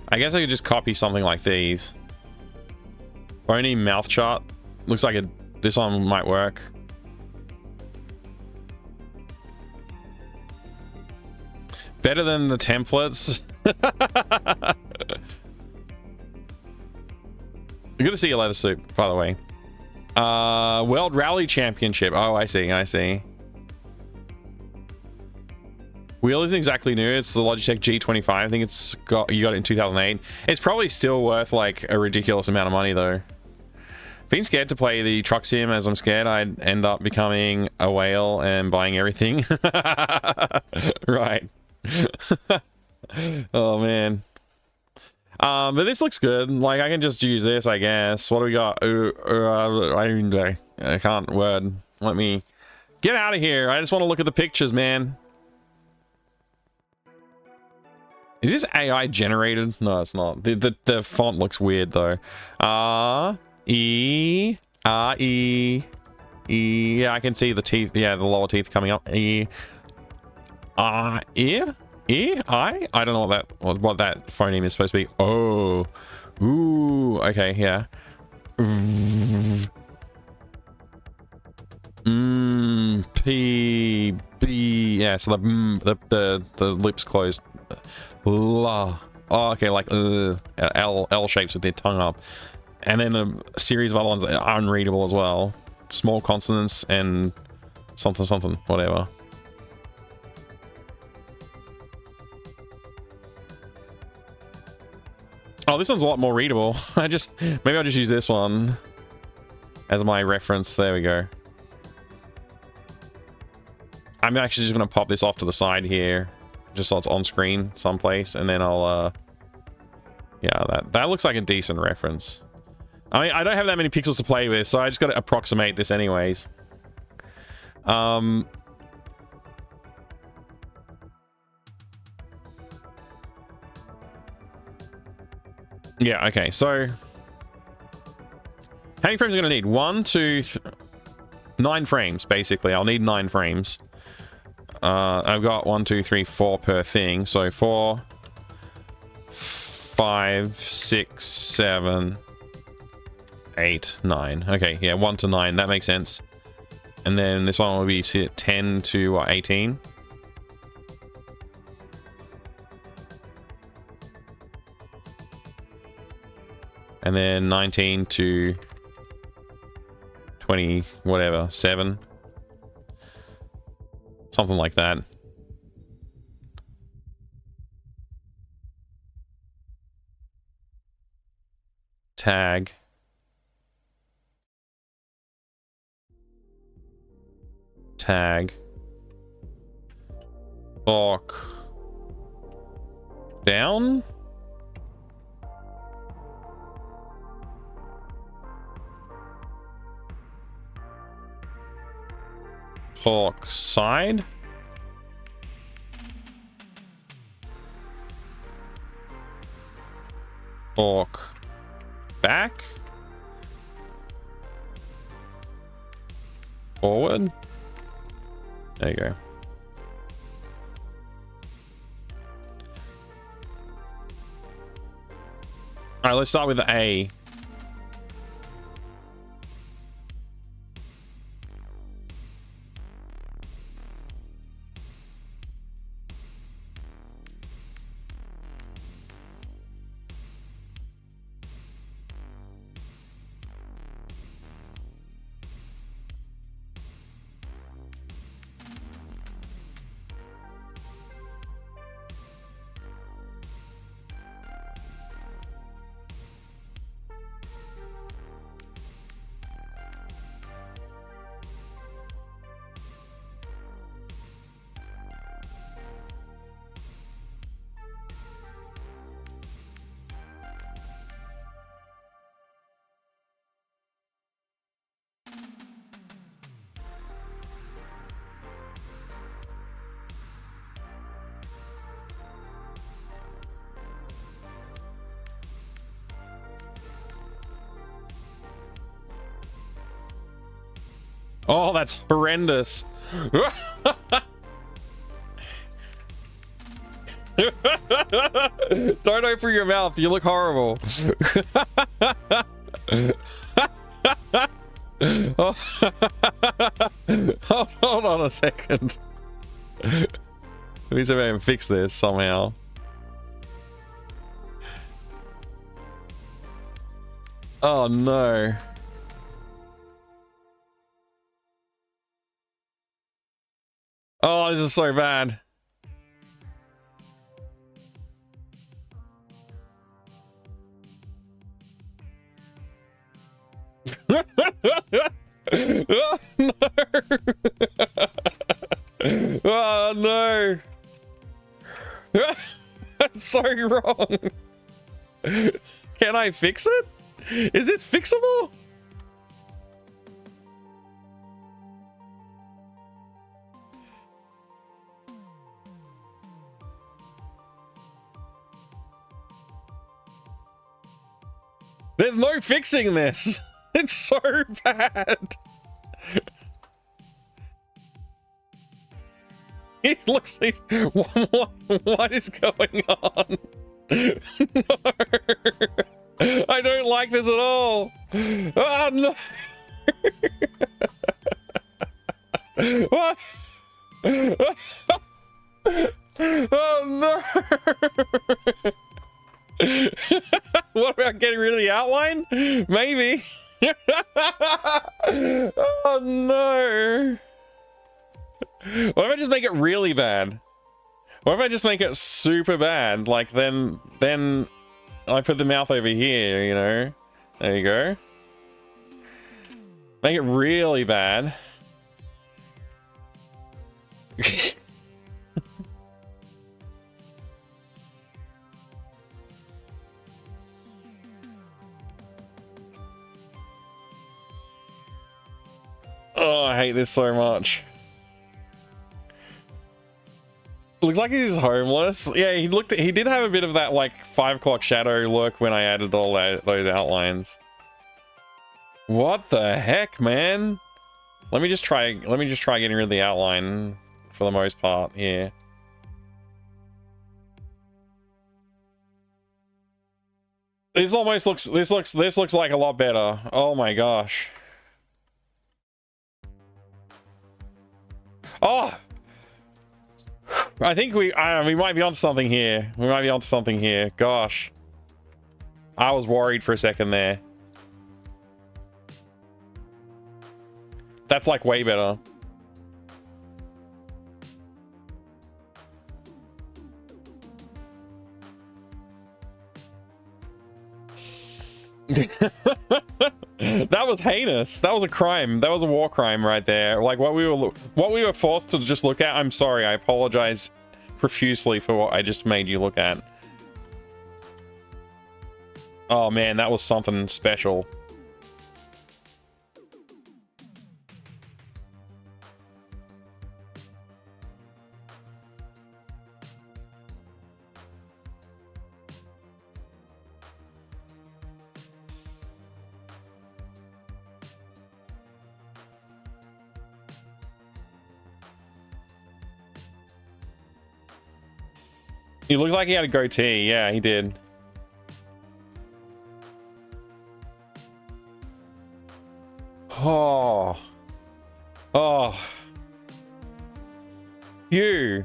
I guess I could just copy something like these. Only mouth chart. Looks like this one might work. Better than the templates. Good to see you, Leather Soup, by the way. World Rally Championship. Oh, I see. Wheel isn't exactly new. It's the Logitech G25. I think you got it in 2008. It's probably still worth like a ridiculous amount of money though. Been scared to play the truck sim as I'm scared I'd end up becoming a whale and buying everything. Right. Oh man. But this looks good. Like I can just use this, I guess. What do we got? I can't word. Let me get out of here. I just want to look at the pictures, man. Is this AI generated? No, it's not. The font looks weird though. E. Yeah, I can see the teeth. Yeah, the lower teeth coming up. E. I. I don't know what that phoneme is supposed to be. Oh. Ooh. Okay. Yeah. P. B. Yeah. So the lips closed. La. Oh, okay, like L shapes with their tongue up, and then a series of other ones that are unreadable as well. Small consonants and something, whatever. Oh, this one's a lot more readable. Maybe I'll just use this one as my reference. There we go. I'm actually just gonna pop this off to the side here, just so it's on screen someplace, and then I'll yeah, that looks like a decent reference. I mean, I don't have that many pixels to play with, so I just got to approximate this anyways. Yeah, okay, so how many frames am I gonna need? 9 frames, basically. I'll need 9 frames. I've got 1, 2, 3, 4 per thing. So 4, 5, 6, 7, 8, 9. Okay, yeah, 1 to 9. That makes sense. And then this one will be 10 to what, 18. And then 19 to 20, whatever, 7. Something like that. Tag. Tag. Talk. Down. Talk side. Talk back. Forward. There you go. All right, let's start with the A. Oh, that's horrendous. Don't open your mouth. You look horrible. Oh. Hold on a second. Let me see if I can fix this somehow. Oh no. Oh, this is so bad. Oh no. Oh no. That's so wrong. Can I fix it? Is this fixable? There's no fixing this. It's so bad. He looks like, what is going on? No. I don't like this at all. Oh no. What? Oh no. What about getting rid of the outline? Maybe. Oh no. What if I just make it really bad? What if I just make it super bad? Like then I put the mouth over here, you know? There you go. Make it really bad. Oh, I hate this so much. Looks like he's homeless. Yeah, he did have a bit of that like 5 o'clock shadow look when I added all those outlines. What the heck, man? Let me just try getting rid of the outline for the most part here. This looks like a lot better. Oh my gosh. Oh, I think we might be onto something here. We might be onto something here. Gosh, I was worried for a second there. That's like way better. That was heinous. That was a crime. That was a war crime right there. Like what we were forced to just look at. I'm sorry. I apologize profusely for what I just made you look at. Oh man, that was something special. He looked like he had a goatee. Yeah, he did. Oh. Oh. You.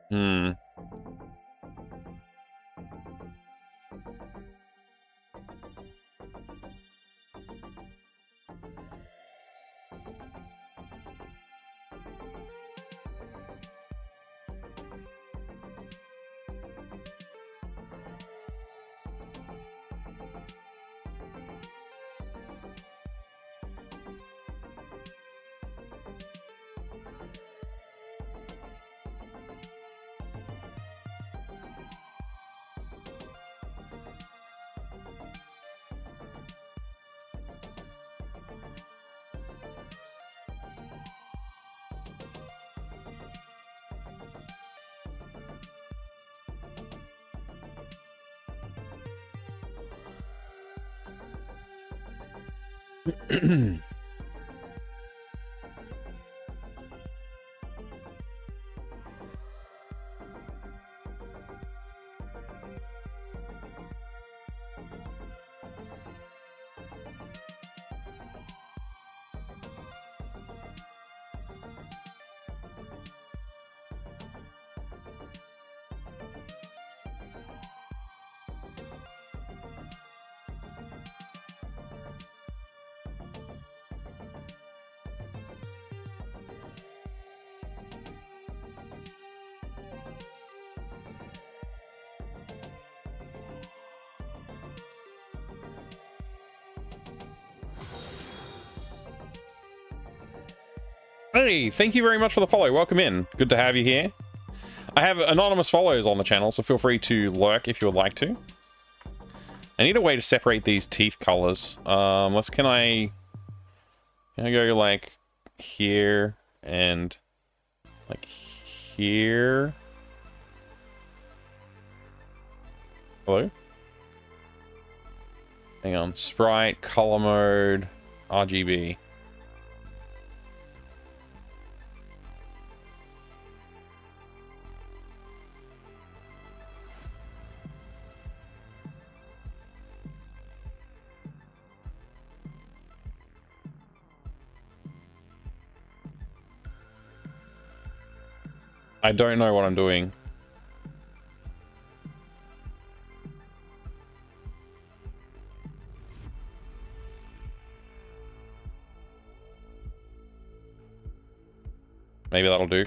Hmm. Hey, thank you very much for the follow. Welcome in. Good to have you here. I have anonymous follows on the channel, so feel free to lurk if you would like to. I need a way to separate these teeth colors. Can I go like here and like here? Hello? Hang on. Sprite, color mode, RGB. I don't know what I'm doing. Maybe that'll do.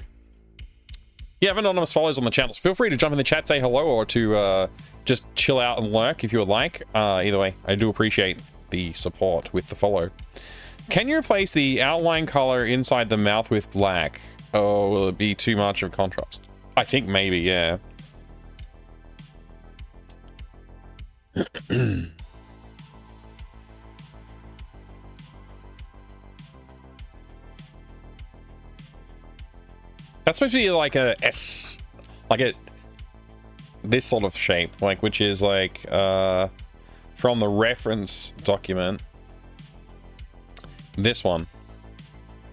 Yeah, I have anonymous follows on the channel, so feel free to jump in the chat, say hello, or to just chill out and lurk if you would like. Either way, I do appreciate the support with the follow. Can you replace the outline color inside the mouth with black? Or will it be too much of contrast? I think maybe, yeah. That's supposed to be like a S, like this sort of shape, like, which is like from the reference document. This one.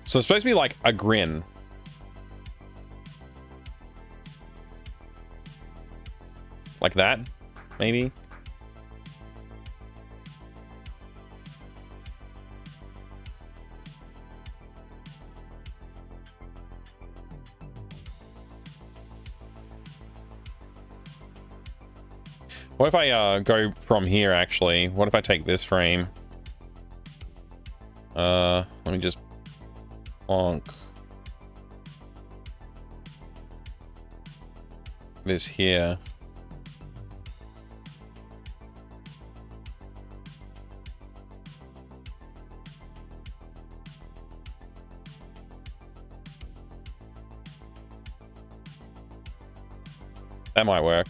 So it's supposed to be like a grin. Like that, maybe. What if I go from here, actually? What if I take this frame? Let me just plonk this here. That might work.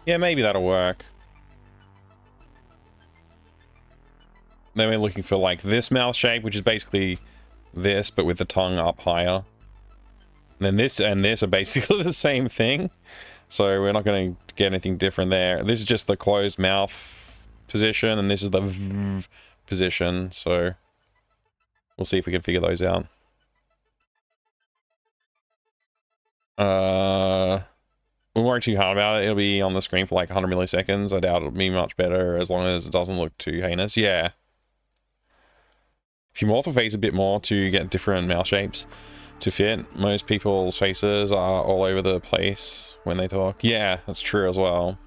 Yeah, maybe that'll work. Then we're looking for like this mouth shape, which is basically this, but with the tongue up higher. And then this and this are basically the same thing. So we're not going to get anything different there. This is just the closed mouth position, and this is the v position. So we'll see if we can figure those out. We won't worry too hard about it. It'll be on the screen for like 100 milliseconds. I doubt it'll be much better as long as it doesn't look too heinous. Yeah. If you morph the face a bit more to get different mouth shapes to fit, most people's faces are all over the place when they talk. Yeah, that's true as well.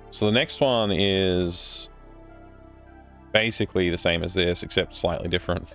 So the next one is basically the same as this, except slightly different.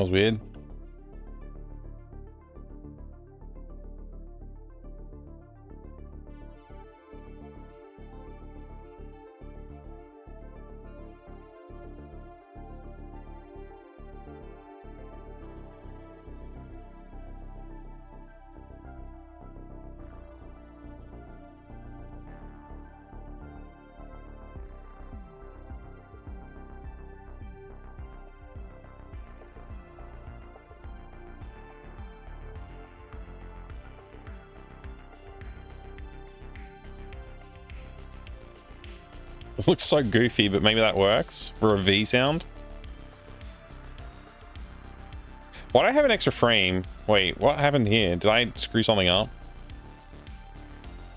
That was weird. It looks so goofy, but maybe that works for a V sound. Why do I have an extra frame? Wait, what happened here? Did I screw something up?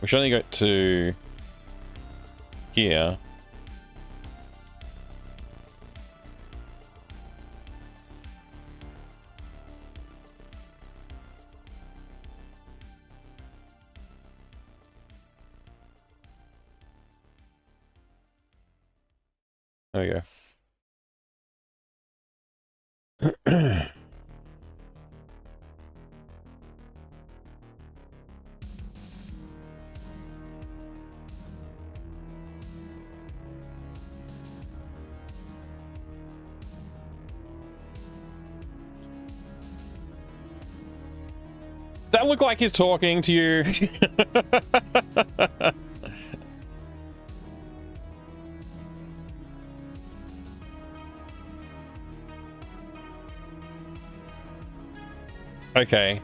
We should only go to here. There we go. That look like he's talking to you. Okay.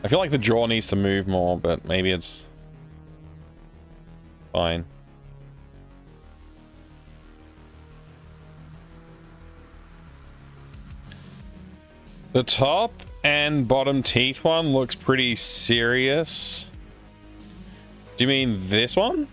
I feel like the jaw needs to move more, but maybe it's fine. The top and bottom teeth one looks pretty serious. Do you mean this one?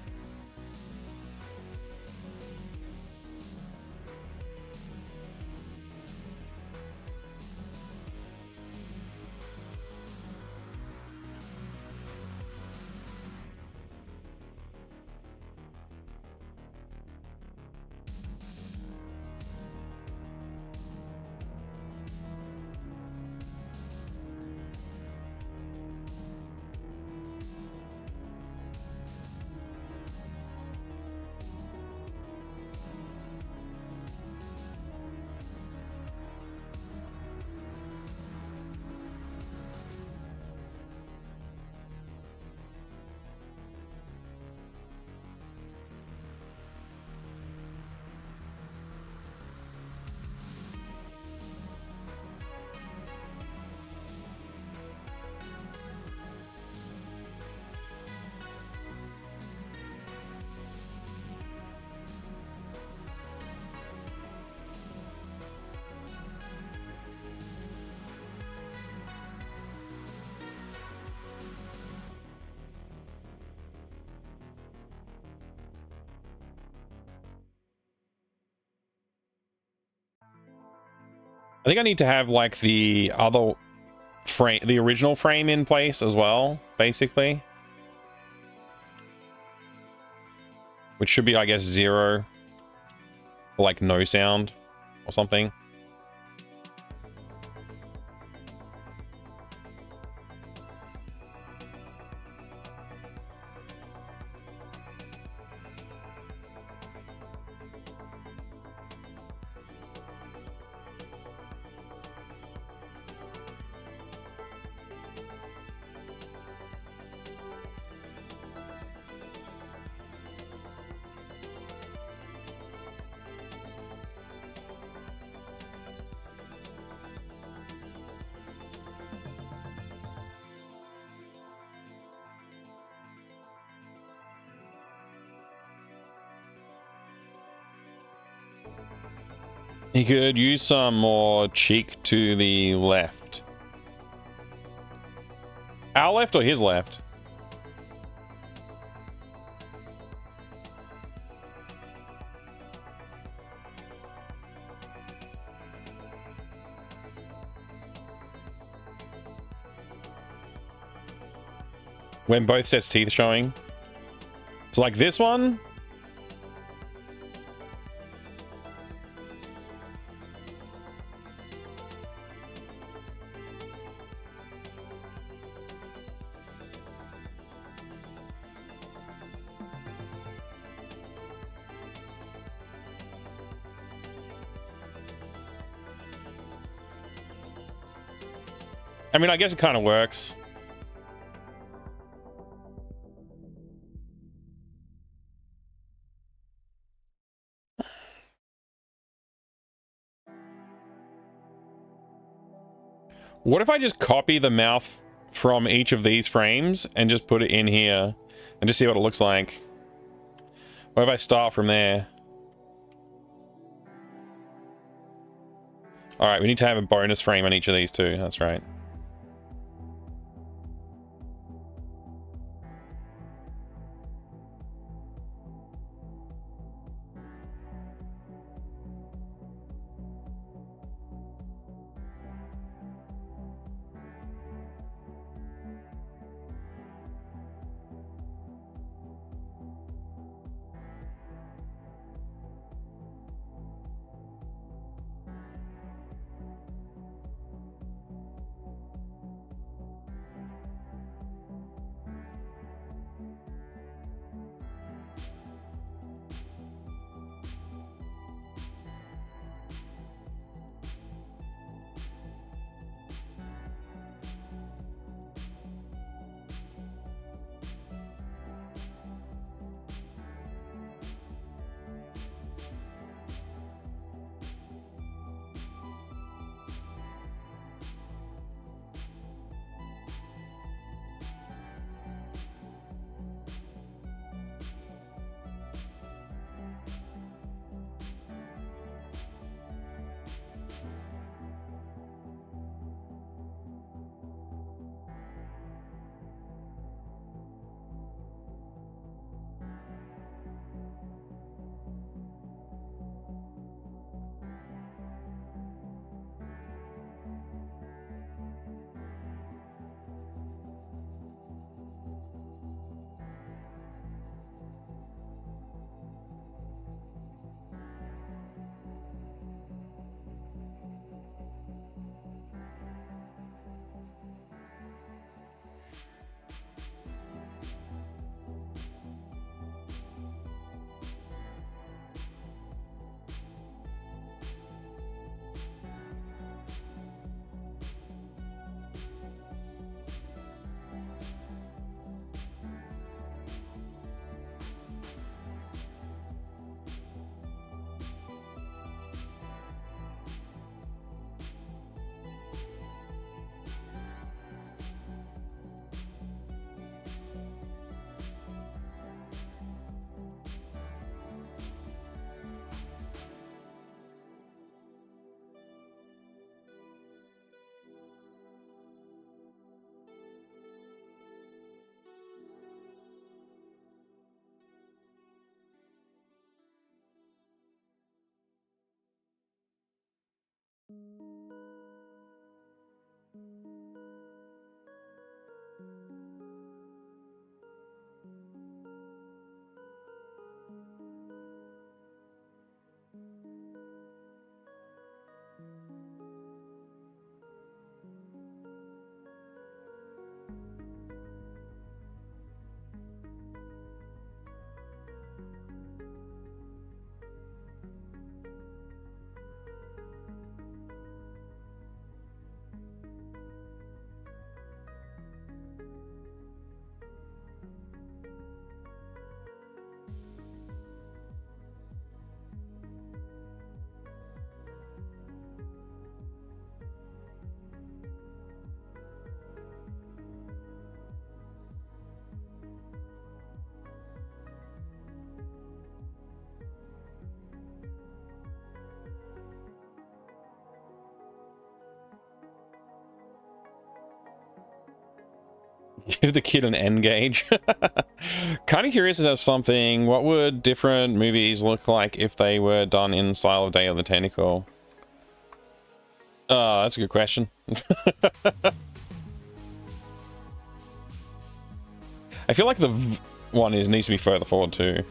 I think I need to have like the other frame, the original frame in place as well, basically. Which should be, I guess, 0. Or like no sound or something. He could use some more cheek to the left. Our left or his left? When both sets teeth showing. So like this one. I mean, I guess it kind of works. What if I just copy the mouth from each of these frames and just put it in here and just see what it looks like? What if I start from there? All right, we need to have a bonus frame on each of these too. That's right. Give the kid an N gauge. Kind of curious to have something. What would different movies look like if they were done in style of Day of the Tentacle? That's a good question. I feel like the one needs to be further forward too.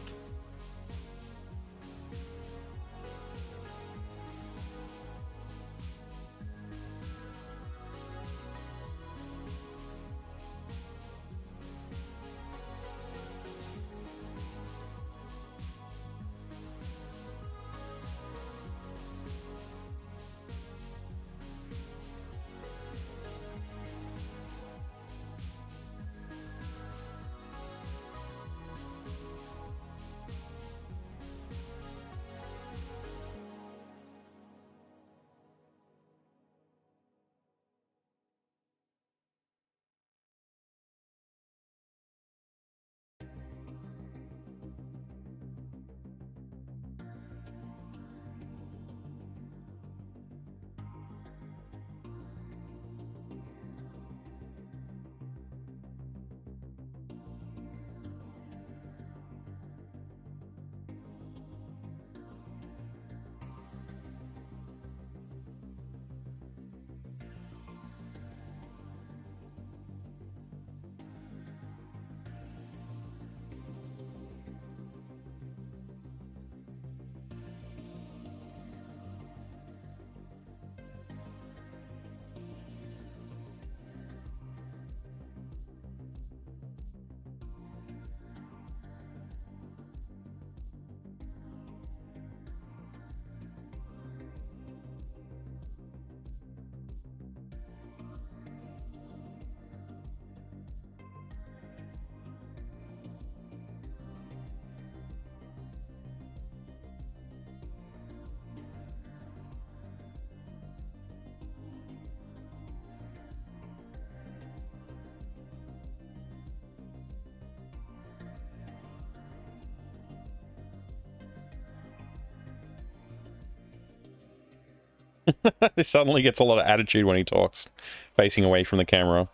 He suddenly gets a lot of attitude when he talks, facing away from the camera.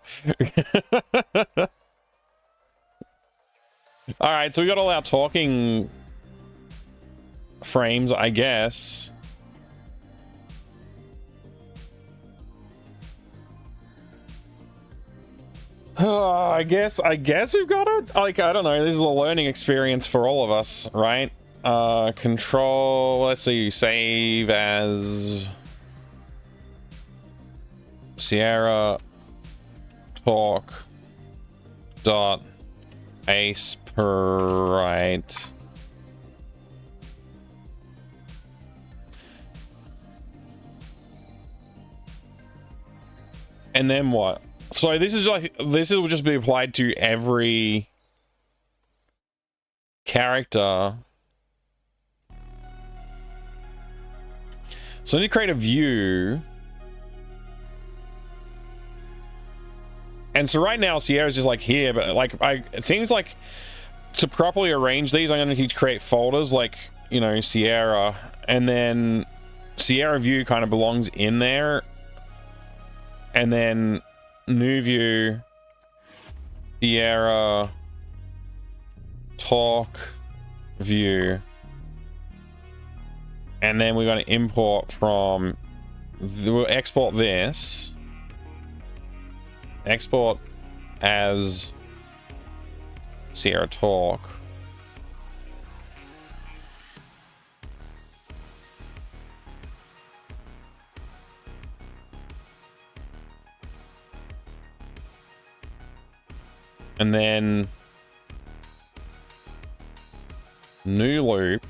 Alright, so we got all our talking frames, I guess. I guess we've got it. Like, I don't know, this is a learning experience for all of us, right? Control, let's see, save as Sierra talk dot ace per right. And then what? So this is like, this will just be applied to every character. So I need to create a view. And so right now Sierra's just like here, but like it seems like to properly arrange these, I'm gonna need to create folders like, you know, Sierra, and then Sierra view kind of belongs in there. And then new view, Sierra talk view, and then we're going to import from, we'll export this, export as Sierra talk. And then new loop,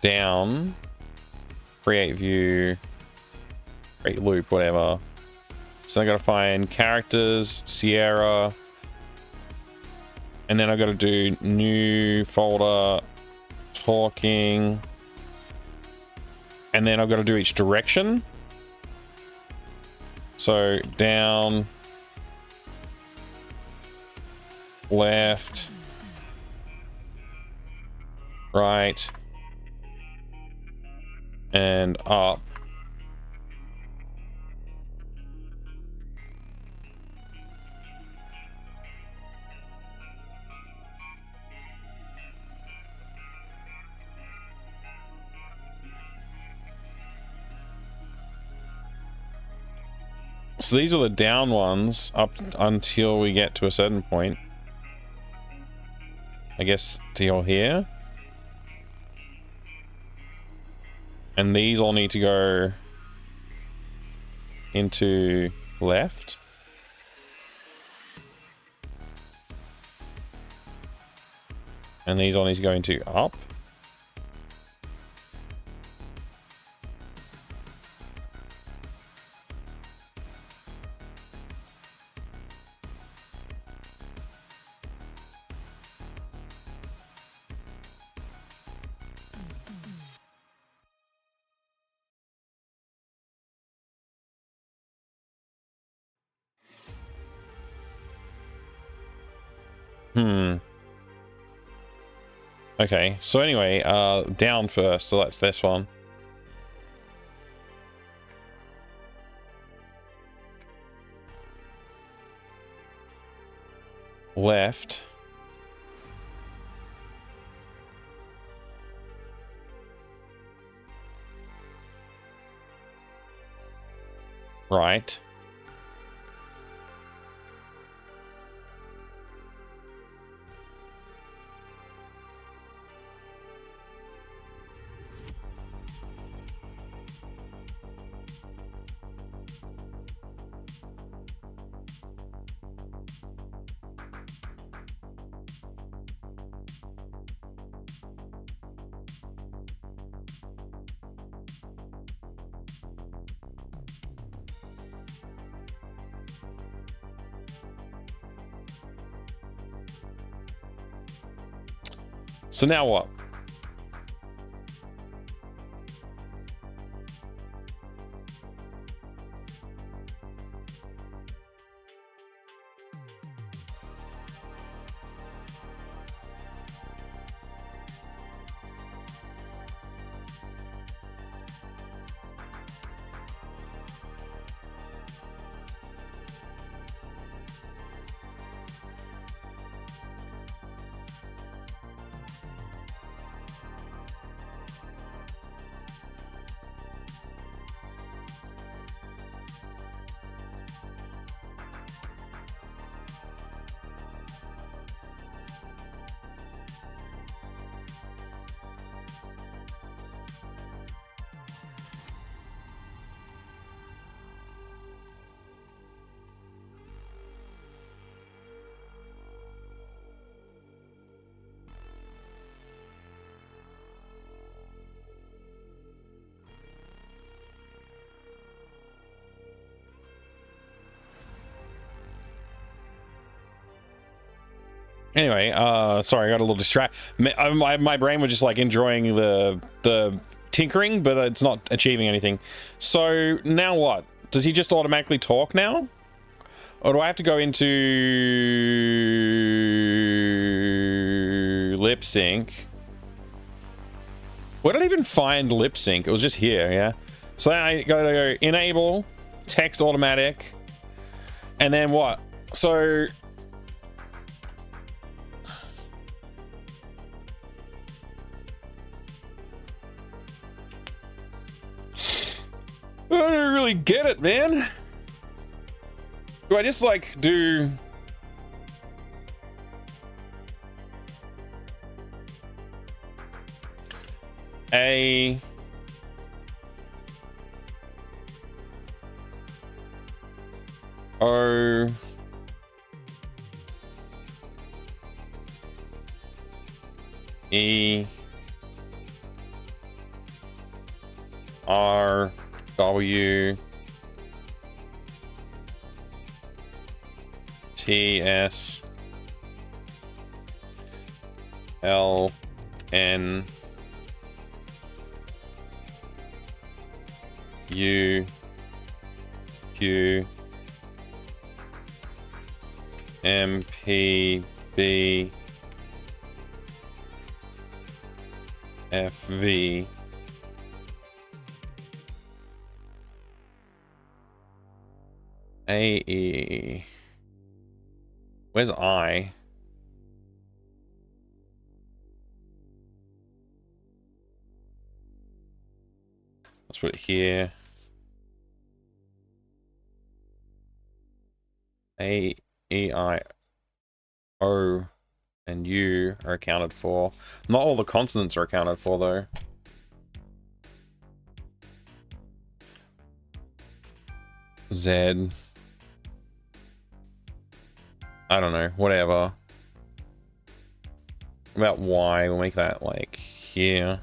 down, create view, create loop, whatever. So I gotta find characters, Sierra, and then I gotta do new folder, talking, and then I've got to do each direction. So down, left, right, and up. So these are the down ones up until we get to a certain point. I guess till here. And these all need to go into left. And these all need to go into up. Okay, so anyway, down first, so that's this one. Left. Right. So now what? Anyway, sorry, I got a little distracted. My brain was just like enjoying the tinkering, but it's not achieving anything. So now what? Does he just automatically talk now? Or do I have to go into lip sync? Where did I even find lip sync? It was just here, yeah? So then I gotta go enable text automatic. And then what? So I don't really get it, man. Do I just like do a O E R W T S L N U Q M P B F V A E. Where's I? Let's put it here. A, E, I, O, and U are accounted for. Not all the consonants are accounted for, though. Z. I don't know. Whatever. About Y, we'll make that, like, here.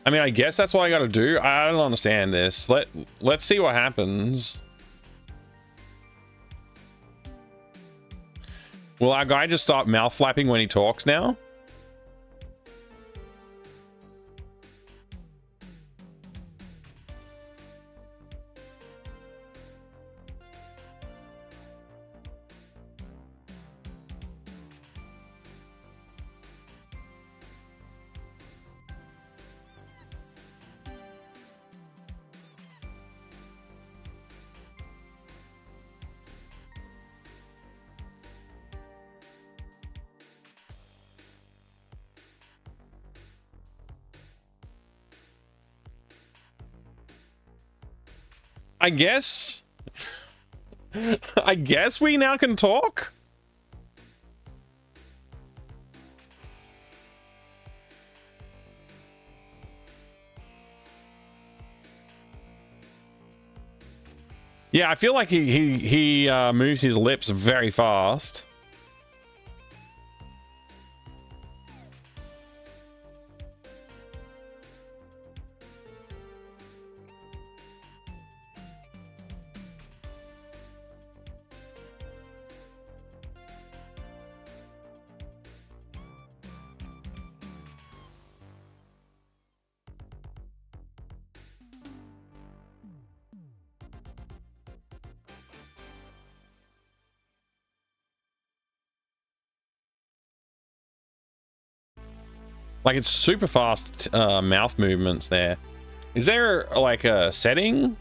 I mean, I guess that's what I gotta do. I don't understand this. Let's see what happens. Will our guy just start mouth flapping when he talks now? I guess we now can talk. Yeah, I feel like he moves his lips very fast. Like, it's super fast mouth movements there. Is there like a setting?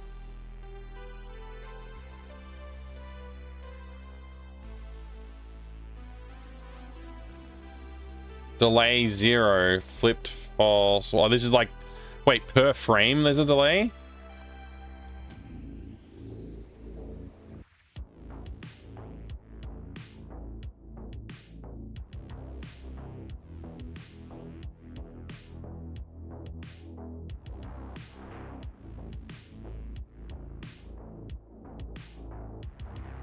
Delay 0, flipped false. Well, this is like, wait, per frame there's a delay?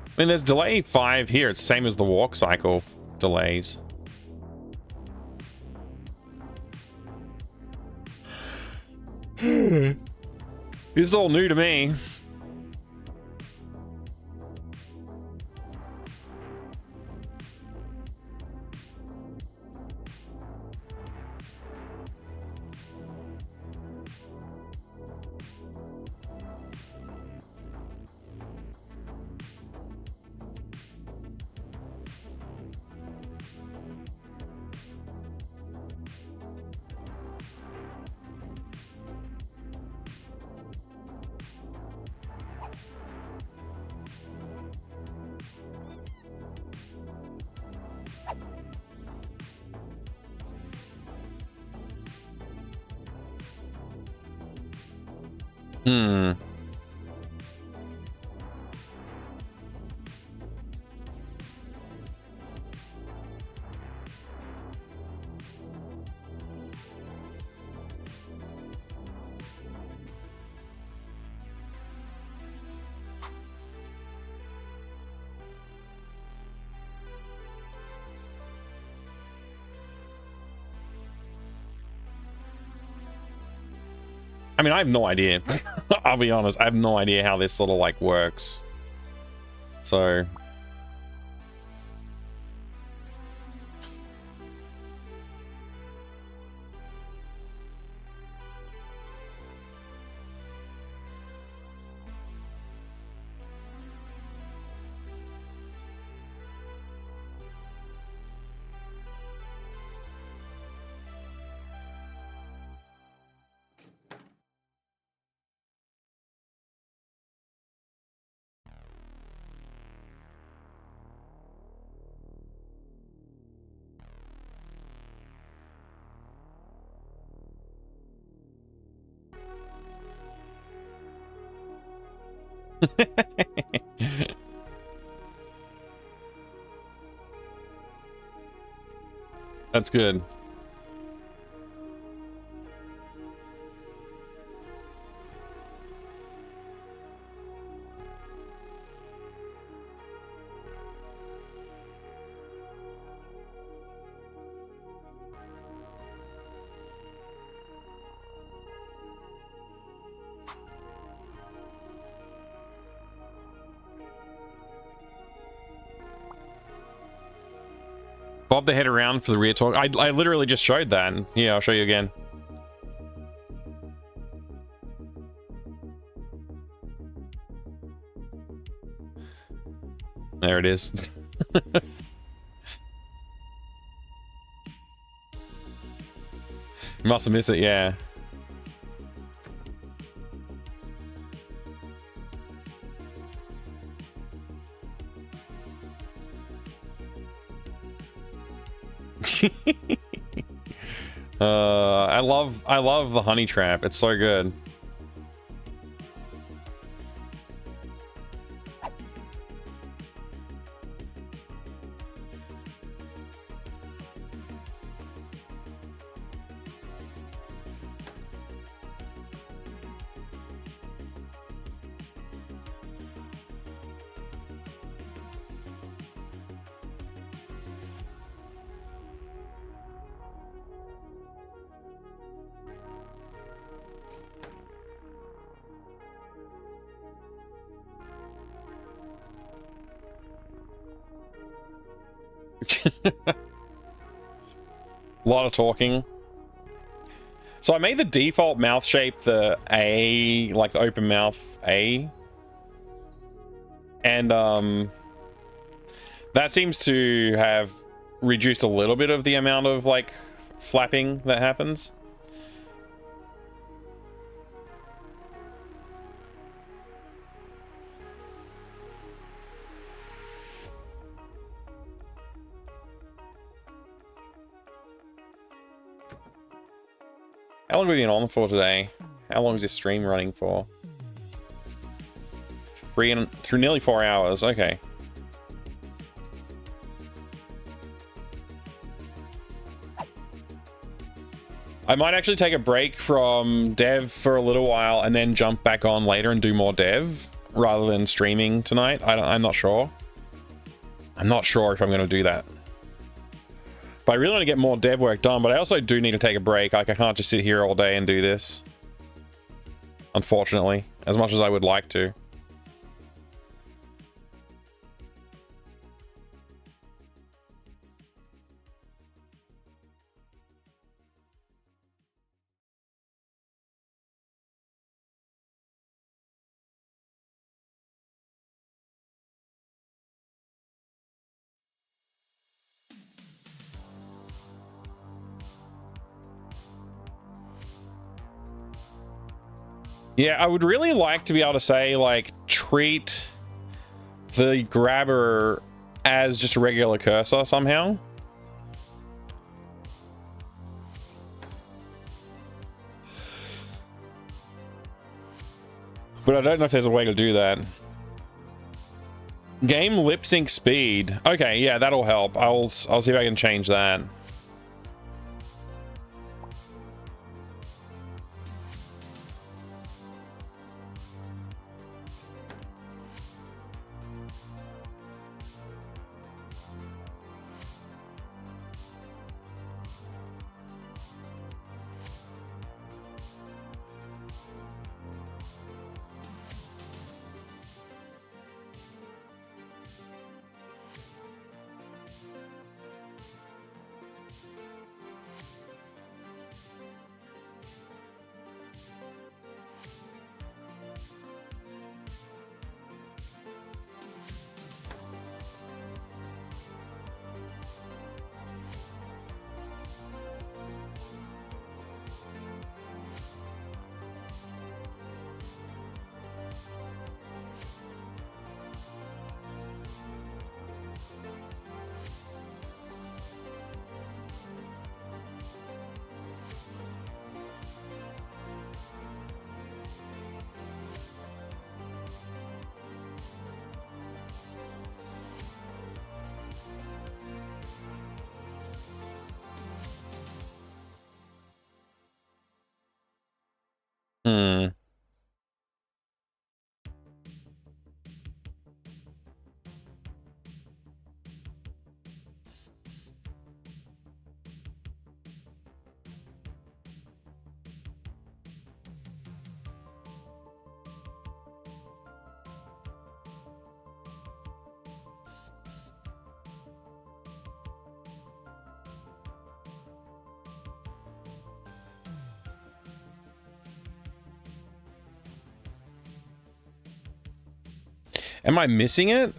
I mean, there's delay 5 here. It's the same as the walk cycle delays. This is all new to me. Hmm. I mean, I have no idea. I'll be honest. I have no idea how this sort of like works. So. That's good. Bob the head around for the rear torque. I literally just showed that. Yeah, I'll show you again. There it is. You must have missed it, yeah. I love the honey trap. It's so good. A lot of talking. So I made the default mouth shape the A, like the open mouth A. And that seems to have reduced a little bit of the amount of like flapping that happens. How long have we been on for today? How long is this stream running for? Through nearly 4 hours. Okay. I might actually take a break from dev for a little while and then jump back on later and do more dev rather than streaming tonight. I'm not sure. I'm not sure if I'm going to do that. But I really want to get more dev work done, but I also do need to take a break. Like, I can't just sit here all day and do this. Unfortunately, as much as I would like to. Yeah, I would really like to be able to say, like, treat the grabber as just a regular cursor somehow. But I don't know if there's a way to do that. Game lip sync speed. Okay, yeah, that'll help. I'll see if I can change that. Hmm. Am I missing it?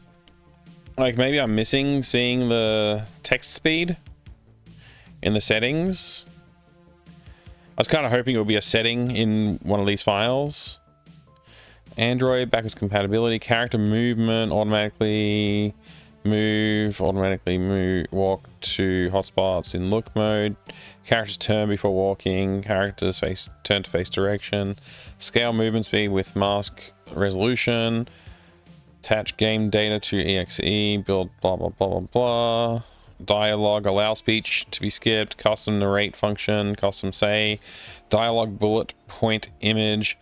Like maybe I'm missing seeing the text speed in the settings. I was kind of hoping it would be a setting in one of these files. Android, backwards compatibility, character movement, automatically move, walk to hotspots in look mode, characters turn before walking, characters turn to face direction, scale movement speed with mask resolution, attach game data to exe, build blah blah blah blah blah, dialogue, allow speech to be skipped, custom narrate function, custom say, dialogue bullet point image,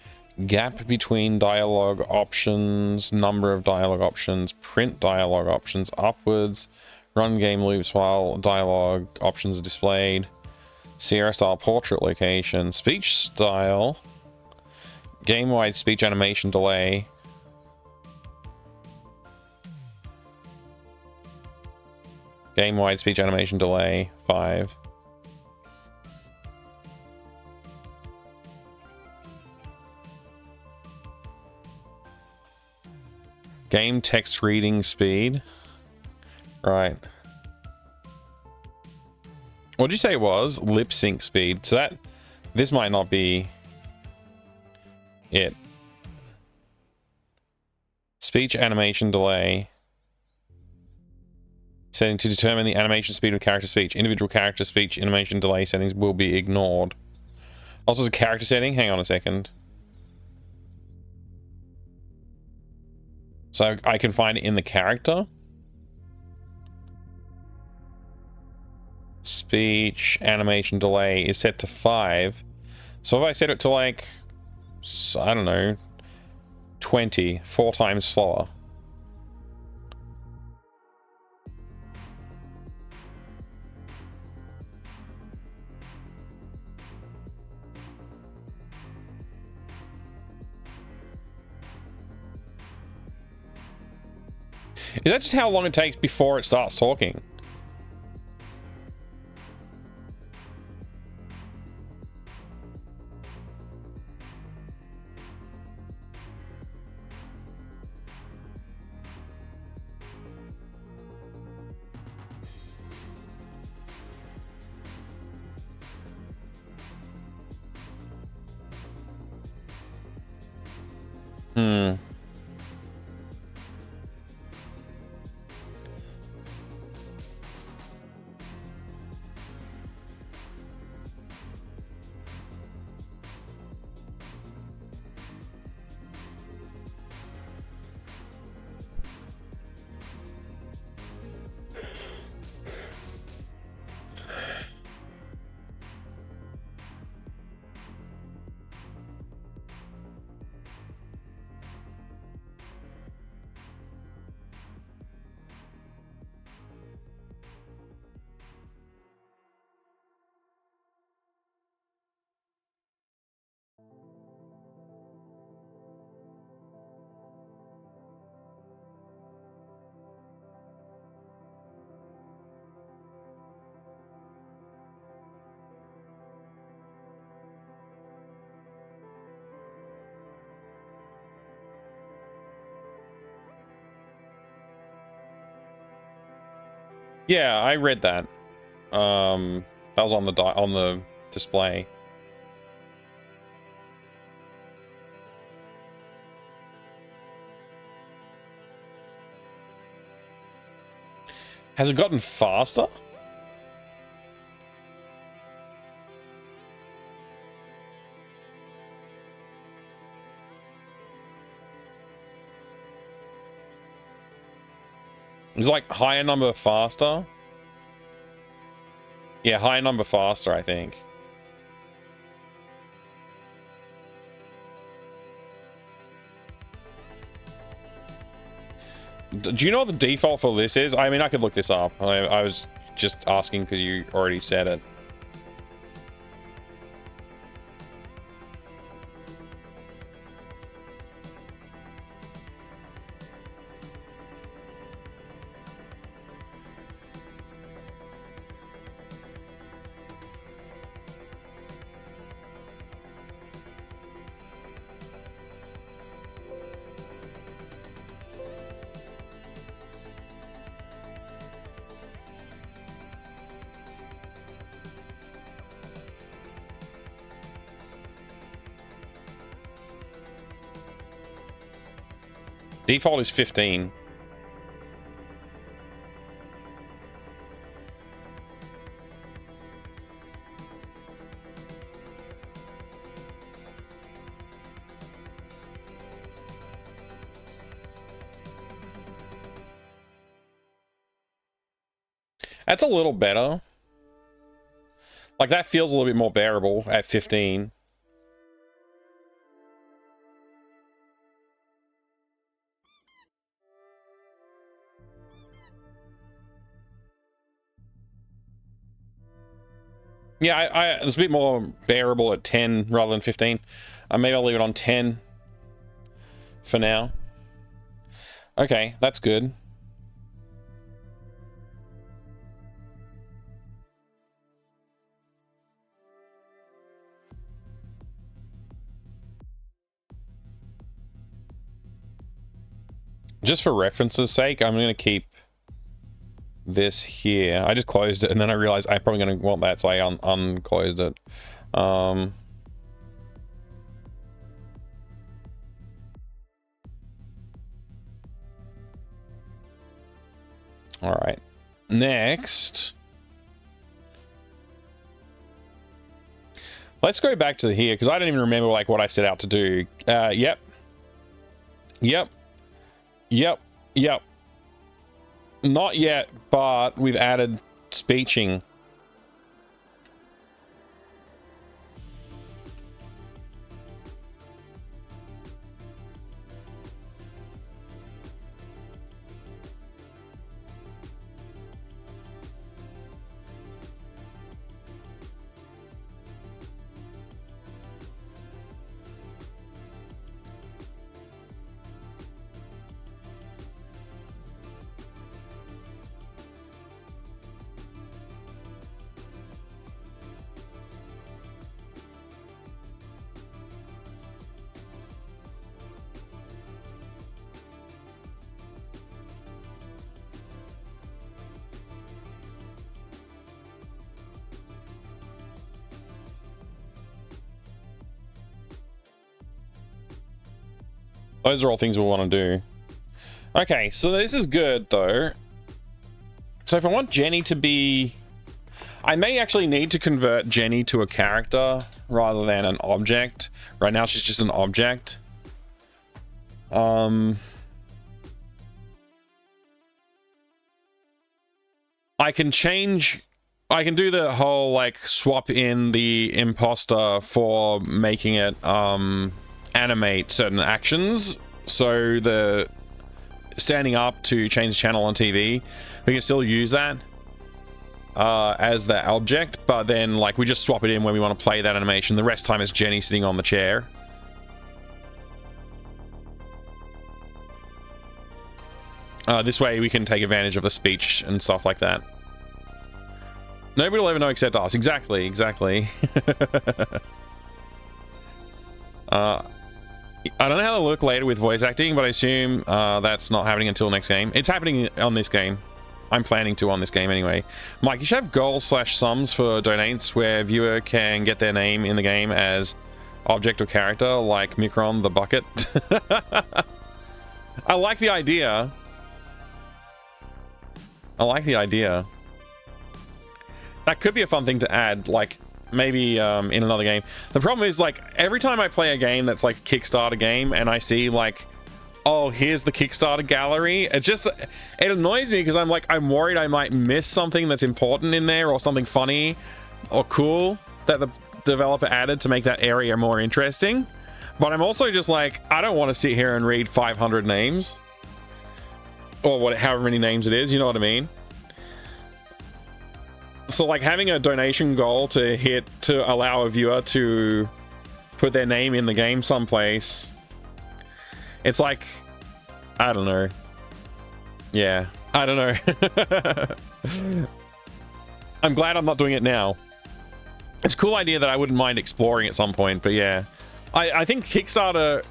gap between dialogue options, number of dialogue options, print dialogue options upwards, run game loops while dialogue options are displayed, Sierra style portrait location, speech style, game wide speech animation delay, game wide speech animation delay 5. Game text reading speed. Right. What did you say it was? Lip sync speed. So this might not be it. Speech animation delay. Setting to determine the animation speed of character speech. Individual character speech animation delay settings will be ignored. Also, as a character setting. Hang on a second. So I can find it in the character. Speech animation delay is set to 5. So if I set it to like, I don't know, 20, 4 times slower. Is that just how long it takes before it starts talking? Hmm. Yeah, I read that. That was on the display. Has it gotten faster? It's like higher number faster. Yeah, higher number faster, I think. Do you know what the default for this is? I mean, I could look this up. I was just asking because you already said it. Default is 15. That's a little better. Like, that feels a little bit more bearable at 15. Yeah, it's a bit more bearable at 10 rather than 15. Maybe I'll leave it on 10 for now. Okay, that's good. Just for reference's sake, I'm going to keep this here. I just closed it and then I realized I'm probably going to want that, so I unclosed it. All right. Next, let's go back to here because I don't even remember like what I set out to do. Yep. Not yet, but we've added speeching. Those are all things we want to do. Okay, so this is good though. So if I want Jenny to be... I may actually need to convert Jenny to a character rather than an object. Right now she's just an object. I can change... I can do the whole like swap in the imposter for making it animate certain actions. So the standing up to change the channel on TV, we can still use that as the object, but then like we just swap it in when we want to play that animation. The rest of the time it's Jenny sitting on the chair. This way we can take advantage of the speech and stuff like that. Nobody will ever know except us. Exactly. I don't know how to look later with voice acting, but I assume that's not happening until next game. It's happening on this game. I'm planning to on this game anyway. Mike, you should have goals/sums for donates where viewer can get their name in the game as object or character, like Micron the bucket. I like the idea. I like the idea. That could be a fun thing to add, like maybe in another game. The problem is, like, every time I play a game that's like a Kickstarter game and I see like, oh, here's the Kickstarter gallery, it annoys me because I'm worried I might miss something that's important in there, or something funny or cool that the developer added to make that area more interesting. But I'm also just like, I don't want to sit here and read 500 names, or however many names it is, you know what I mean? So like having a donation goal to hit to allow a viewer to put their name in the game someplace, it's like, I don't know. Yeah, I don't know. I'm glad I'm not doing it now. It's a cool idea that I wouldn't mind exploring at some point, but yeah. I think Kickstarter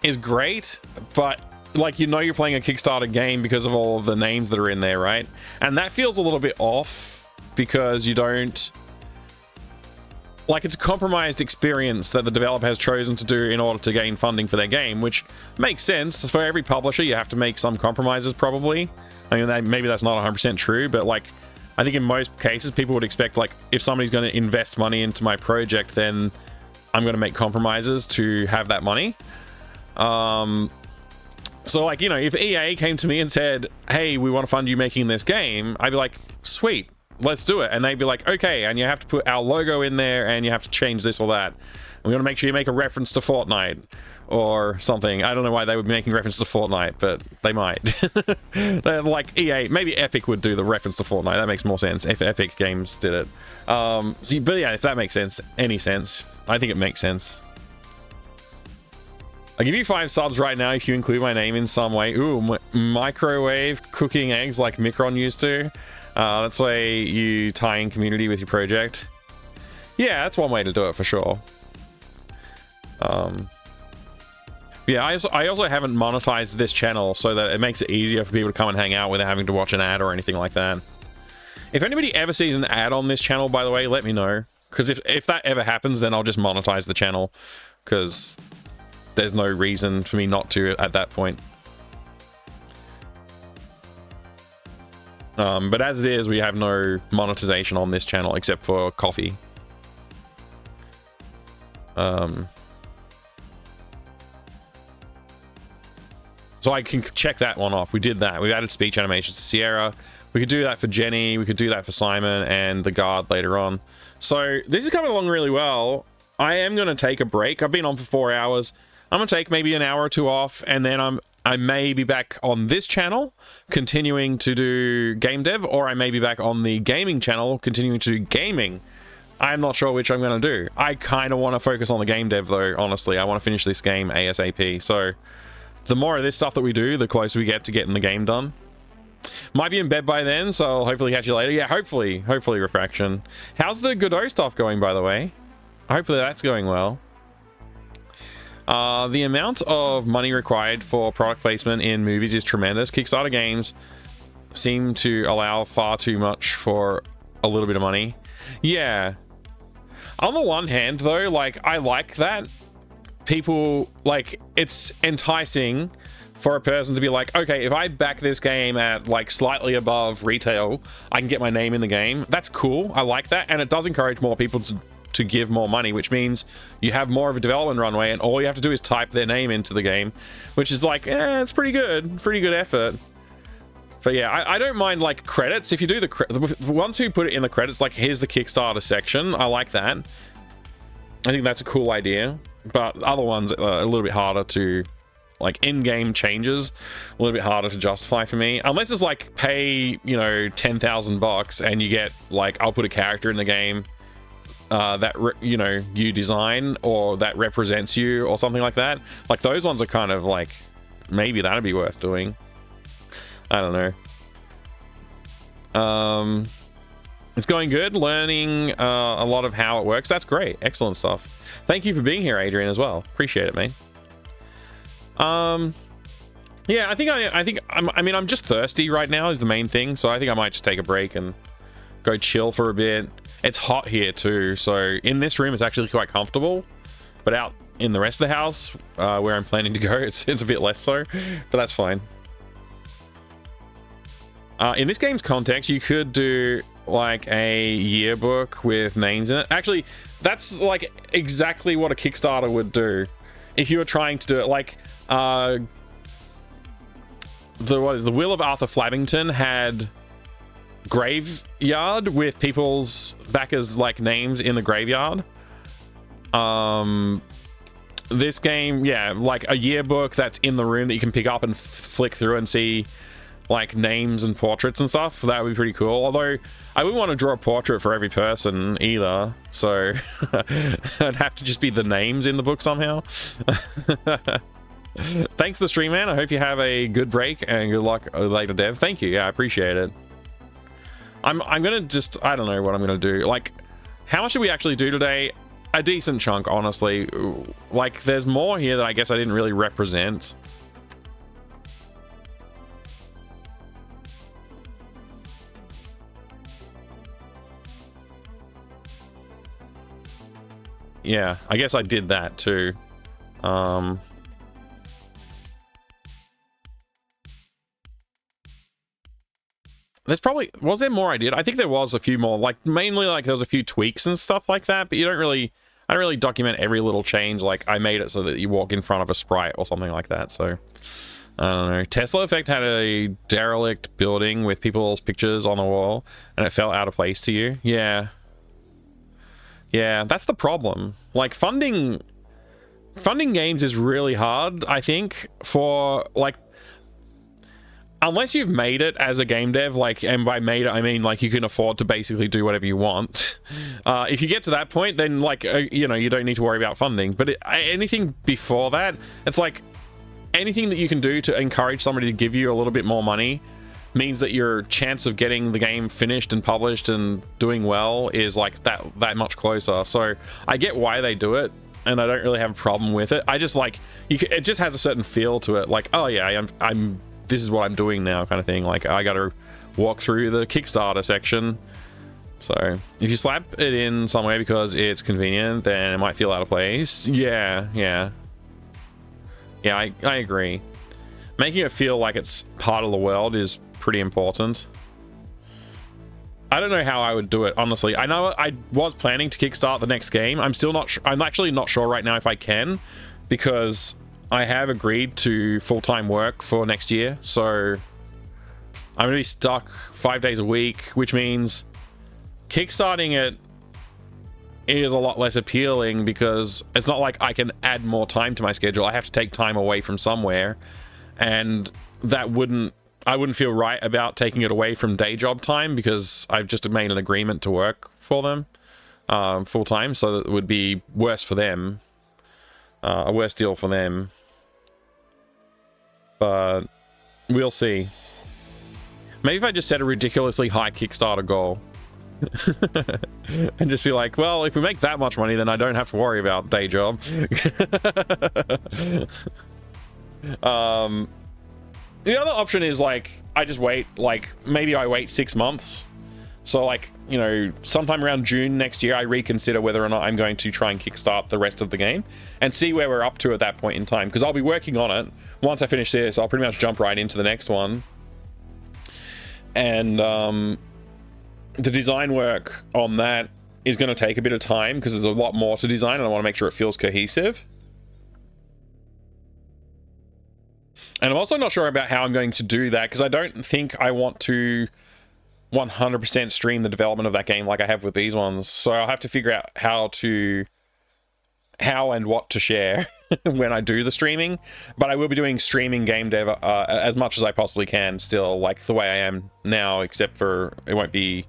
is great, but like, you know, you're playing a Kickstarter game because of all of the names that are in there, right? And that feels a little bit off because you don't... Like, it's a compromised experience that the developer has chosen to do in order to gain funding for their game, which makes sense. For every publisher, you have to make some compromises, probably. I mean, maybe that's not 100% true, but like, I think in most cases, people would expect, like, if somebody's going to invest money into my project, then I'm going to make compromises to have that money. So, like, you know, if EA came to me and said, hey, we want to fund you making this game, I'd be like, sweet, let's do it. And they'd be like, okay, and you have to put our logo in there, and you have to change this or that. And we want to make sure you make a reference to Fortnite or something. I don't know why they would be making reference to Fortnite, but they might. They're like EA, maybe Epic would do the reference to Fortnite. That makes more sense if Epic Games did it. But yeah, if that makes sense, any sense, I think it makes sense. I'll give you 5 subs right now if you include my name in some way. Ooh, microwave cooking eggs like Micron used to. That's the way you tie in community with your project. Yeah, that's one way to do it for sure. Yeah, I also haven't monetized this channel so that it makes it easier for people to come and hang out without having to watch an ad or anything like that. If anybody ever sees an ad on this channel, by the way, let me know. Because if that ever happens, then I'll just monetize the channel. Because there's no reason for me not to at that point. But as it is, we have no monetization on this channel except for coffee. So I can check that one off. We did that. We've added speech animations to Sierra. We could do that for Jenny. We could do that for Simon and the guard later on. So this is coming along really well. I am going to take a break. I've been on for 4 hours. I'm going to take maybe an hour or two off, and then I may be back on this channel continuing to do game dev, or I may be back on the gaming channel continuing to do gaming. I'm not sure which I'm going to do. I kind of want to focus on the game dev though, honestly. I want to finish this game ASAP. So the more of this stuff that we do, the closer we get to getting the game done. Might be in bed by then, so I'll hopefully catch you later. Yeah, hopefully Refraction. How's the Godot stuff going, by the way? Hopefully that's going well. The amount of money required for product placement in movies is tremendous. Kickstarter games seem to allow far too much for a little bit of money. Yeah. On the one hand, though, like, I like that. People, like, it's enticing for a person to be like, okay, if I back this game at like slightly above retail, I can get my name in the game. That's cool. I like that. And it does encourage more people to give more money, which means you have more of a development runway, and all you have to do is type their name into the game, which is like, it's pretty good effort. But yeah, I don't mind like credits. If you do the ones who put it in the credits, like, here's the Kickstarter section, I like that. I think that's a cool idea. But other ones are a little bit harder to, like, in-game changes, a little bit harder to justify for me. Unless it's like, pay, you know, $10,000 and you get, like, I'll put a character in the game that, you know, you design or that represents you or something like that. Like, those ones are kind of like, maybe that'd be worth doing. I don't know. It's going good. Learning a lot of how it works. That's great. Excellent stuff. Thank you for being here, Adrian, as well. Appreciate it, mate. Yeah, I mean, I'm just thirsty right now is the main thing, so I think I might just take a break and go chill for a bit. It's hot here too, so in this room it's actually quite comfortable, but out in the rest of the house where I'm planning to go, it's a bit less so, but that's fine. In this game's context, you could do like a yearbook with names in it. Actually, that's like exactly what a Kickstarter would do if you were trying to do it. Like the Will of Arthur Flabbington had graveyard with people's backers like names in the graveyard. This game, yeah, like a yearbook that's in the room that you can pick up and flick through and see like names and portraits and stuff. That would be pretty cool. Although I wouldn't want to draw a portrait for every person either, so I'd have to just be the names in the book somehow. Thanks to the stream, man. I hope you have a good break and good luck later, Dev. Thank you. Yeah, I appreciate it. I'm gonna just, I don't know what I'm gonna do. Like, how much did we actually do today? A decent chunk, honestly. Like, there's more here that I guess I didn't really represent. Yeah, I guess I did that too. There's probably, was there more I did? I think there was a few more, like mainly like there was a few tweaks and stuff like that, but I don't really document every little change. Like I made it so that you walk in front of a sprite or something like that. So I don't know. Tesla Effect had a derelict building with people's pictures on the wall and it felt out of place to you. Yeah, that's the problem. Like funding games is really hard, I think, for like, unless you've made it as a game dev, like, and by made it I mean like you can afford to basically do whatever you want. If you get to that point, then like you know, you don't need to worry about funding. But anything before that, it's like anything that you can do to encourage somebody to give you a little bit more money means that your chance of getting the game finished and published and doing well is like that much closer. So I get why they do it, and I don't really have a problem with it. I just like, it just has a certain feel to it. Like, oh yeah, I'm this is what I'm doing now, kind of thing. Like I gotta walk through the Kickstarter section. So if you slap it in somewhere because it's convenient, then it might feel out of place. Yeah, I agree. Making it feel like it's part of the world is pretty important. I don't know how I would do it, honestly. I know I was planning to kickstart the next game. I'm still not I'm actually not sure right now if I can, because I have agreed to full-time work for next year. So I'm gonna be stuck 5 days a week, which means kickstarting it is a lot less appealing because it's not like I can add more time to my schedule. I have to take time away from somewhere, and that I wouldn't feel right about taking it away from day job time, because I've just made an agreement to work for them full time, so that it would be worse for them, a worse deal for them. But we'll see. Maybe if I just set a ridiculously high Kickstarter goal and just be like, well, if we make that much money, then I don't have to worry about day job. The other option is like, I just wait, like maybe I wait 6 months. So like, you know, sometime around June next year, I reconsider whether or not I'm going to try and kickstart the rest of the game and see where we're up to at that point in time. Because I'll be working on it. Once I finish this, I'll pretty much jump right into the next one. And the design work on that is going to take a bit of time because there's a lot more to design and I want to make sure it feels cohesive. And I'm also not sure about how I'm going to do that, because I don't think I want to 100% stream the development of that game like I have with these ones. So I'll have to figure out how and what to share when I do the streaming. But I will be doing streaming game dev as much as I possibly can still, like the way I am now, except for it won't be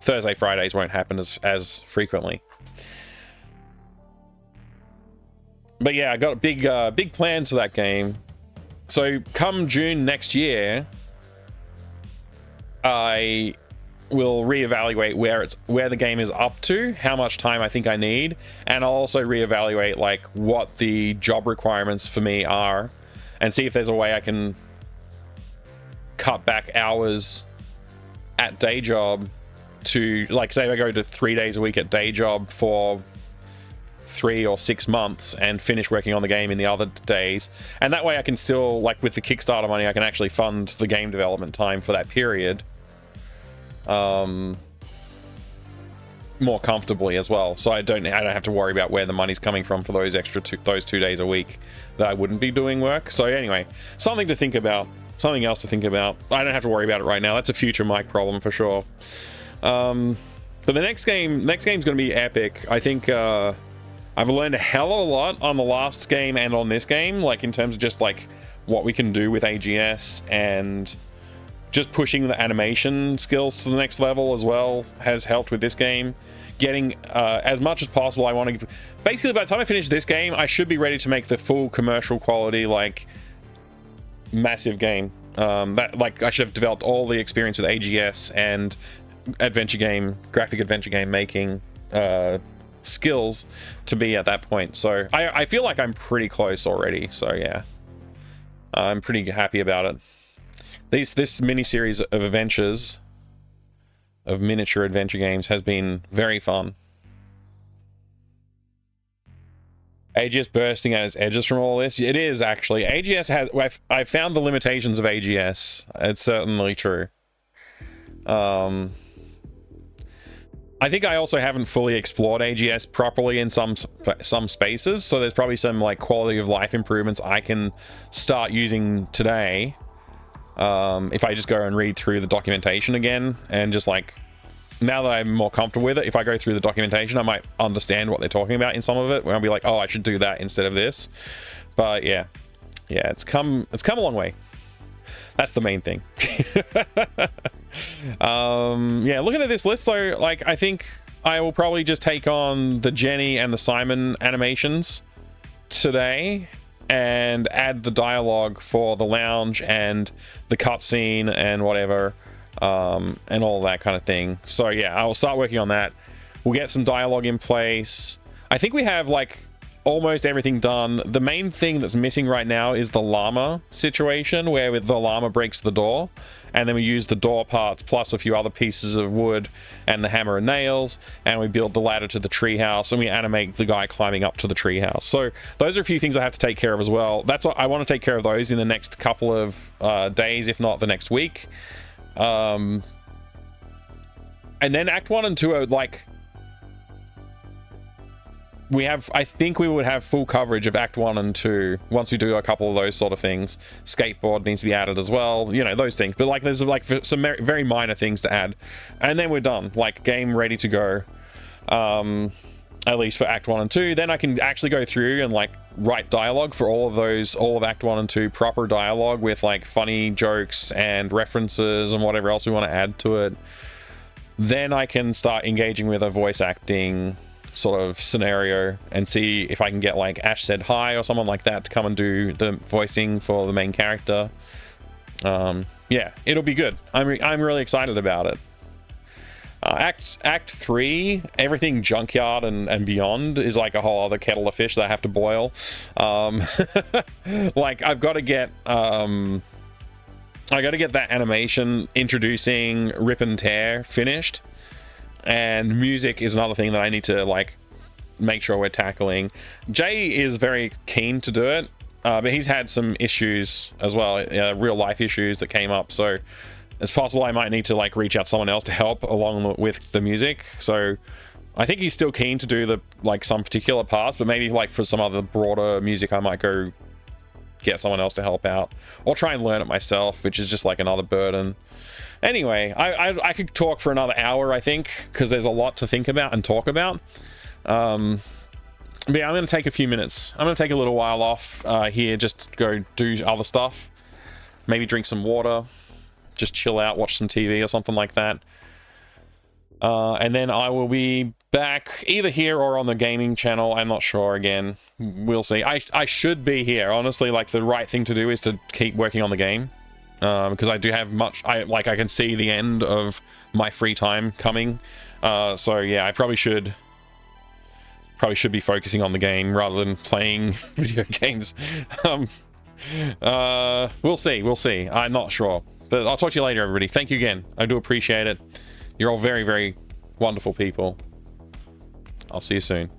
Thursday, Fridays won't happen as frequently. But yeah, I got big plans for that game. So come June next year, I will reevaluate where the game is up to, how much time I think I need, and I'll also reevaluate like what the job requirements for me are, and see if there's a way I can cut back hours at day job to, like, say I go to 3 days a week at day job for 3 or 6 months and finish working on the game in the other days, and that way I can still, like, with the Kickstarter money, I can actually fund the game development time for that period more comfortably as well. So I don't have to worry about where the money's coming from for those extra 2 days a week that I wouldn't be doing work. So anyway, something to think about, something else to think about. I don't have to worry about it right now. That's a future Mike problem for sure. But the next game's going to be epic. I think I've learned a hell of a lot on the last game and on this game, like in terms of just like what we can do with AGS, and just pushing the animation skills to the next level as well has helped with this game. Getting as much as possible. I want to basically, by the time I finish this game, I should be ready to make the full commercial quality, like, massive game. That, like, I should have developed all the experience with AGS and graphic adventure game making skills to be at that point. So I feel like I'm pretty close already. So yeah, I'm pretty happy about it. This mini series of adventures, of miniature adventure games, has been very fun. AGS bursting at its edges from all this. It is actually. AGS has. I've found the limitations of AGS. It's certainly true. I think I also haven't fully explored AGS properly in some spaces, so there's probably some, like, quality of life improvements I can start using today. If I just go and read through the documentation again, and just, like, now that I'm more comfortable with it, if I go through the documentation, I might understand what they're talking about in some of it, where I'll be like, oh, I should do that instead of this. But yeah, it's come a long way. That's the main thing. Yeah, looking at this list though, like, I think I will probably just take on the Jenny and the Simon animations today and add the dialogue for the lounge and the cutscene and whatever, and all that kind of thing. So yeah, I will start working on that. We'll get some dialogue in place. I think we have, like, almost everything done. The main thing that's missing right now is the llama situation, where the llama breaks the door, and then we use the door parts plus a few other pieces of wood and the hammer and nails, and we build the ladder to the treehouse, and we animate the guy climbing up to the treehouse. So those are a few things I have to take care of as well. That's what I want to take care of, those in the next couple of days, if not the next week. And then Act 1 and 2 are, like, I think we would have full coverage of Act 1 and 2 once we do a couple of those sort of things. Skateboard needs to be added as well, you know, those things. But, like, there's, like, some very minor things to add. And then we're done. Like, game ready to go. At least for Act 1 and 2. Then I can actually go through and, like, write dialogue for all of Act 1 and 2, proper dialogue with, like, funny jokes and references and whatever else we want to add to it. Then I can start engaging with a voice acting sort of scenario and see if I can get, like, Ash Said Hi or someone like that to come and do the voicing for the main character. Yeah, it'll be good. I'm really excited about it. Act 3, everything Junkyard and beyond is, like, a whole other kettle of fish that I have to boil. Like, I've got to get that animation introducing Rip and Tear finished. And music is another thing that I need to, like, make sure we're tackling. Jay is very keen to do it, but he's had some issues as well, real life issues that came up. So it's possible I might need to, like, reach out to someone else to help along with the music. So I think he's still keen to do the, like, some particular parts, but maybe, like, for some other broader music, I might go get someone else to help out, or try and learn it myself, which is just, like, another burden. Anyway, I could talk for another hour, I think, because there's a lot to think about and talk about. But yeah, I'm going to take a few minutes. I'm going to take a little while off here, just to go do other stuff. Maybe drink some water, just chill out, watch some TV or something like that. And then I will be back either here or on the gaming channel. I'm not sure again. We'll see. I should be here. Honestly, like, the right thing to do is to keep working on the game. Because I do have much, I can see the end of my free time coming. So yeah, I probably should be focusing on the game rather than playing video games. We'll see. I'm not sure. But I'll talk to you later, everybody. Thank you again. I do appreciate it. You're all very, very wonderful people. I'll see you soon.